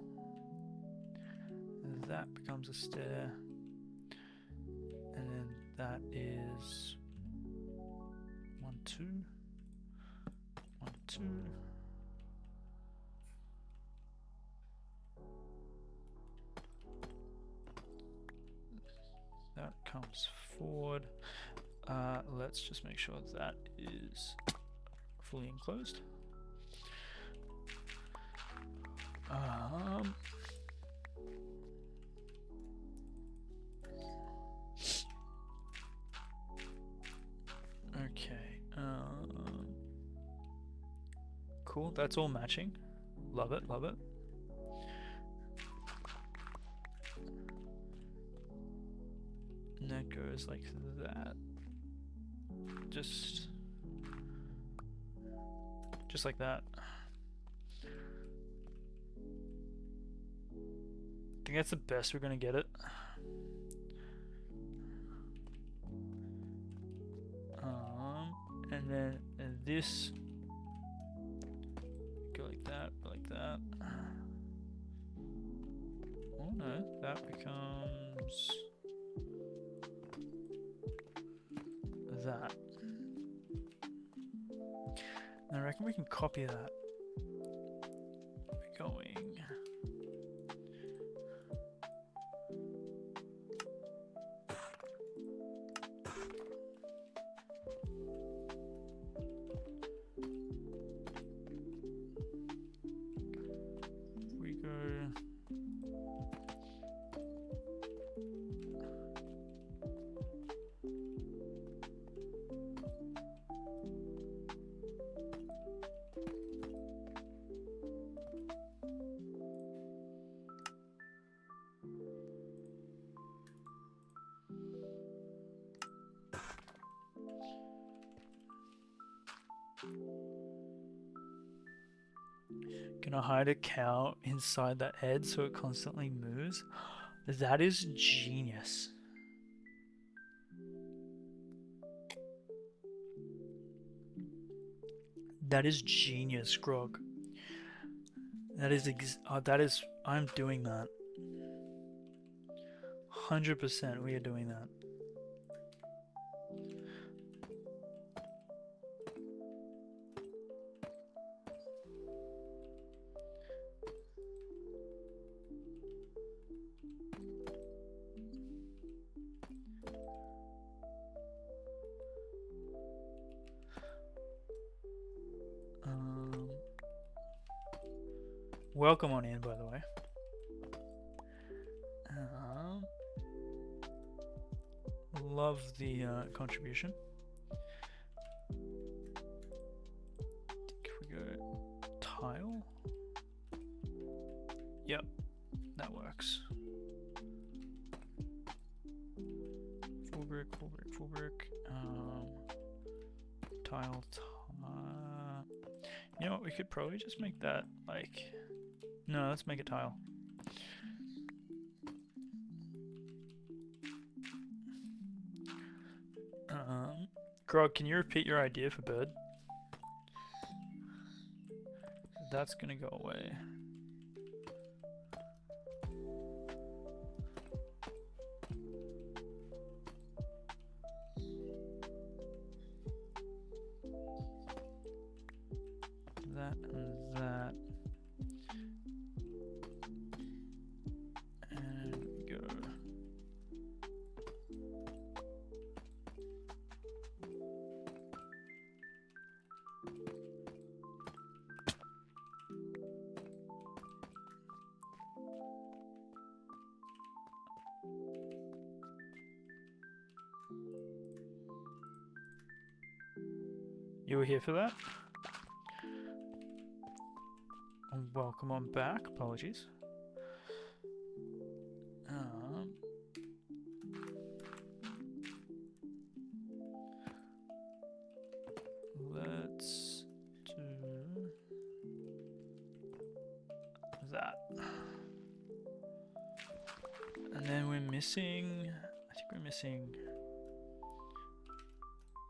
That becomes a stair, and then that is 1, 2, 1, 2. That comes forward. Let's just make sure that is fully enclosed. Okay. Cool. That's all matching. Love it. Love it. And that goes like that. Just like that. I think that's the best we're gonna get it. And then this go like that, Oh no, that becomes that. And I reckon we can copy that. Going. We go. Gonna hide a cow inside that head so it constantly moves. That is genius. That is genius, Grog. That is I'm doing that. 100% we are doing that. Welcome on in, by the way. Love the contribution. If we go tile, yep, that works. Full brick, tile. You know what? We could probably just make that like. No, let's make it tile. Grog, can you repeat your idea for bird? That's gonna go away. That and that. And go. You were here for that? Welcome on back. Apologies. Let's do that. And then we're missing, I think we're missing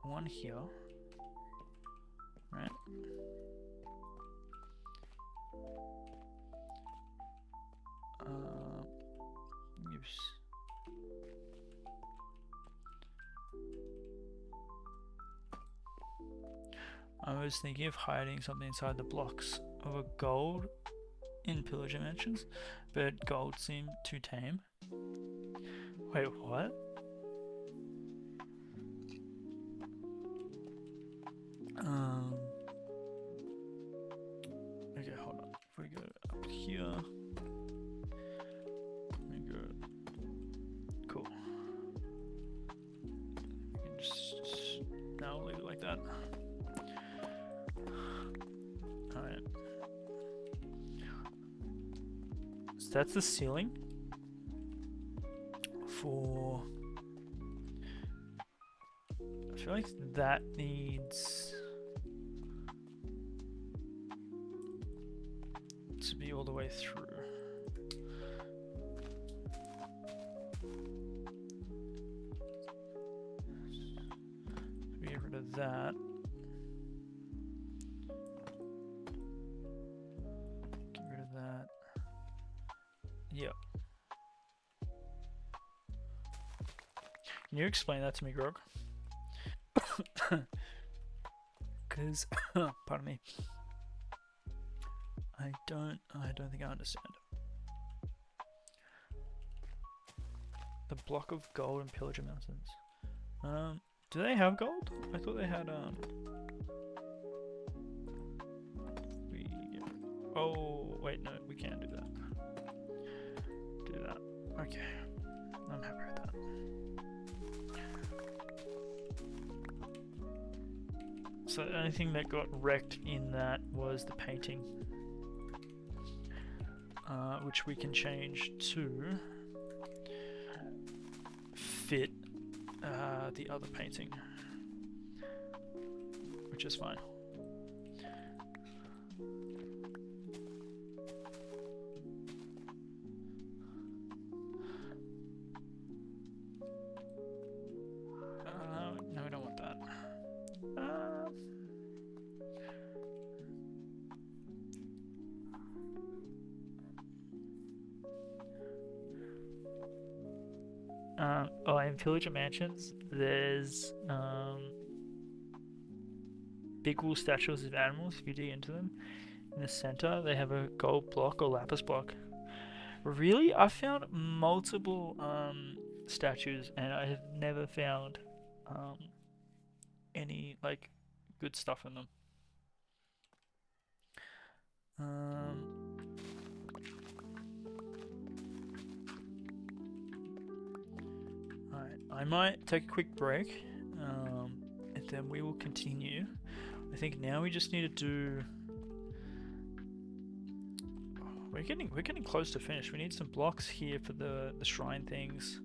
one here, right? Use. I was thinking of hiding something inside the blocks of a gold in Pillager Mansions, but gold seemed too tame. Wait, what? Okay, hold on. If we go up here, we go. Cool. We can just now leave it like that. Alright. So that's the ceiling for. I feel like that needs to be all the way through. Get rid of that. Get rid of that. Yep. Can you explain that to me, Grog? Because, pardon me, I don't think I understand. The block of gold in Pillager Mountains. Do they have gold? I thought they had oh wait, no, we can't do that. Do that. Okay, I'm happy with that. So the only thing that got wrecked in that was the painting, which we can change to fit the other painting, which is fine. No, I don't want that. In Pillager Mansions, there's big wool statues of animals. If you dig into them, in the center they have a gold block or lapis block. Really, I found multiple statues, and I have never found any like good stuff in them. Alright, I might take a quick break, and then we will continue. I think now we just need to do. We're getting close to finish. We need some blocks here for the shrine things,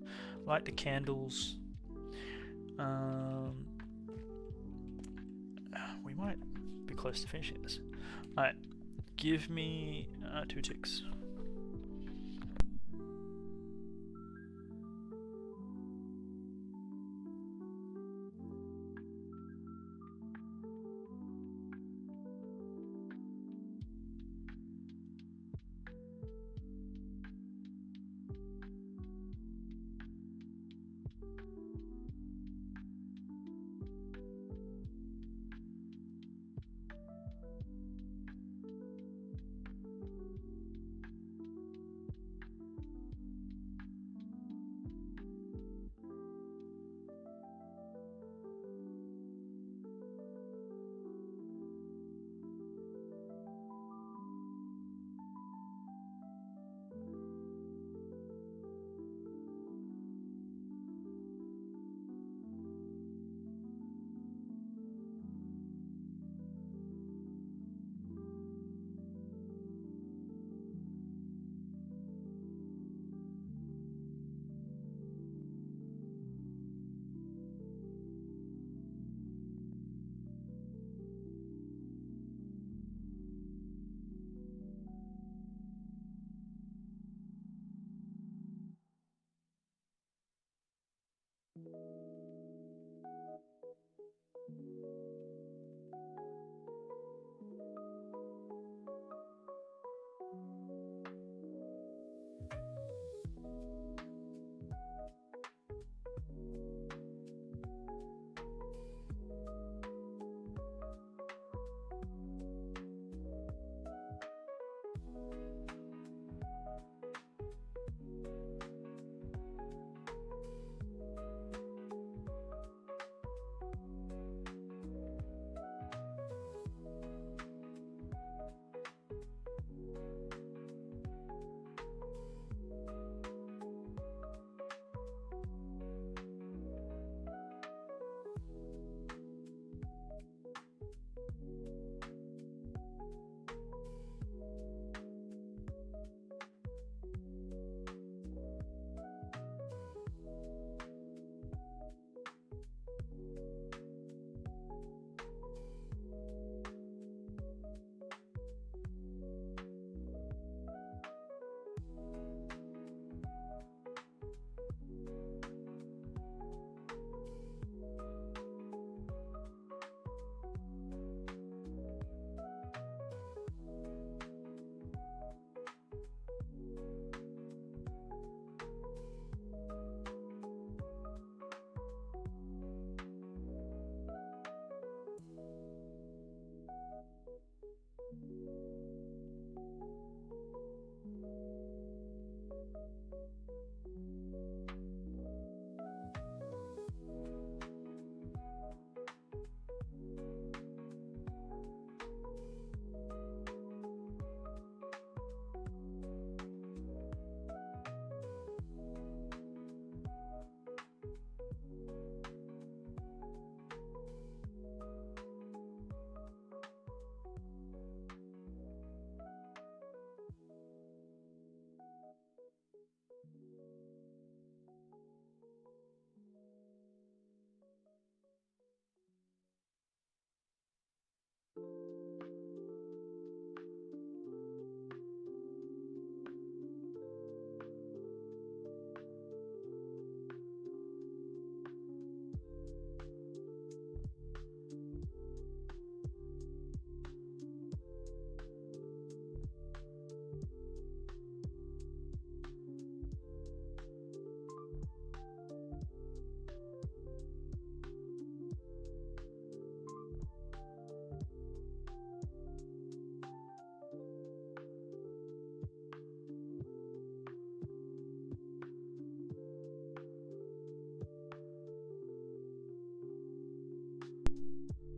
light the candles. We might be close to finishing this. Alright, give me 2 ticks.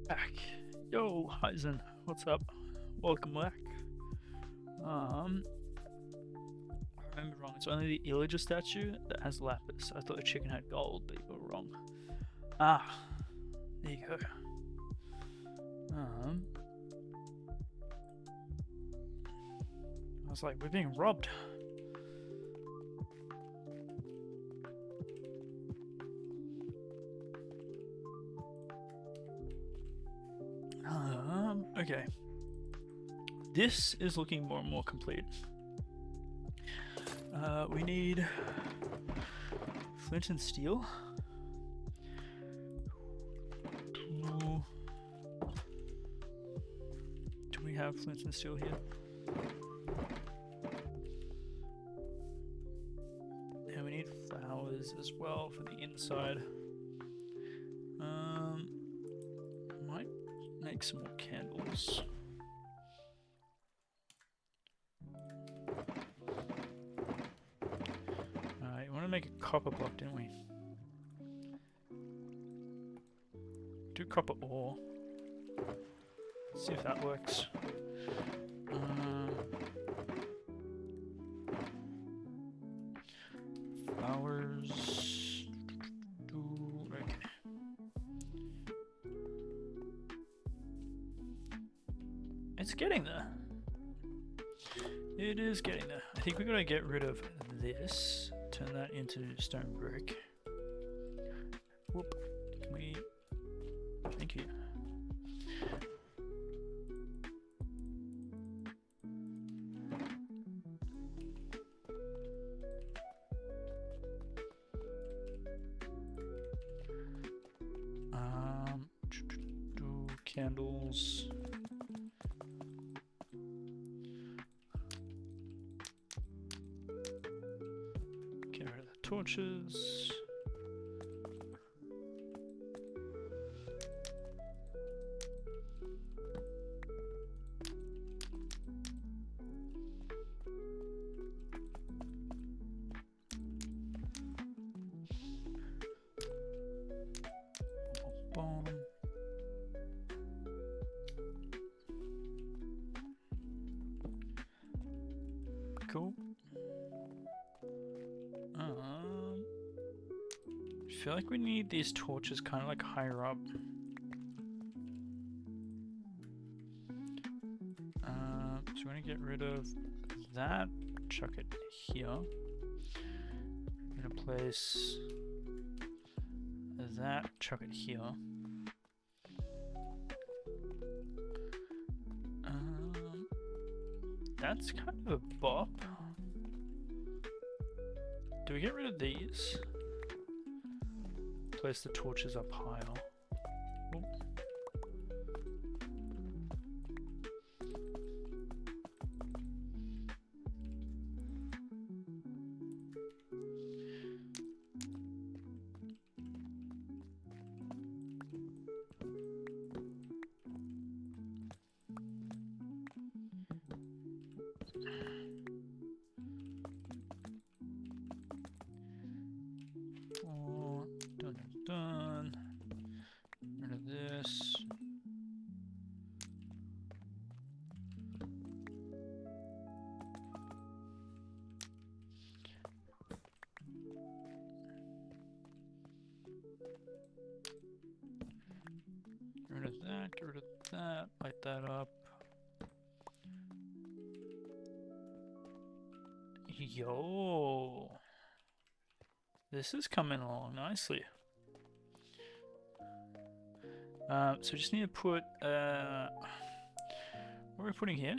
Back. Yo, Heisen, what's up? Welcome back. I remember wrong. It's only the Illager statue that has lapis. I thought the chicken had gold, but you were wrong. Ah, there you go. I was like, we're being robbed. Okay. This is looking more and more complete. We need flint and steel. Do we have flint and steel here? And we need flowers as well for the inside. Might make some more candles. You want to make a copper block, didn't we? Do copper ore. See if that works. Flowers. Okay. It's getting there. It is getting there. I think we're gonna get rid of this. Turn that into stone brick. Whoop. Can we? Thank you. candles. Get rid of the torches. Boom. Cool. I feel like we need these torches kind of like higher up. So we're gonna get rid of that, chuck it here. I'm gonna place that, chuck it here. That's kind of a bop. Do we get rid of these? Place the torches up higher. Oh. Done. Rid of this. Get rid of that, get rid of that, light that up. Yo! This is coming along nicely. So we just need to put, what are we putting here?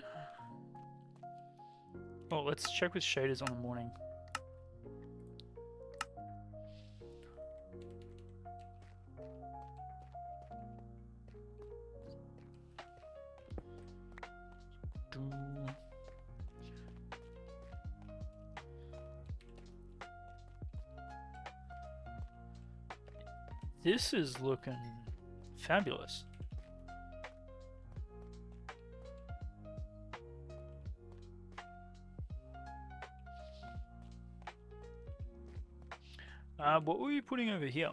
Oh, let's check with shaders on the morning. This is looking fabulous. What were we putting over here?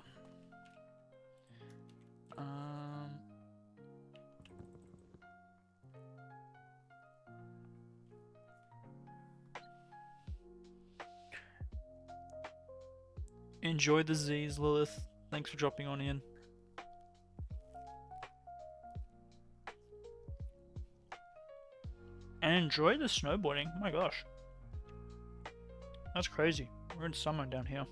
Enjoy the Z's, Lilith. Thanks for dropping on in. And enjoy the snowboarding. Oh my gosh. That's crazy. We're in summer down here.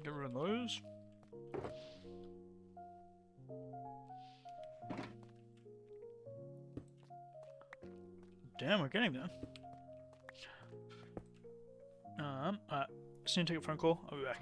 Get rid of those. Damn, we're getting there. Just need to take a phone call. I'll be back.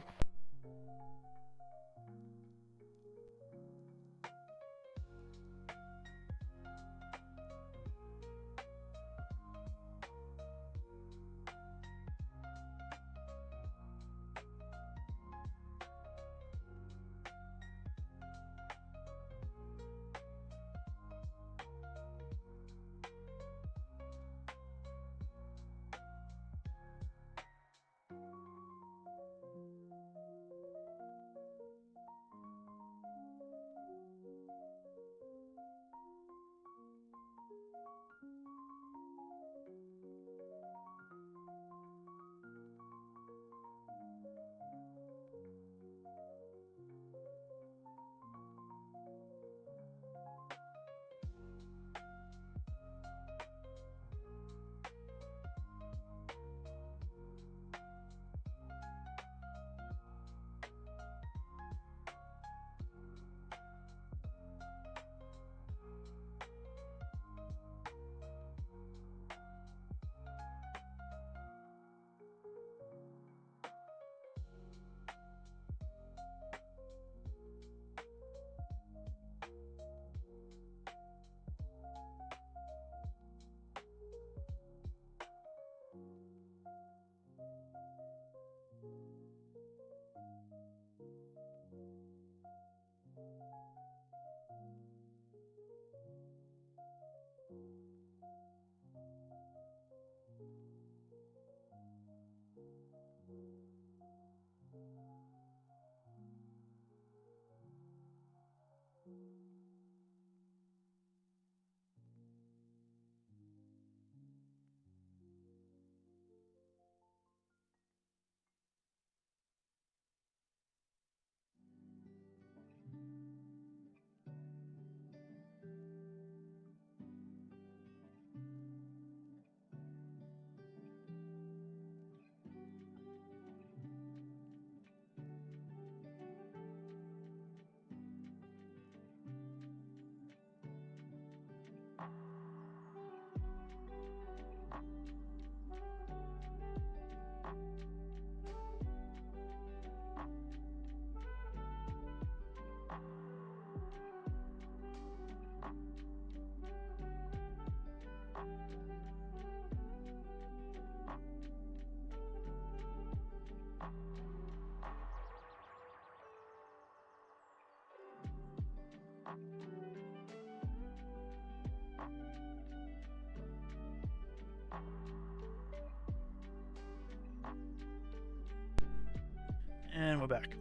And we're back.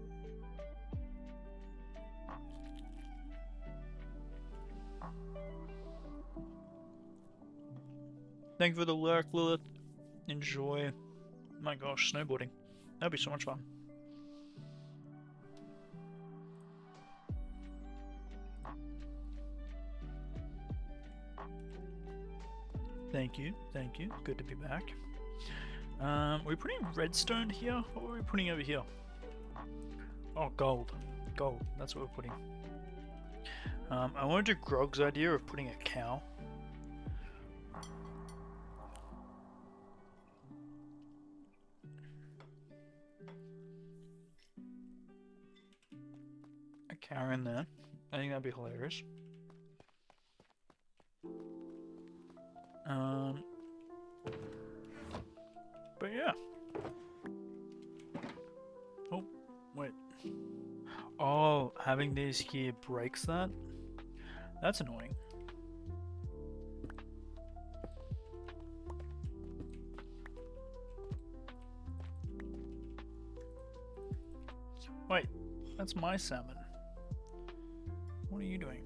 Thank you for the lurk, Lilith. Enjoy. My gosh, snowboarding. That'd be so much fun. Thank you, thank you. Good to be back. We're putting redstone here? What were we putting over here? Oh, gold. Gold, that's what we're putting. I want to do Grog's idea of putting a cow. A cow in there. I think that'd be hilarious. But yeah. Oh, wait. Oh, having these here breaks that? That's annoying. Wait, that's my salmon. What are you doing?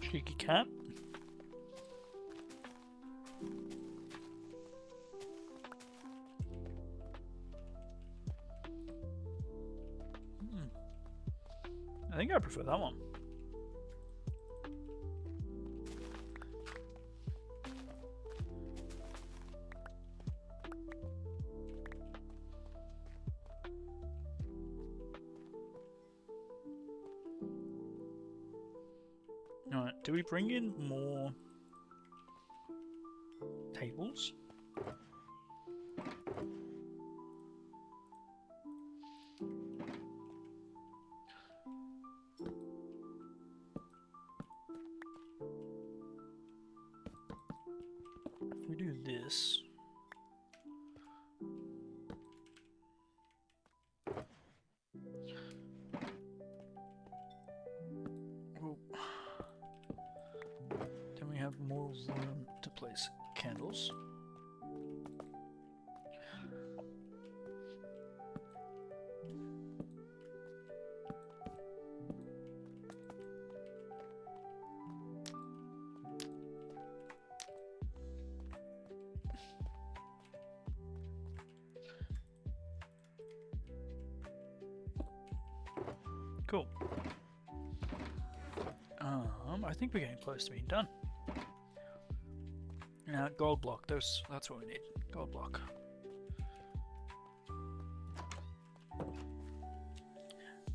Cheeky cat. I think I prefer that one. Alright, do we bring in more tables? If we do this... Oh. Then we have more room to place candles. Cool. I think we're getting close to being done. Now, gold block. That's what we need. Gold block.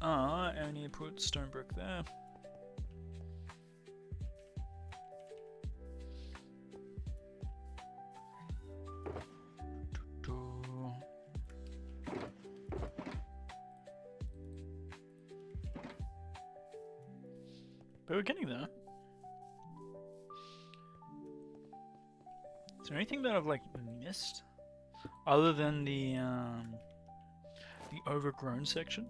I need to put stone brick there. But we're getting there. Is there anything that I've like missed? Other than the the overgrown section.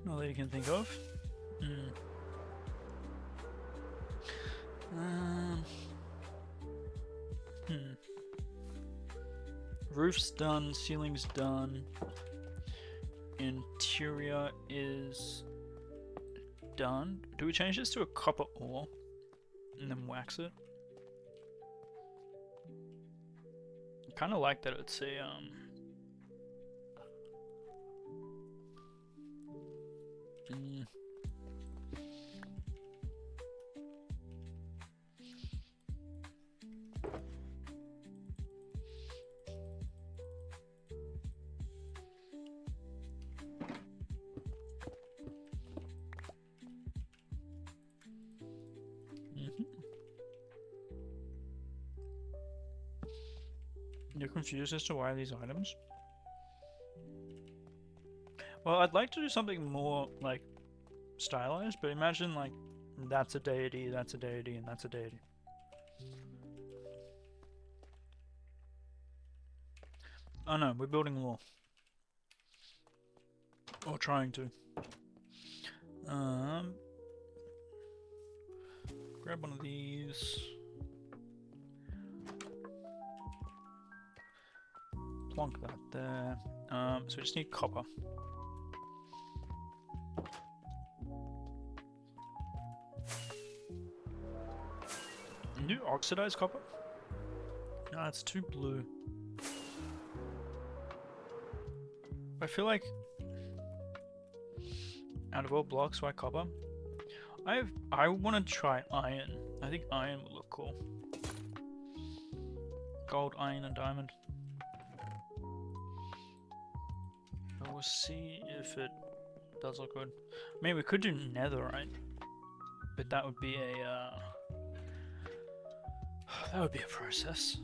Not that you can think of. Roof's done, ceiling's done. Interior is done. Do we change this to a copper ore and then wax it? I kind of like that it's a You're confused as to why these items? Well, I'd like to do something more, like, stylized, but imagine, like, that's a deity, and that's a deity. Oh no, we're building a wall. Or trying to. Grab one of these. Plonk that there. So we just need copper. Can you oxidize copper? No, it's too blue. I feel like out of all blocks, why copper? I want to try iron. I think iron will look cool. Gold, iron, and diamond. But we'll see if it does look good. I mean, we could do netherite, but that would be a process.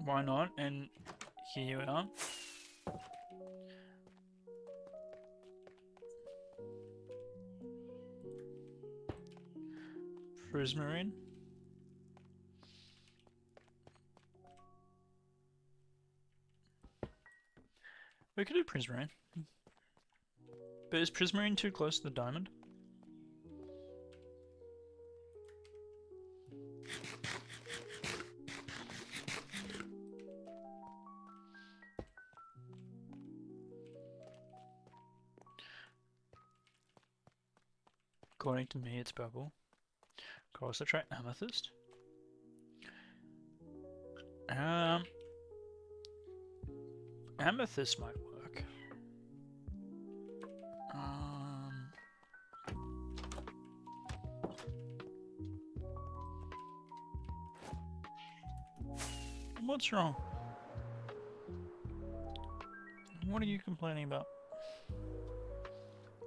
Why not? And here we are. Prismarine. We could do Prismarine. But is Prismarine too close to the diamond? According to me, it's purple. Could also try amethyst. Amethyst might work. What's wrong? What are you complaining about?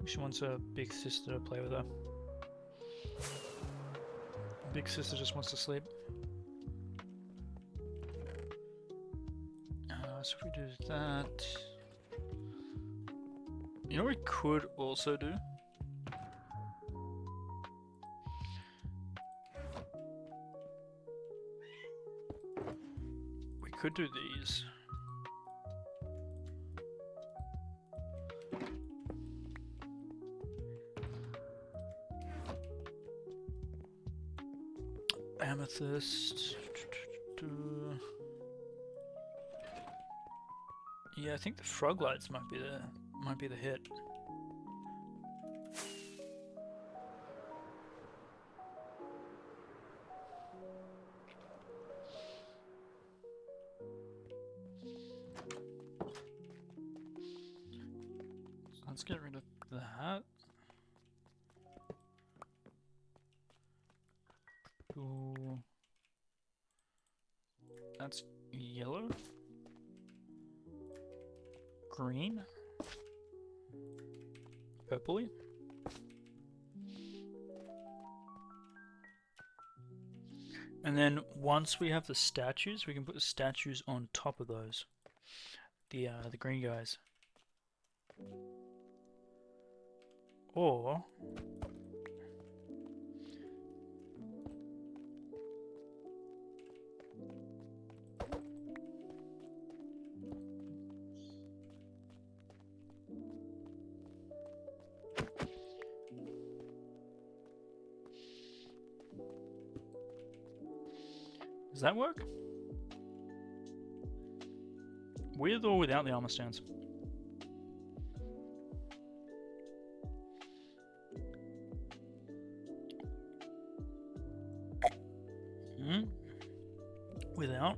She wants a big sister to play with her. Big sister just wants to sleep. So if we do that... You know what we could also do? We could do these. Amethyst. Yeah, I think the frog lights might be the hit. So let's get rid of that. Cool. That's yellow. Green. Purpley. And then once we have the statues, we can put the statues on top of those. The green guys. Or does that work? With or without the armor stands? Without.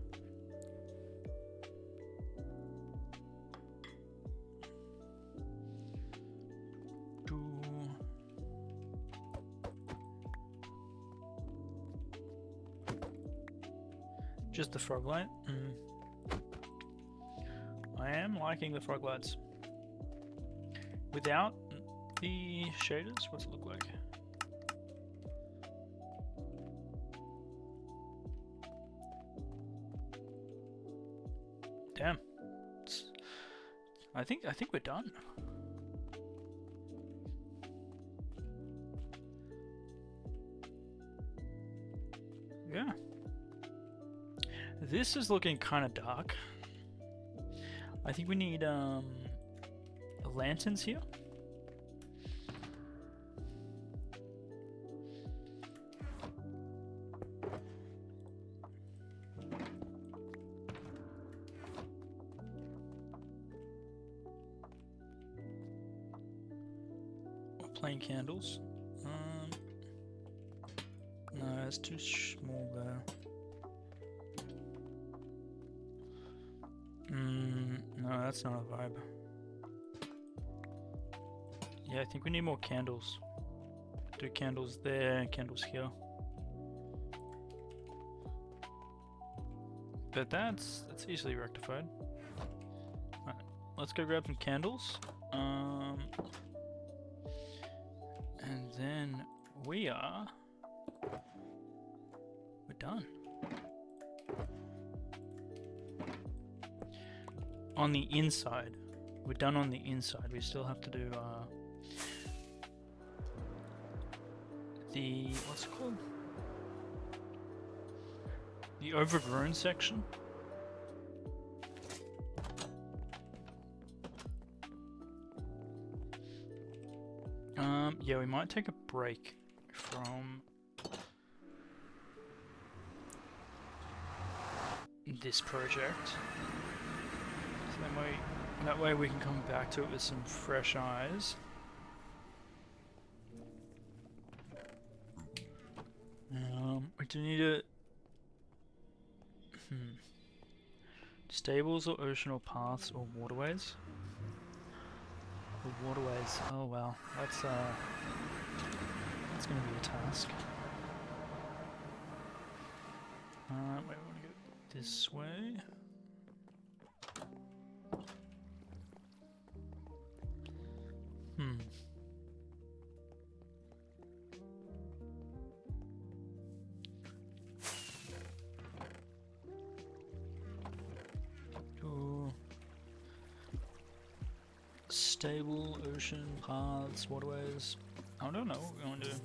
Just the frog light. I am liking the frog lights. Without the shaders, what's it look like? Damn. I think we're done. Yeah. This is looking kind of dark. I think we need lanterns here. Or plain candles. No, it's too small there. No, that's not a vibe. Yeah, I think we need more candles. Do candles there and candles here. But that's easily rectified. Alright, let's go grab some candles. And then we're done. On the inside. We're done on the inside. We still have to do the, what's it called? The overgrown section. Yeah, we might take a break from this project. So that way we can come back to it with some fresh eyes. We do need a stables or oceanal paths or waterways. The waterways. Oh well, that's gonna be a task. Wait, we want to go this way. Stable, ocean, paths, waterways. I don't know what we want to do.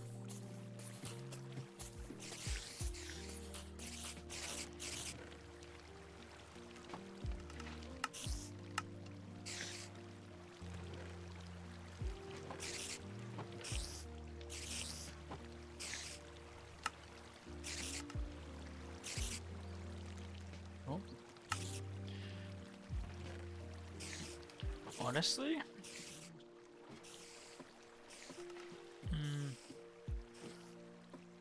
Oh. Honestly?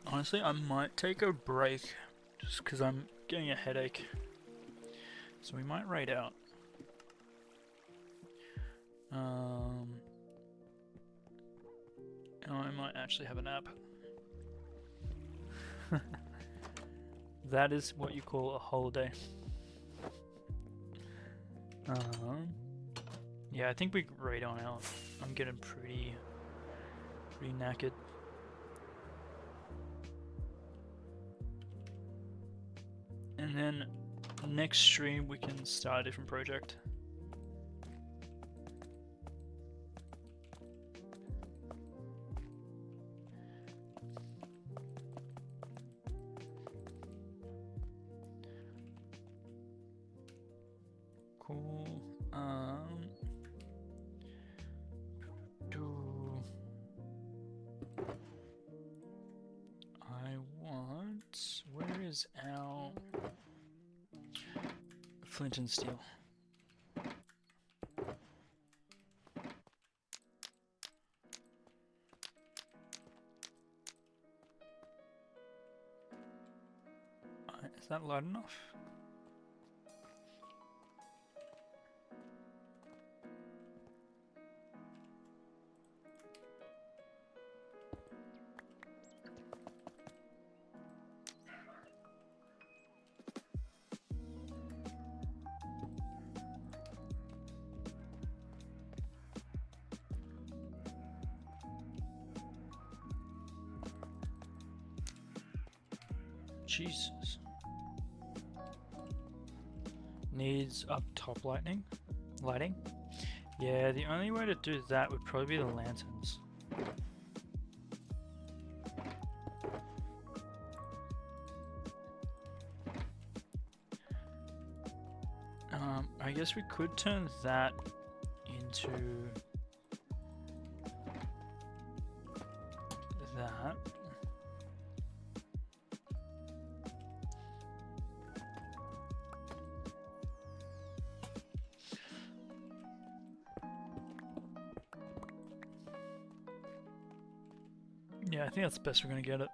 Honestly, I might take a break just because I'm getting a headache. So we might raid out. And I might actually have a nap. That is what you call a holiday. Yeah, I think we raid on out. I'm getting pretty knackered. And then next stream we can start a different project. Cool. Where is our flint and steel? Is that light enough? Jesus. Needs up top lighting? Yeah, the only way to do that would probably be the lanterns. I guess we could turn that into that. Yeah, I think that's the best we're gonna get it.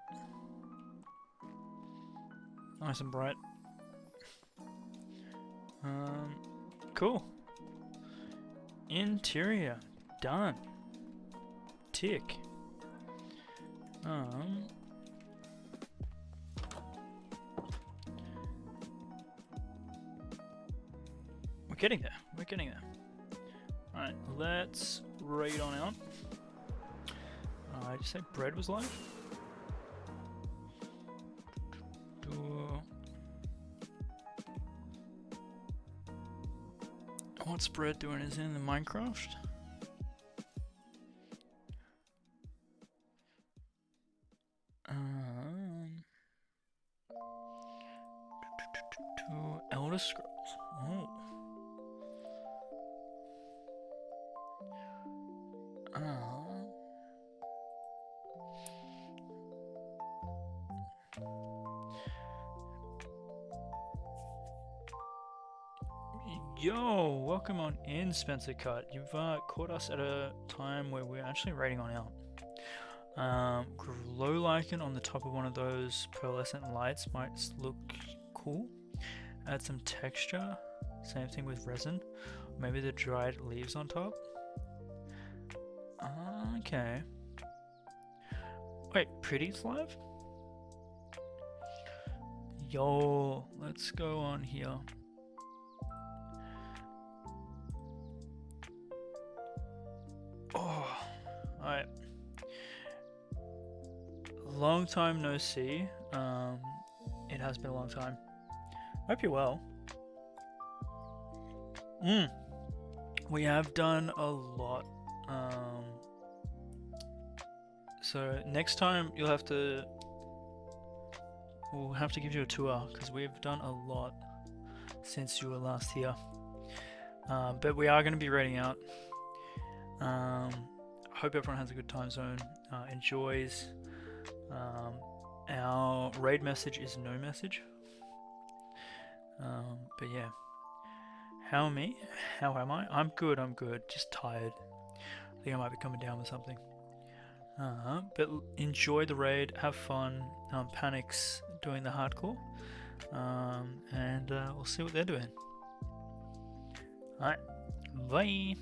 Nice and bright. Cool. Interior done. Tick. We're getting there. Alright, let's raid on out. Did you say bread was live? What's bread doing? Is in the Minecraft? Elder Scrolls. Oh. Yo, welcome on in, Spencer Cut. You've caught us at a time where we're actually raiding on out. Glow lichen on the top of one of those pearlescent lights might look cool. Add some texture. Same thing with resin. Maybe the dried leaves on top. Okay. Wait, Pretty's live? Yo, let's go on here. Oh, alright. Long time no see. It has been a long time. Hope you're well. We have done a lot. So next time we'll have to give you a tour because we've done a lot since you were last here. But we are going to be raiding out. I hope everyone has a good time zone, enjoys. Our raid message is no message. But yeah. How am I? I'm good, just tired. I think I might be coming down with something. But enjoy the raid, have fun. Panic's doing the hardcore. And we'll see what they're doing. Alright, bye!